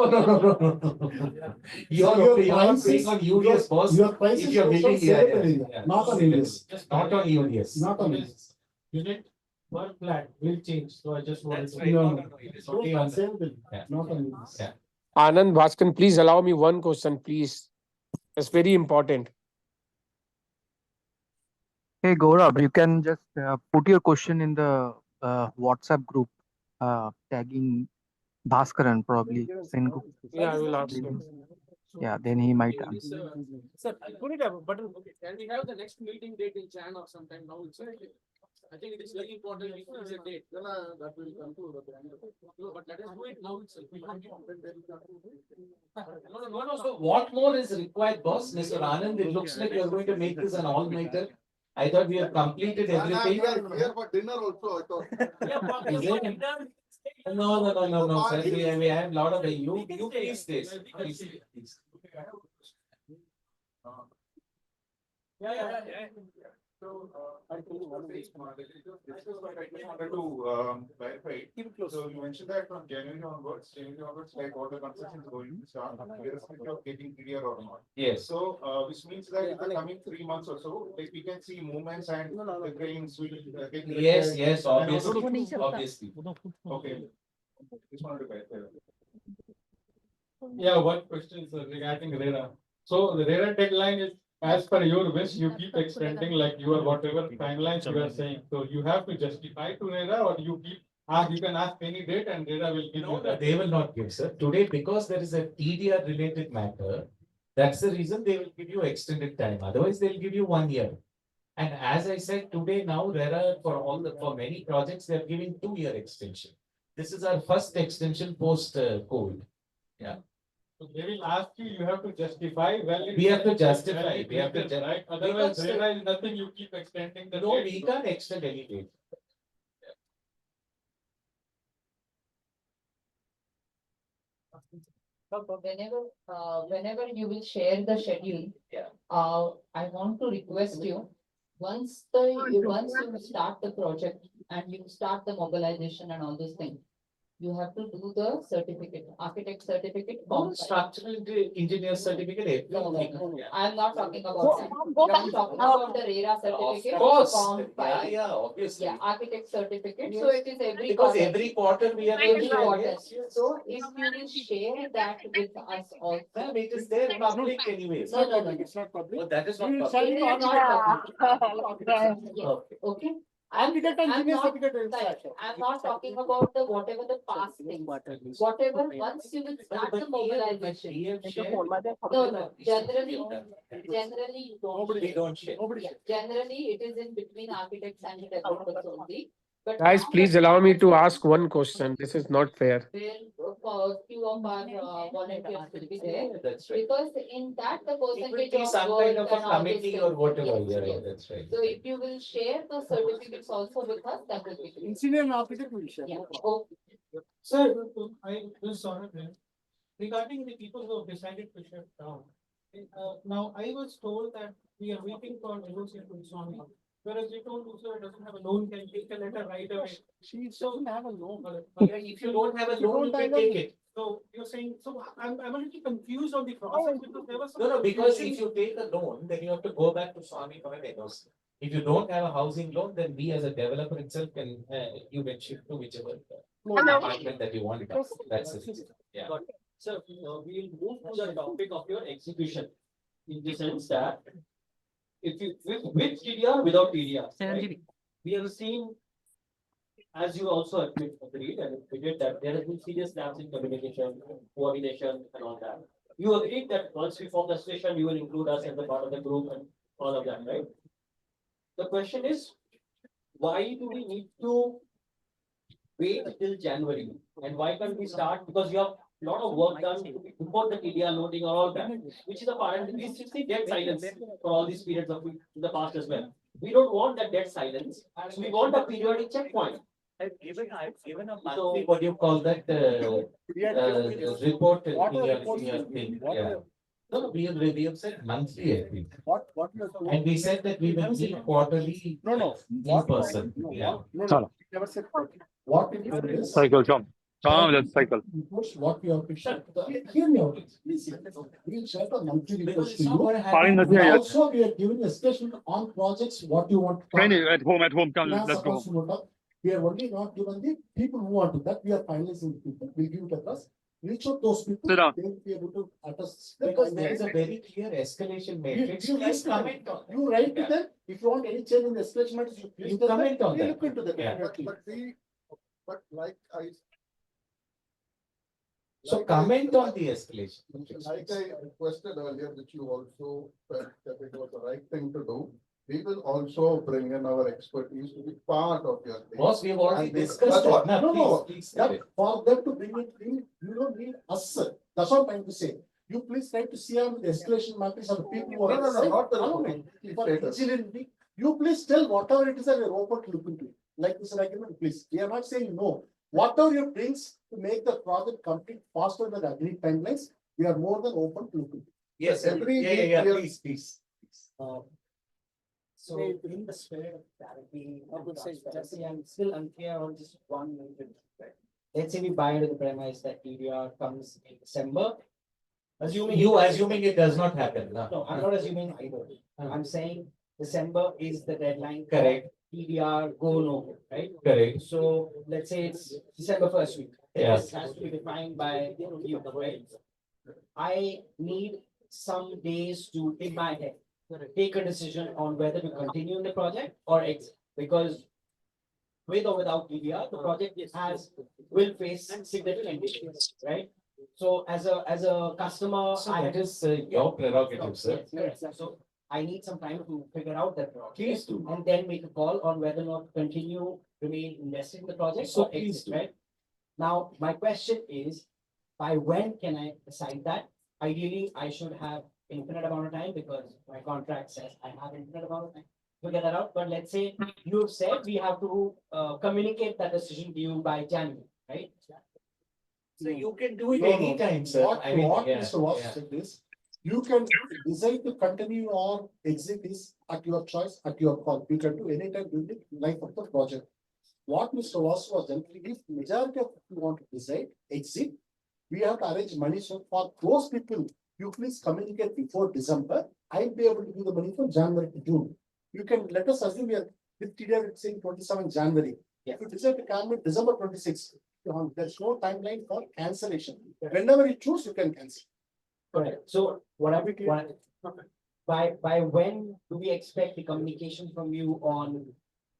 [SPEAKER 1] You're paying on UDS first.
[SPEAKER 4] Your price
[SPEAKER 1] If
[SPEAKER 4] is
[SPEAKER 1] you're
[SPEAKER 4] also
[SPEAKER 1] meeting,
[SPEAKER 4] separate, not on UDS.
[SPEAKER 1] Not on UDS.
[SPEAKER 4] Not on UDS.
[SPEAKER 14] Unit per flat will change, so I just wanted
[SPEAKER 1] That's
[SPEAKER 14] to.
[SPEAKER 1] right. No. It's only on the-
[SPEAKER 4] Same bill,
[SPEAKER 1] Yeah.
[SPEAKER 4] not on UDS.
[SPEAKER 1] Yeah.
[SPEAKER 19] Anand, Bhaskaran, please allow me one question, please. It's very important.
[SPEAKER 17] Hey Gaurav, you can just put your question in the WhatsApp group, tagging Bhaskaran probably.
[SPEAKER 19] Yeah, I will ask him.
[SPEAKER 17] Yeah, then he might answer.
[SPEAKER 10] Sir, put it up, but okay, can we have the next meeting date in Jan or sometime now? I think it is very important we fix a date. That will come to no, but let us do it now itself.
[SPEAKER 5] No. So what more is required, boss? Mr. Anand, it looks like you're going to make this an all-nighter. I thought we have completed everything.
[SPEAKER 3] We are here for dinner also, I thought.
[SPEAKER 5] Is it? No, sir. We have a lot of you please stay. Please.
[SPEAKER 20] Yeah. So, I wanted to clarify. So you mentioned that from January onwards, like all the construction is going to start, irrespective of getting clear or not.
[SPEAKER 5] Yes.
[SPEAKER 20] So, which means that in the coming 3 months or so, like we can see movements and the cranes will get.
[SPEAKER 5] Yes, obviously.
[SPEAKER 20] Okay. Just wanted to clarify.
[SPEAKER 14] Yeah, one question is regarding RERA. So the RERA deadline is as per your wish, you keep extending like your whatever timelines you are saying. So you have to justify to RERA, or you can ask any date and RERA will give you that.
[SPEAKER 5] They will not give, sir. Today, because there is a TDR related matter, that's the reason they will give you extended time. Otherwise, they'll give you 1 year. And as I said today, now RERA for many projects, they are giving 2-year extension. This is our first extension post COVID. Yeah.
[SPEAKER 14] So they will ask you, you have to justify.
[SPEAKER 5] We have to justify. We have to justify.
[SPEAKER 14] Right? Otherwise, RERA is nothing. You keep extending the.
[SPEAKER 5] No, we can't extend any date.
[SPEAKER 15] Whenever you will share the schedule, I want to request you, once you start the project and you start the mobilization and all those things, you have to do the certificate, architect certificate.
[SPEAKER 5] Structural engineer certificate.
[SPEAKER 15] No. I am not talking about that. I am talking about the RERA certificate.
[SPEAKER 5] Of course.
[SPEAKER 15] Obviously. Yeah, architect certificate. So it is every
[SPEAKER 5] because
[SPEAKER 15] quarter.
[SPEAKER 5] every quarter we are
[SPEAKER 15] Every quarter.
[SPEAKER 5] Yes.
[SPEAKER 15] So if you will share that with us also.
[SPEAKER 5] Ma'am, it is there public anyways.
[SPEAKER 15] No.
[SPEAKER 7] It's not public.
[SPEAKER 5] Oh, that is not
[SPEAKER 7] We will
[SPEAKER 5] public.
[SPEAKER 7] send you
[SPEAKER 15] It is not public.
[SPEAKER 5] Okay.
[SPEAKER 15] Okay.
[SPEAKER 7] I'm
[SPEAKER 15] not talking about the whatever the past things. Whatever once you will start the mobilization. No. Generally you don't.
[SPEAKER 5] We don't share.
[SPEAKER 15] Generally it is in between architects and developers only. But
[SPEAKER 19] Guys,
[SPEAKER 15] now
[SPEAKER 19] please allow me to ask one question. This is not fair.
[SPEAKER 15] where few of our volunteers will be there.
[SPEAKER 5] That's right.
[SPEAKER 15] Because in that the
[SPEAKER 5] It will
[SPEAKER 15] percentage
[SPEAKER 5] be
[SPEAKER 15] of
[SPEAKER 5] some
[SPEAKER 15] work
[SPEAKER 5] kind of a
[SPEAKER 15] and all these
[SPEAKER 5] committee
[SPEAKER 15] things.
[SPEAKER 5] or whatever.
[SPEAKER 15] Yes.
[SPEAKER 5] Yeah, that's right.
[SPEAKER 15] So if you will share the certificates also with us, that will be great.
[SPEAKER 7] Engineer and architect will share.
[SPEAKER 15] Yeah. Okay.
[SPEAKER 14] Sir, I will sorry. Regarding the people who have decided to shut down. Now I was told that we are waiting for negotiation with Swami. Whereas they told Lucia doesn't have a loan, can take a letter right away.
[SPEAKER 7] She doesn't have a loan.
[SPEAKER 5] If you don't have a loan, you can take it.
[SPEAKER 14] So you're saying, so I'm a little confused on the process because there was some.
[SPEAKER 5] No, because if you take a loan, then you have to go back to Swami for an NOC. If you don't have a housing loan, then we as a developer itself can, you can shift to whichever apartment that you want. That's it. Yeah.
[SPEAKER 2] So we'll move to the topic of your execution in the sense that if you with TDR, without TDR, right? We have seen, as you also agreed and admitted, that there has been serious gaps in communication, coordination, and all that. You agreed that once we form the association, you will include us as a part of the group and all of that, right? The question is, why do we need to wait till January? And why can't we start? Because you have a lot of work done before the TDR loading or all that, which is a part, and we see dead silence for all these periods of the past as well. We don't want that dead silence. So we want a periodic checkpoint.
[SPEAKER 5] I've given a monthly, what do you call that, report in your thing. Yeah. No, we have said monthly, I think. And we said that we will meet quarterly. In person. Yeah.
[SPEAKER 4] Never said what it is.
[SPEAKER 16] Cycle, John. Cycle.
[SPEAKER 4] What we have to share. Hear me out. We'll share the monthly reports to you. Also, we are giving a discussion on projects, what you want to.
[SPEAKER 16] At home, come, let's go.
[SPEAKER 4] We are only not given the people who want to that. We are finalizing the people. We'll give it across. Each of those people,
[SPEAKER 17] Sit down.
[SPEAKER 4] they will be able to address.
[SPEAKER 1] Because there is a very clear escalation matrix. Please comment on that.
[SPEAKER 4] You write to them, if you want any change in the escalation matrix, you please.
[SPEAKER 1] You
[SPEAKER 4] tell them,
[SPEAKER 1] comment on
[SPEAKER 4] we
[SPEAKER 1] that.
[SPEAKER 4] Look into that.
[SPEAKER 1] Yeah.
[SPEAKER 4] Definitely.
[SPEAKER 3] But like I.
[SPEAKER 1] So
[SPEAKER 3] like
[SPEAKER 1] comment on the escalation.
[SPEAKER 3] Like I requested earlier, which you also felt that it was the right thing to do. We will also bring in our expertise to be part of your thing.
[SPEAKER 1] Boss, we have already
[SPEAKER 3] And this-
[SPEAKER 1] discussed
[SPEAKER 3] that's what-
[SPEAKER 1] that.
[SPEAKER 4] No,
[SPEAKER 1] Please
[SPEAKER 4] that
[SPEAKER 1] tell it.
[SPEAKER 4] for them to bring it in, you don't need us, sir. That's what I'm trying to say. You please try to see out the escalation matrix of the people who are.
[SPEAKER 3] No, not the
[SPEAKER 4] No, for engineering, you please tell whatever it is that we're open to look into. It. Like this agreement, please. We are not saying no. Whatever you brings to make the project complete faster than agreed timelines, we are more than open to look into.
[SPEAKER 1] Yes,
[SPEAKER 3] every
[SPEAKER 1] yeah,
[SPEAKER 3] week
[SPEAKER 1] yeah,
[SPEAKER 3] we are-
[SPEAKER 1] please.
[SPEAKER 13] So in the spirit of clarity, I would say, Jesse, I'm still unclear on just one major aspect. Let's say we buy into the premise that TDR comes in December.
[SPEAKER 1] Assuming it does not happen.
[SPEAKER 13] No, I'm not assuming either. I'm saying December is the deadline. for
[SPEAKER 1] Correct.
[SPEAKER 13] TDR go no, right?
[SPEAKER 1] Correct.
[SPEAKER 13] So let's say it's December first week.
[SPEAKER 1] Yeah.
[SPEAKER 13] This has to be defined by you, right? I need some days to, in my head, take a decision on whether to continue in the project or exit. Because with or without TDR, the project will face significant issues, right? So as a customer,
[SPEAKER 1] So that is your prerogative, sir.
[SPEAKER 13] Yes, correct. So I need some time to figure out that project.
[SPEAKER 1] Please do.
[SPEAKER 13] And then make a call on whether or not to continue, remain invested in the project
[SPEAKER 1] So
[SPEAKER 13] or
[SPEAKER 1] please
[SPEAKER 13] exit,
[SPEAKER 1] do.
[SPEAKER 13] right? Now, my question is, by when can I decide that? Ideally, I should have infinite amount of time because my contract says I have infinite amount of time to get that out. But let's say you said we have to communicate that decision to you by January, right?
[SPEAKER 1] So you can do it
[SPEAKER 4] No, no.
[SPEAKER 1] anytime, sir.
[SPEAKER 4] What,
[SPEAKER 1] I mean,
[SPEAKER 4] what
[SPEAKER 1] yeah,
[SPEAKER 4] Mr. Voss
[SPEAKER 1] yeah.
[SPEAKER 4] said is, you can decide to continue or exit this at your choice, at your call. You can do anytime during the life of the project. What Mr. Voss was generally, if majority of people want to decide, exit, we have to arrange money. So for those people, you please communicate before December. I'll be able to give the money from January to June. You can let us assume we are with TDR, it's saying 27 January.
[SPEAKER 13] Yeah.
[SPEAKER 4] If you decide to come in December 26, there's no timeline for cancellation. Whenever you choose, you can cancel.
[SPEAKER 13] Correct. So by when do we expect the communication from you on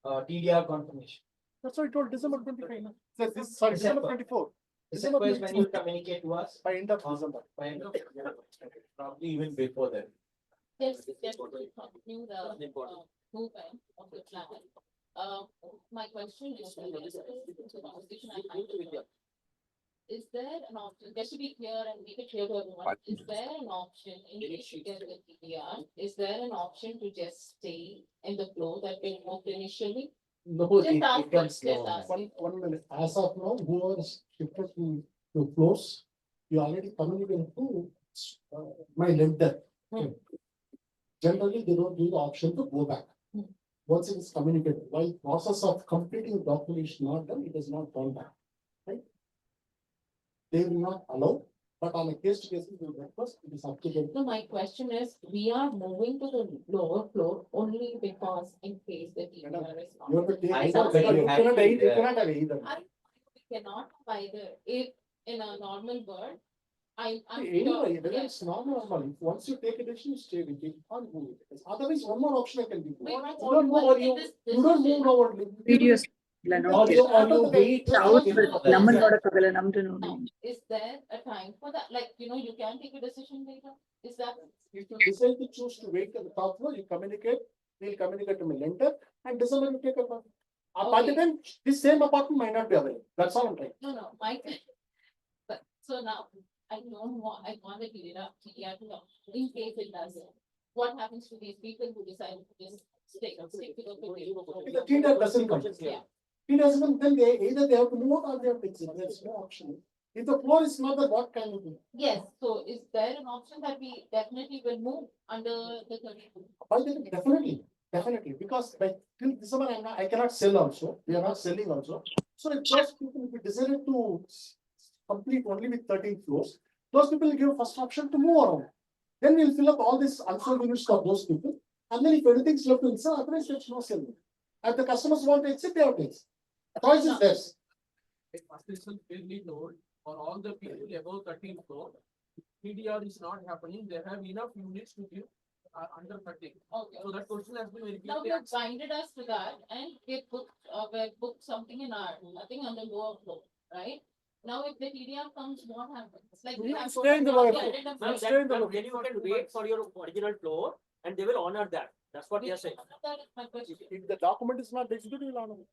[SPEAKER 13] TDR confirmation?
[SPEAKER 4] That's why I told December 25. Sorry, December 24.
[SPEAKER 13] December is when you communicate to us?
[SPEAKER 4] By end of December.
[SPEAKER 13] By end of
[SPEAKER 1] Probably even before that.
[SPEAKER 15] Yes, just to continue the movement of the plan. My question is, is there an option, just to be clear and make it clear to everyone, is there an option in case you get the TDR, is there an option to just stay in the flow that we moved initially?
[SPEAKER 1] No,
[SPEAKER 15] Just
[SPEAKER 1] it
[SPEAKER 15] ask
[SPEAKER 1] becomes
[SPEAKER 15] just
[SPEAKER 1] slow.
[SPEAKER 15] ask.
[SPEAKER 4] One minute. As of now, whoever is shifted to flows, you already communicated to my lender. Generally, they don't give the option to go back. Once it is communicated, while process of completing document is not done, it is not gone back. Right? They will not allow, but on a case to case, request, it is up to them.
[SPEAKER 15] So my question is, we are moving to the lower floor only because in case the TDR is
[SPEAKER 4] You have
[SPEAKER 15] not.
[SPEAKER 4] to take.
[SPEAKER 1] I
[SPEAKER 4] You
[SPEAKER 1] know, but you have to,
[SPEAKER 4] cannot have either.
[SPEAKER 15] We cannot have either, if in a normal world, I'm
[SPEAKER 4] Anyway,
[SPEAKER 15] sure.
[SPEAKER 4] whether it's normal, once you take a decision, you stay with it, can't move it. Otherwise, one more option I can give you.
[SPEAKER 15] Wait,
[SPEAKER 4] You don't move or you don't move over.
[SPEAKER 11] Videos.
[SPEAKER 1] Or you wait.
[SPEAKER 15] Is there a time for that? Like, you can take a decision later? Is that?
[SPEAKER 4] If you decide to choose to wait at the top floor, you communicate, we'll communicate to my lender and decide to take a part. By the time, this same apartment might not be available. That's all I'm trying.
[SPEAKER 15] No, but so now, I want the TDR to know, in case it doesn't. What happens to these people who decide to just stick to the?
[SPEAKER 4] If the TDR doesn't come.
[SPEAKER 15] Yeah.
[SPEAKER 4] It doesn't, then they either they have to move or they have to exit. There's no option. If the floor is not, then what can you do?
[SPEAKER 15] Yes, so is there an option that we definitely will move under the 32?
[SPEAKER 4] By the definitely, because by till December, I cannot sell also. We are not selling also. So if those people, if we decided to complete only with 13 floors, those people will give first option to move around. Then we'll fill up all these unsold units for those people. And then if anything's left to sell, otherwise there's no selling. If the customers want to exit, they have to exit. Choice is theirs.
[SPEAKER 10] First is clearly told for all the people above 13th floor, TDR is not happening, they have enough units to give under 30.
[SPEAKER 15] Okay.
[SPEAKER 10] So that question has been very
[SPEAKER 15] Now
[SPEAKER 10] clearly
[SPEAKER 15] we binded us to that and we booked something in our, I think on the lower floor, right? Now if the TDR comes, what happens? Like we have to-
[SPEAKER 2] Ma'am, when you can wait for your original floor and they will honor that. That's what they are saying.
[SPEAKER 15] That is my question.
[SPEAKER 4] If the document is not executed, you'll honor it.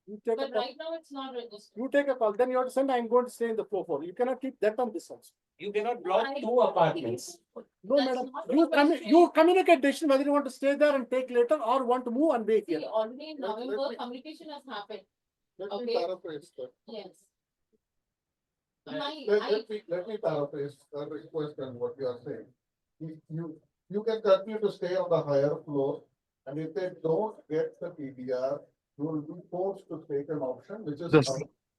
[SPEAKER 4] You take a
[SPEAKER 15] But
[SPEAKER 4] call.
[SPEAKER 15] right now it's not registered.
[SPEAKER 4] You take a call, then you have to send, I'm going to stay in the floor 4. You cannot keep that on this house.
[SPEAKER 5] You cannot block two apartments.
[SPEAKER 4] No, madam, you communicate decision whether you want to stay there and take later or want to move and wait here.
[SPEAKER 15] See, already in November, communication has happened.
[SPEAKER 3] Let me
[SPEAKER 15] Okay.
[SPEAKER 3] paraphrase that.
[SPEAKER 15] Yes.
[SPEAKER 3] Let me paraphrase the request and what you are saying. You can continue to stay on the higher floor, and if they don't get the TDR, you will be forced to take an option which is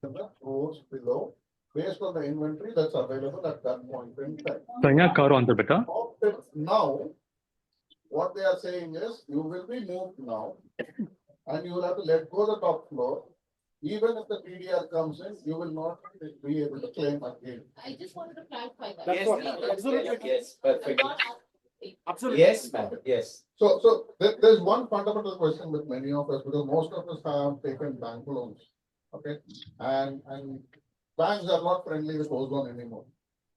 [SPEAKER 3] in the floors below, based on the inventory that's available at that point in time. Now, what they are saying is, you will be moved now, and you will have to let go the top floor. Even if the TDR comes in, you will not be able to claim again.
[SPEAKER 15] I just wanted to clarify that.
[SPEAKER 3] That's what-
[SPEAKER 15] Absolutely.
[SPEAKER 5] Yes, perfect.
[SPEAKER 3] Absolutely.
[SPEAKER 5] Yes, madam, yes.
[SPEAKER 3] So there's one fundamental question with many of us, because most of us have taken bank loans. Okay, and banks are not friendly with Ozone anymore.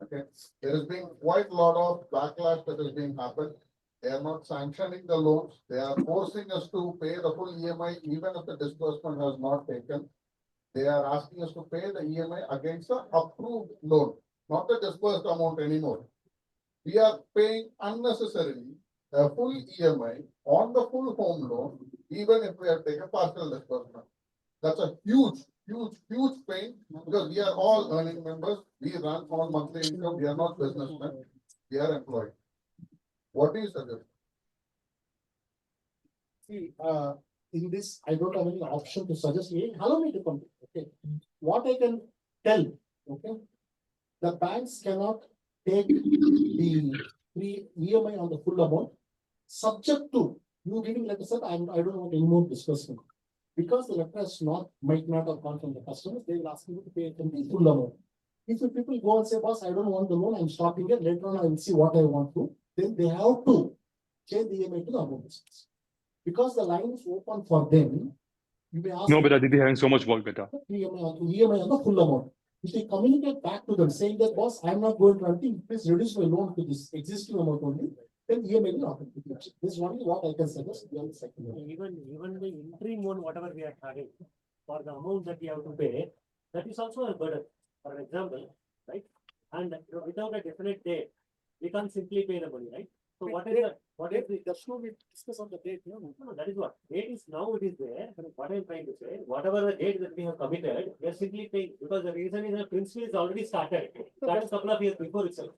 [SPEAKER 3] Okay, there has been quite a lot of backlash that has been happened. They are not sanctioning the loans. They are forcing us to pay the full EMI, even if the disbursement has not taken. They are asking us to pay the EMI against the approved loan, not the disbursed amount anymore. We are paying unnecessarily a full EMI on the full home loan, even if we have taken partial disbursement. That's a huge pain, because we are all earning members. We run on monthly income. We are not businessmen. We are employed. What do you suggest?
[SPEAKER 4] See, in this, I don't have any option to suggest. Allow me to complete. Okay, what I can tell. Okay, the banks cannot take the free EMI on the full amount, subject to you giving letter said I don't want any more disbursement, because the letter is might not have gone from the customers. They will ask you to pay them the full amount. If the people go and say, boss, I don't want the loan, I'm stopping it. Later on, I will see what I want to. Then they have to change the EMI to the amount business. Because the line is open for them, you may ask.
[SPEAKER 21] No, beta, Didi having so much work, beta.
[SPEAKER 4] EMI on the full amount. If they communicate back to them saying that, boss, I'm not going to anything, please reduce my loan to this existing amount only, then EMI will not be. This is only what I can suggest.
[SPEAKER 2] Even the interim loan, whatever we are having, for the amount that we have to pay, that is also a burden. For example, right? And without a definite date, we can't simply pay the money, right? So what is the
[SPEAKER 4] that's no we discuss on the date, no?
[SPEAKER 2] No, that is what date is now. It is there. What I'm trying to say, whatever the date that we have committed, we are simply paying, because the reason is the principle is already started. That is a couple of years before itself.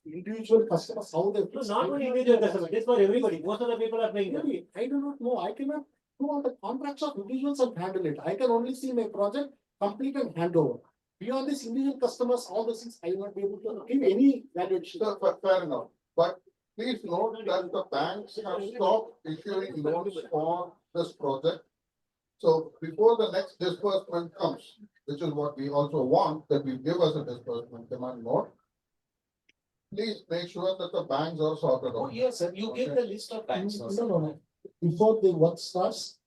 [SPEAKER 4] Individual customers, how they.
[SPEAKER 2] So not only individual customers, it is for everybody. Most of the people are paying that.
[SPEAKER 4] I do not know. I cannot go on the contracts of individuals and handle it. I can only see my project complete and hand over. Beyond this, individual customers, all the things, I will not be able to give any valuation.
[SPEAKER 3] Fair enough. But please note that the banks have stopped issuing loans for this project. So before the next disbursement comes, which is what we also want, that we give us a disbursement demand note, please make sure that the banks are sorted out.
[SPEAKER 5] Oh, yes, sir. You give the list of banks.
[SPEAKER 4] No. Before the work starts,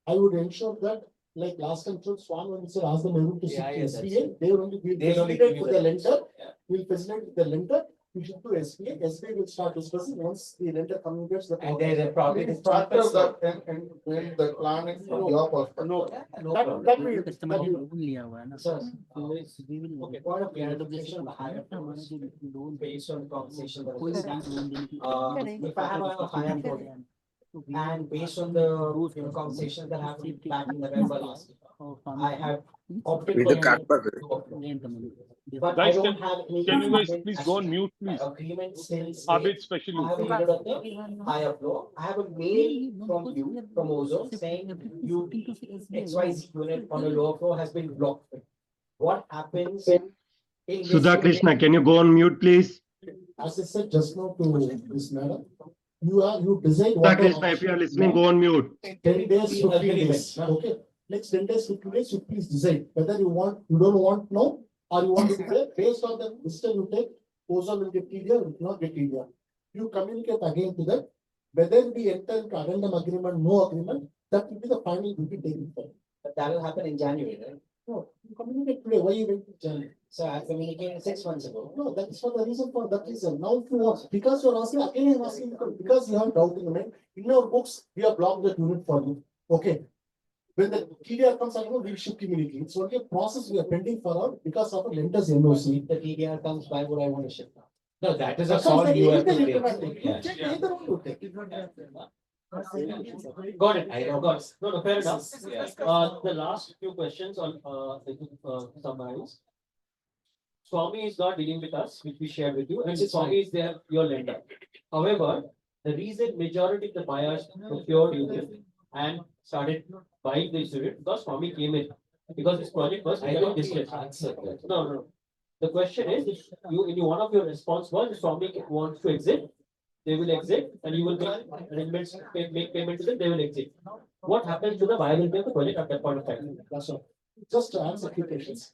[SPEAKER 4] I would ensure that, like last time, Swan said, ask them everyone to see SBA. They will only facilitate with the lender. We'll facilitate with the lender. We should do SBA. SBA will start discussing once the lender communicates the.
[SPEAKER 5] And there is probably
[SPEAKER 3] Please factor that in the planning from your perspective.
[SPEAKER 4] That will.
[SPEAKER 2] Okay, point of clarification, higher floors, based on conversation that was had. If I have a higher floor, and based on the conversation that happened back in November last year, I have opted for but I
[SPEAKER 21] Guys,
[SPEAKER 2] don't have any.
[SPEAKER 21] can you guys please go on mute, please?
[SPEAKER 2] Agreement still states.
[SPEAKER 21] Abid, especially.
[SPEAKER 2] I have a letter of the higher floor. I have a mail from you, from Ozone, saying you XYZ unit on the lower floor has been blocked. What happens in this
[SPEAKER 22] Sudha Krishna, can you go on mute, please?
[SPEAKER 4] As I said just now to this madam, you decide.
[SPEAKER 22] Sudha Krishna, if you are listening, go on mute.
[SPEAKER 4] 10 days, 15 days. Okay. Next 10 days, 15 days, you please decide whether you don't want now, or you want to declare based on the decision you take, Ozone will get TDR, will not get TDR. You communicate again to them, whether we enter into addendum agreement, no agreement, that will be the final will be taken for.
[SPEAKER 13] But that will happen in January, right?
[SPEAKER 4] No, you communicate today, why you wait till January?
[SPEAKER 13] So I communicated 6 months ago.
[SPEAKER 4] No, that is for the reason for that reason. Now if you want, because you are asking, again I am asking, because you have doubt in the mind, in our books, we have blocked that unit for you. Okay. When the TDR comes out, we shift immediately. It's only a process we are pending for our, because of a lender's NOC.
[SPEAKER 13] If the TDR comes, why would I want to shift now?
[SPEAKER 1] No, that is a call you have to take.
[SPEAKER 4] You check either one to take.
[SPEAKER 2] Got it.
[SPEAKER 1] I don't
[SPEAKER 2] Got it. No, fair enough.
[SPEAKER 1] Yeah.
[SPEAKER 2] The last few questions on, summarize. Swami is not dealing with us, which we shared with you, and Swami is there, your lender. However, the reason majority of the buyers procured unit and started buying this unit, because Swami came in, because this project was.
[SPEAKER 1] I don't need to answer that.
[SPEAKER 2] No. The question is, if you, in one of your response was, Swami wants to exit, they will exit, and you will make arrangements, make payment to them, they will exit. What happens to the viability of the project at that point of time?
[SPEAKER 4] That's all. Just to answer a few questions.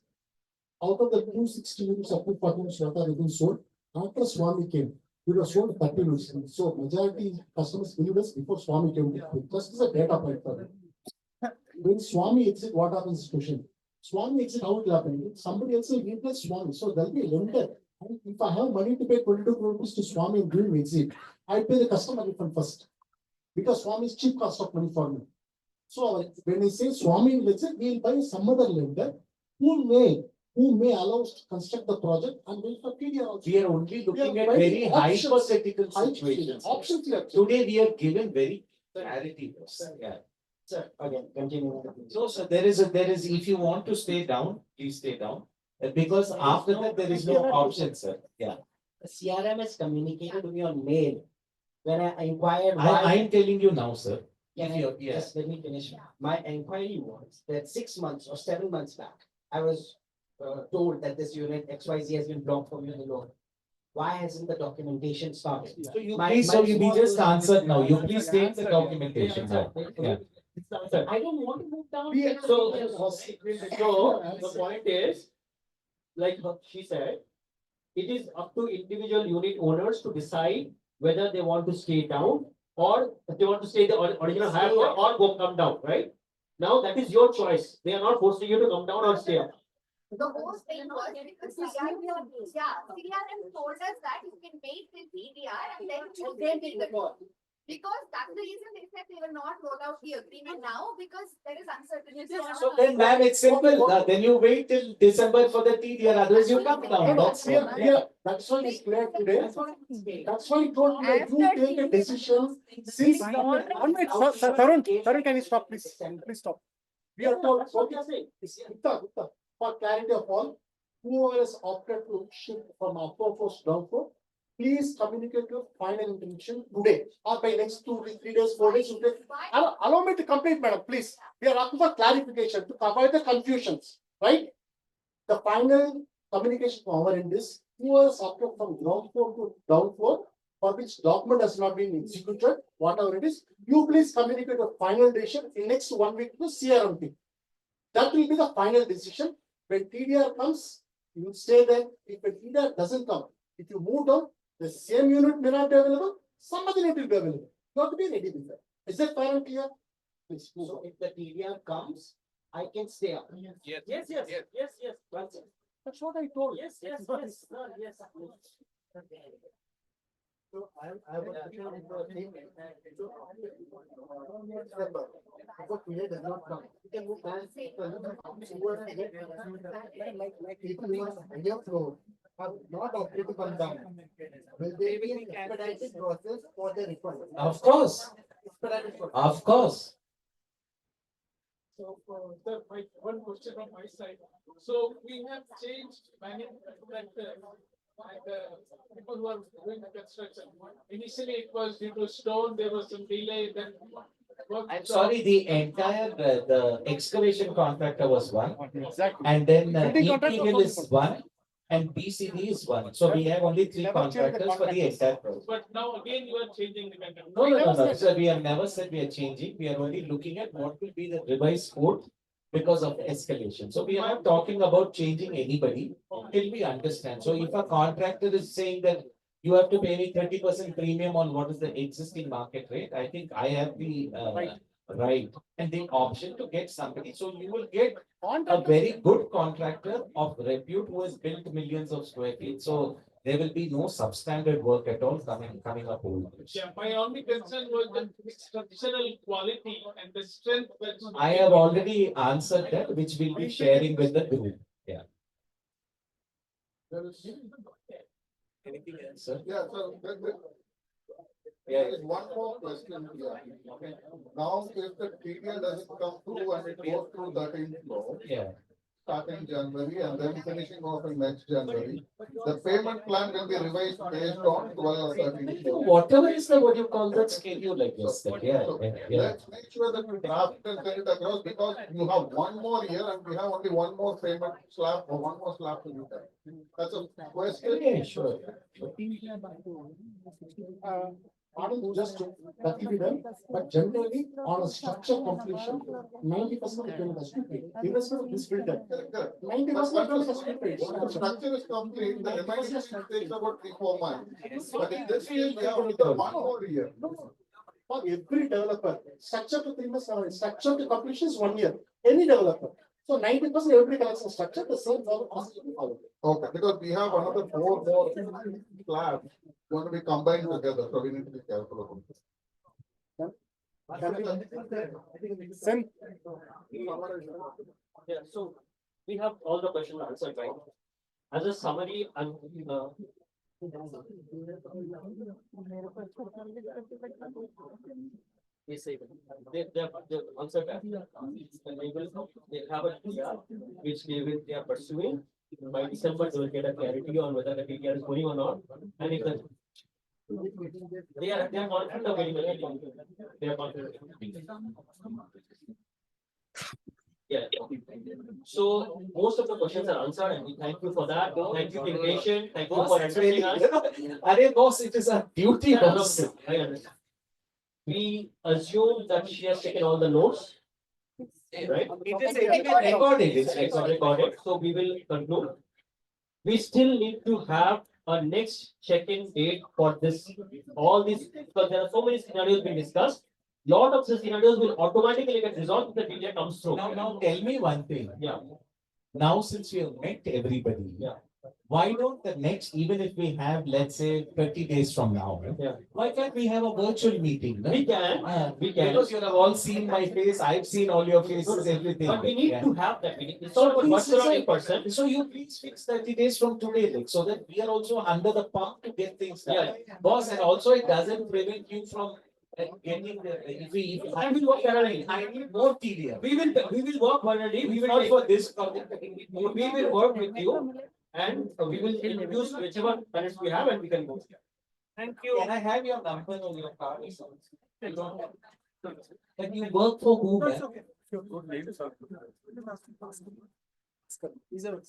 [SPEAKER 4] Out of the 260 units or 240 units that are being sold, after Swami came, we were sold 30 units. So majority customers believe us before Swami came. Just as a data point for them. When Swami exit, what happens is question. Swami exit, how it will happen? Somebody else will replace Swami. So there'll be a lender. And if I have money to pay 22 crore rupees to Swami and doing exit, I pay the customer refund first. Because Swami is cheap cost of money for me. So when I say Swami will exit, we will buy some other lender who may allow us to construct the project and wait for TDR also.
[SPEAKER 1] We are only looking at very hypothetical situations.
[SPEAKER 4] Options here.
[SPEAKER 1] Today we are given very clarity. Yeah.
[SPEAKER 13] Sir, again, continue.
[SPEAKER 1] So there is, if you want to stay down, please stay down. Because after that, there is no option, sir. Yeah.
[SPEAKER 13] The CRM is communicated to me on mail. When I inquired why.
[SPEAKER 1] I am telling you now, sir.
[SPEAKER 13] Just let me finish. My inquiry was that 6 months or 7 months back, I was told that this unit XYZ has been blocked from your loan. Why hasn't the documentation started?
[SPEAKER 1] So you we just answered now. You please take the documentation. Yeah.
[SPEAKER 2] I don't want to move down. So the point is, like she said, it is up to individual unit owners to decide whether they want to stay down or if they want to stay the original higher floor or come down, right? Now that is your choice. They are not forcing you to come down or stay up.
[SPEAKER 6] The whole thing was because CRM told us that you can wait till TDR and then you the call. Because that's the reason they said they will not roll out the agreement now because there is uncertainty.
[SPEAKER 1] So then, ma'am, it's simple. Then you wait till December for the TDR, otherwarse you come down. That's
[SPEAKER 4] why it's clear today. That's why I told you that you take a decision. Since
[SPEAKER 7] Tarun, can you stop, please? Please stop.
[SPEAKER 4] We are told, Gupta, for clarity of all, whoever has opted to shift from upper force down floor, please communicate your final intention today or by next 2 to 3 days, 4 days. Allow me to complete, madam, please. We are asking for clarification to avoid the confusions, right? The final communication from our end is who has opted from ground floor to down floor, for which document has not been executed, whatever it is, you please communicate your final decision in next 1 week to CRMP. That will be the final decision. When TDR comes, you will stay there. If the TDR doesn't come, if you move down, the same unit may not be available, some other unit will be available. You have to be ready with that. Is that final and clear? Please move
[SPEAKER 13] So if the TDR comes, I can stay up.
[SPEAKER 2] Yes.
[SPEAKER 4] That's what I told.
[SPEAKER 2] Yes.
[SPEAKER 4] So I was does not come. You can move back. Like higher floor are not opted to come down. Will there be an expedited process for the refund?
[SPEAKER 1] Of course. Of course.
[SPEAKER 10] So, sir, one question from my side. So we have changed many people who are doing the construction. Initially, it was due to stone. There was some delay. Then
[SPEAKER 1] I'm sorry, the entire the excavation contractor was one, and then EPL is one, and BCD is one. So we have only 3 contractors for the entire project.
[SPEAKER 10] But now again, you are changing the contract.
[SPEAKER 1] No. So we have never said we are changing. We are only looking at what will be the revised code
[SPEAKER 5] because of escalation. So we are not talking about changing anybody till we understand. So if a contractor is saying that you have to pay me 30% premium on what is the existing market rate, I think I have the right and the option to get somebody. So you will get a very good contractor of repute who has built millions of square feet. So there will be no substandard work at all coming up over.
[SPEAKER 13] Yeah, my only concern was the structural quality and the strength.
[SPEAKER 5] I have already answered that, which we'll be sharing with the group. Yeah. Anything else, sir?
[SPEAKER 3] Yeah, so
[SPEAKER 5] Yeah.
[SPEAKER 3] there is one more question here. Okay. Now, if the TDL doesn't come through and it goes through that inflow.
[SPEAKER 5] Yeah.
[SPEAKER 3] Starting January and then finishing off in next January, the payment plan will be revised based on 12 or 13.
[SPEAKER 5] Whatever is the, what you call that schedule like this, yeah.
[SPEAKER 3] Let's make sure that we draft and send it across because you have one more year and we have only one more payment slab or one more slab to be done. That's a question.
[SPEAKER 5] Yeah, sure.
[SPEAKER 4] Just that will be done, but generally on a structure completion, 90% of the payment has to be paid. Irrespective of this builder, 90% of the payment has to be paid.
[SPEAKER 3] Once the structure is complete, the remaining takes about 3-4 months. But in this case, we have another one more year.
[SPEAKER 4] For every developer, structure to 3 months, structure to completion is 1 year. Any developer. So 90% every collection structure, the same process will be followed.
[SPEAKER 3] Okay, because we have another 4 more slabs going to be combined together, so we need to be careful about it.
[SPEAKER 2] Yeah, so we have all the questions answered, right? As a summary, and they've answered that. They have a TDR, which they are pursuing. By December, they will get a clarity on whether the TDR is going or not. And if they are confident of getting the they are confident. Yeah. So most of the questions are answered, and we thank you for that. Thank you for being patient. Thank you for entertaining us.
[SPEAKER 5] Arey boss, it is a duty, boss.
[SPEAKER 2] I understand. We assume that she has taken all the notes. Right?
[SPEAKER 5] It is anyway recorded.
[SPEAKER 2] It's recorded. So we will conclude. We still need to have a next check-in date for this. All these, because there are so many scenarios being discussed. Lot of the scenarios will automatically get resolved if the data comes through.
[SPEAKER 5] Now tell me one thing.
[SPEAKER 2] Yeah.
[SPEAKER 5] Now, since we have met everybody,
[SPEAKER 2] yeah.
[SPEAKER 5] Why don't the next, even if we have, let's say, 30 days from now, why can't we have a virtual meeting? No?
[SPEAKER 2] We can. We can.
[SPEAKER 5] Because you have all seen my face, I've seen all your faces, everything.
[SPEAKER 2] But we need to have that meeting. It's not about virtual in person.
[SPEAKER 5] So you please fix 30 days from today, like, so that we are also under the pump to get things done. Boss, and also it doesn't prevent you from getting the, if
[SPEAKER 2] I will work parallelly.
[SPEAKER 5] I need more TDR.
[SPEAKER 2] We will work parallelly. We will
[SPEAKER 5] not for this project.
[SPEAKER 2] We will work with you. And we will introduce whichever planets we have and we can go.
[SPEAKER 5] Thank you. Can I have your number or your card or something? But you work for whom?
[SPEAKER 7] That's okay. Your good name, sir.
[SPEAKER 4] These are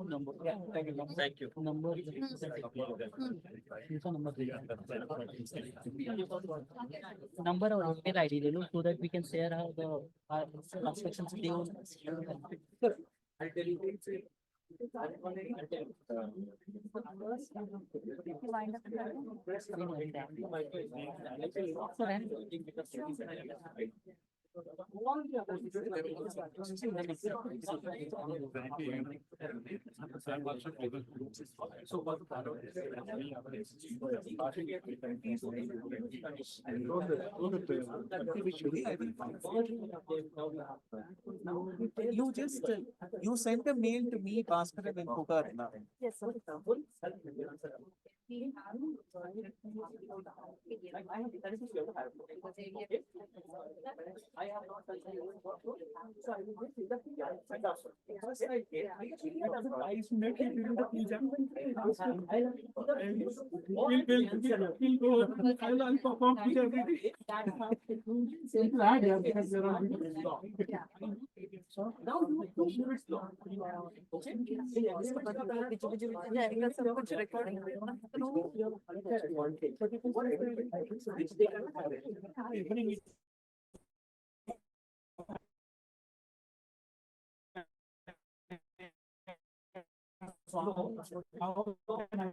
[SPEAKER 7] number.
[SPEAKER 4] Yeah, thank you.
[SPEAKER 7] Thank you.
[SPEAKER 4] Number.
[SPEAKER 8] Number or email ID so that we can share how the inspections due.
[SPEAKER 5] I'll tell you.
[SPEAKER 12] You just you sent a mail to me, Baaskaran and KOORG.
[SPEAKER 6] Yes, sir.
[SPEAKER 2] I have not
[SPEAKER 7] I'll perform puja every day.
[SPEAKER 6] Recording.
[SPEAKER 7] how can I